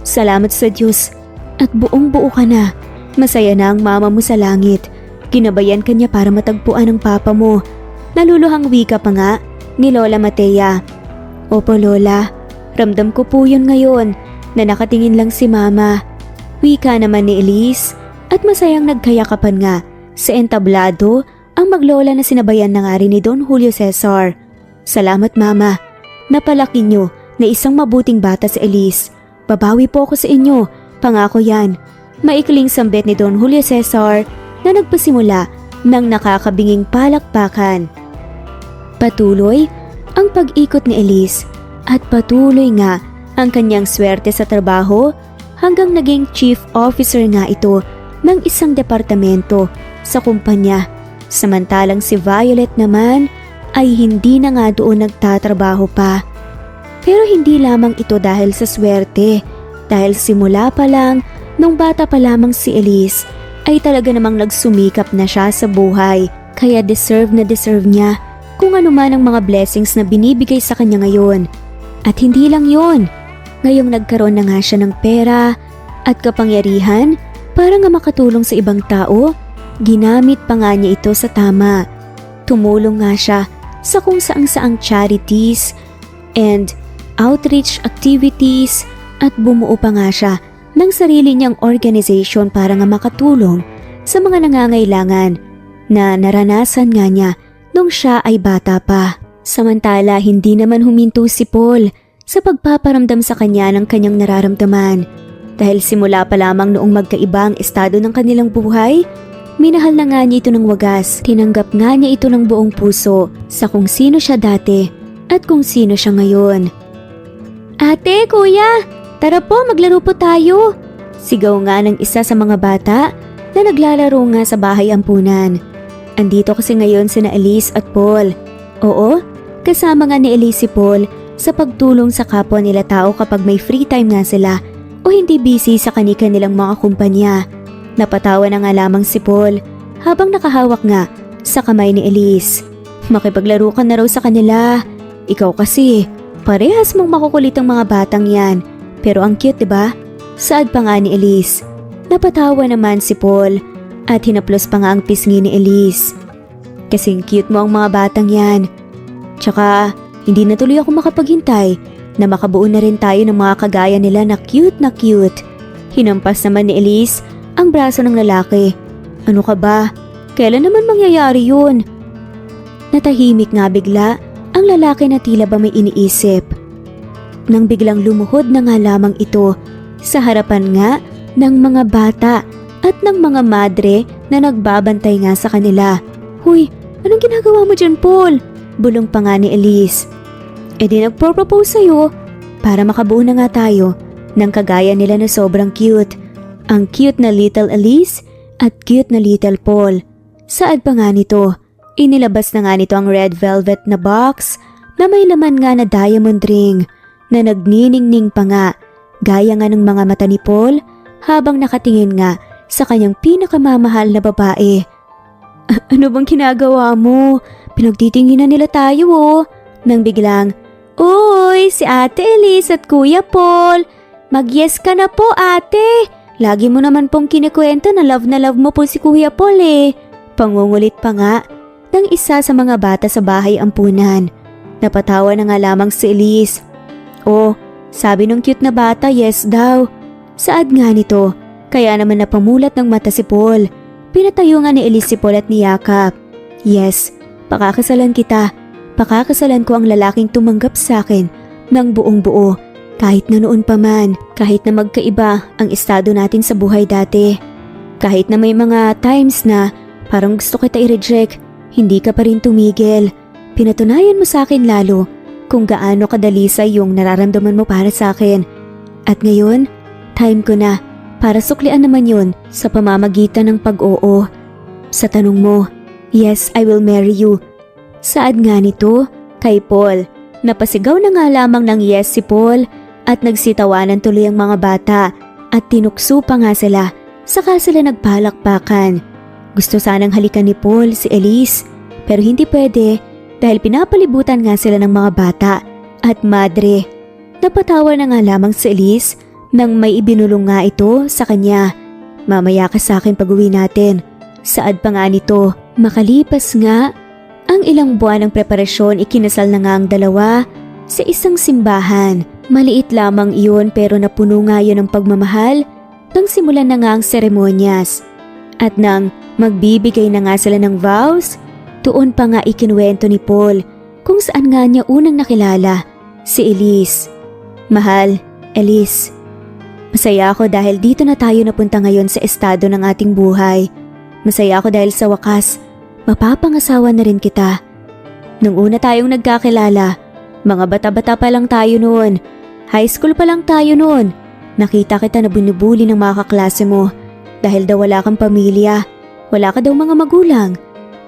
salamat sa Diyos at buong-buo ka na. Masaya na ang mama mo sa langit. Ginabayan ka niya para matagpuan ang papa mo. Naluluhang wika pa nga ni Lola Matea. Opo Lola, ramdam ko po yun ngayon na nakatingin lang si mama. Wika naman ni Elise at masayang nagkayakapan nga sa entablado ang maglola na sinabayan na nga rin ni Don Julio Cesar. Salamat mama, napalaki niyo na isang mabuting bata si Elise. Babawi po ako sa inyo, pangako yan. Maikling sambit ni Don Julio Cesar na nagpasimula ng nakakabinging palakpakan. Patuloy ang pag-ikot ni Elise at patuloy nga ang kanyang swerte sa trabaho hanggang naging chief officer nga ito ng isang departamento sa kumpanya. Samantalang si Violet naman ay hindi na nga doon nagtatrabaho pa. Pero hindi lamang ito dahil sa swerte, dahil simula pa lang nung bata pa lamang si Elise ay talaga namang nagsumikap na siya sa buhay, kaya deserve niya kung ano man ang mga blessings na binibigay sa kanya ngayon. At hindi lang yun, ngayong nagkaroon na nga siya ng pera at kapangyarihan para nga makatulong sa ibang tao, ginamit pa nga niya ito sa tama. Tumulong nga siya sa kung saang charities and outreach activities at bumuo pa nga siya ng sarili niyang organization para nga makatulong sa mga nangangailangan na naranasan nga niya nung siya ay bata pa. Samantala, hindi naman huminto si Paul sa pagpaparamdam sa kanya ng kanyang nararamdaman. Dahil simula pa lamang noong magkaiba ang estado ng kanilang buhay, minahal na nga niya ito ng wagas. Tinanggap nga niya ito ng buong puso sa kung sino siya dati at kung sino siya ngayon. Ate, kuya, tara po maglaro po tayo. Sigaw nga ng isa sa mga bata na naglalaro nga sa bahay ampunan. Andito kasi ngayon sina Elise at Paul. Oo, kasama nga ni Elise si Paul sa pagtulong sa kapwa nila tao kapag may free time nga sila o hindi busy sa kani-kanilang mga kumpanya. Napatawa na nga lamang si Paul habang nakahawak nga sa kamay ni Elise. Makipaglaro ka na raw sa kanila. Ikaw kasi, parehas mong makukulit ang mga batang yan. Pero ang cute, diba? Saad pa nga ni Elise. Napatawa naman si Paul at hinaplos pa nga ang pisngi ni Elise. Kasing cute mo ang mga batang yan. Tsaka, hindi na tuloy ako makapaghintay na makabuo na rin tayo ng mga kagaya nila na cute na cute. Hinampas naman ni Elise ang braso ng lalaki. Ano ka ba? Kailan naman mangyayari yun? Natahimik nga bigla ang lalaki na tila ba may iniisip. Nang biglang lumuhod na nga lamang ito sa harapan nga ng mga bata at ng mga madre na nagbabantay nga sa kanila. Huy, anong ginagawa mo dyan, Paul? Bulong pa nga ni Elise. E di nagpropose sa'yo para makabuo na nga tayo ng kagaya nila na sobrang cute. Ang cute na little Elise at cute na little Paul. Saad pa nga nito, inilabas na nga nito ang red velvet na box na may laman nga na diamond ring na nagniningning pa nga gaya nga ng mga mata ni Paul habang nakatingin nga sa kanyang pinakamamahal na babae. Ano bang ginagawa mo? Pinagtitinginan nila tayo oh. Nang biglang, uy, si Ate Elise at Kuya Paul. Mag-yes ka na po, ate. Lagi mo naman pong kinikwento na love mo po si Kuya Paul eh. Pangungulit pa nga ng isa sa mga bata sa bahay ampunan. Napatawa na nga lamang si Elise. Oh, sabi nung cute na bata, yes daw. Saad nga nito, kaya naman napamulat ng mata si Paul. Pinatayo nga ni Elise si Paul at niyakap. Yes, pakakasalan kita. Pakakasalan ko ang lalaking tumanggap sa akin ng buong buo. Kahit na noon pa man, kahit na magkaiba ang estado natin sa buhay dati. Kahit na may mga times na parang gusto kita i-reject, hindi ka pa rin tumigil. Pinatunayan mo sa akin lalo kung gaano kadalisay yung nararamdaman mo para sa akin. At ngayon, time ko na para suklian naman yun sa pamamagitan ng pag-oo. Sa tanong mo, yes, I will marry you. Saad nga nito kay Paul. Napasigaw na nga lamang ng yes si Paul at nagsitawanan tuloy ang mga bata at tinukso pa nga sila. Saka sila nagpalakpakan. Gusto sanang halikan ni Paul si Elise pero hindi pwede dahil pinapalibutan nga sila ng mga bata at madre. Napatawa na nga lamang si Elise nang may ibinulong nga ito sa kanya. Mamaya ka sa akin pag-uwi natin. Saad pa nga nito. Makalipas nga ang ilang buwan ng preparasyon, ikinasal na nga ang dalawa sa isang simbahan. Maliit lamang iyon pero napuno nga yun ng pagmamahal nang simulan na nga ang seremonyas. At nang magbibigay na nga sila ng vows, doon pa nga ikinuwento ni Paul kung saan nga niya unang nakilala si Elise. Mahal, Elise, masaya ako dahil dito na tayo napunta ngayon sa estado ng ating buhay. Masaya ako dahil sa wakas, mapapangasawa na rin kita. Nung una tayong nagkakilala, mga bata-bata pa lang tayo noon. High school pa lang tayo noon. Nakita kita na binubuli ng mga kaklase mo dahil daw wala kang pamilya, wala ka daw mga magulang.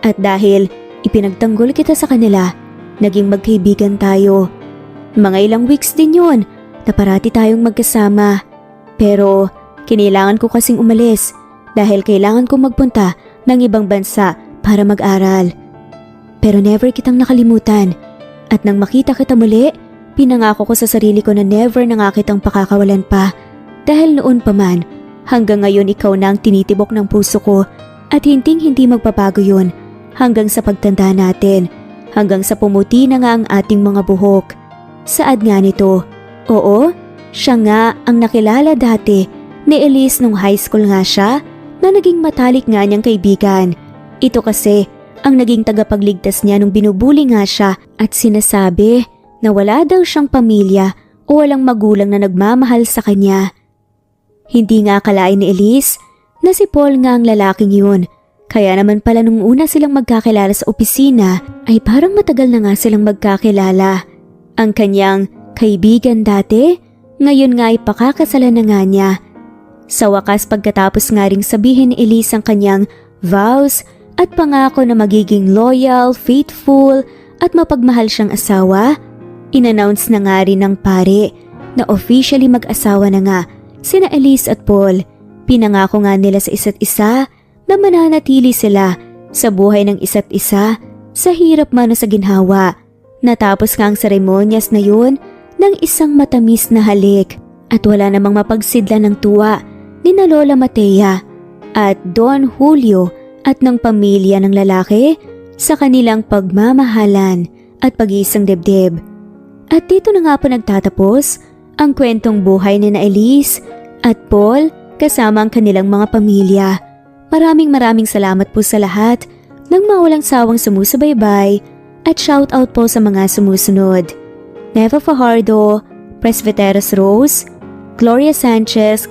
At dahil ipinagtanggol kita sa kanila, naging magkaibigan tayo. Mga ilang weeks din yun na parati tayong magkasama. Pero kinailangan ko kasing umalis dahil kailangan kong magpunta ng ibang bansa para mag-aral. Pero never kitang nakalimutan at nang makita kita muli, pinangako ko sa sarili ko na never na nga kitang pakakawalan pa dahil noon pa man hanggang ngayon ikaw na ang tinitibok ng puso ko at hindi magbabago yun hanggang sa pagtanda natin, hanggang sa pumuti na nga ang ating mga buhok. Saad nga nito? Oo, siya nga ang nakilala dati ni Elise nung high school nga siya na naging matalik nga niyang kaibigan. Ito kasi ang naging tagapagligtas niya nung binubuli nga siya at sinasabi na wala daw siyang pamilya o walang magulang na nagmamahal sa kanya. Hindi nga akalain ni Elise na si Paul nga ang lalaking yun. Kaya naman pala nung una silang magkakilala sa opisina ay parang matagal na nga silang magkakilala. Ang kanyang kaibigan dati, ngayon nga ay pakakasalan na nga niya. Sa wakas pagkatapos nga ring sabihin ni Elise ang kanyang vows at pangako na magiging loyal, faithful at mapagmahal siyang asawa, inannounce na nga rin ng pare na officially mag-asawa na nga sina Elise at Paul. Pinangako nga nila sa isa't isa na mananatili sila sa buhay ng isa't isa sa hirap man o sa ginhawa. Natapos nga ang seremonyas na yun ng isang matamis na halik at wala namang mapagsidla ng tuwa ni na Lola Matea at Don Julio at ng pamilya ng lalaki sa kanilang pagmamahalan at pag-iisang dibdib. At dito na nga po nagtatapos ang kwentong buhay ni na Elise at Paul kasama ang kanilang mga pamilya. Maraming salamat po sa lahat ng mga walang sawang sumusubaybay at shoutout po sa mga sumusunod. Neva Fajardo, Presbyteros Rose, Gloria Sanchez,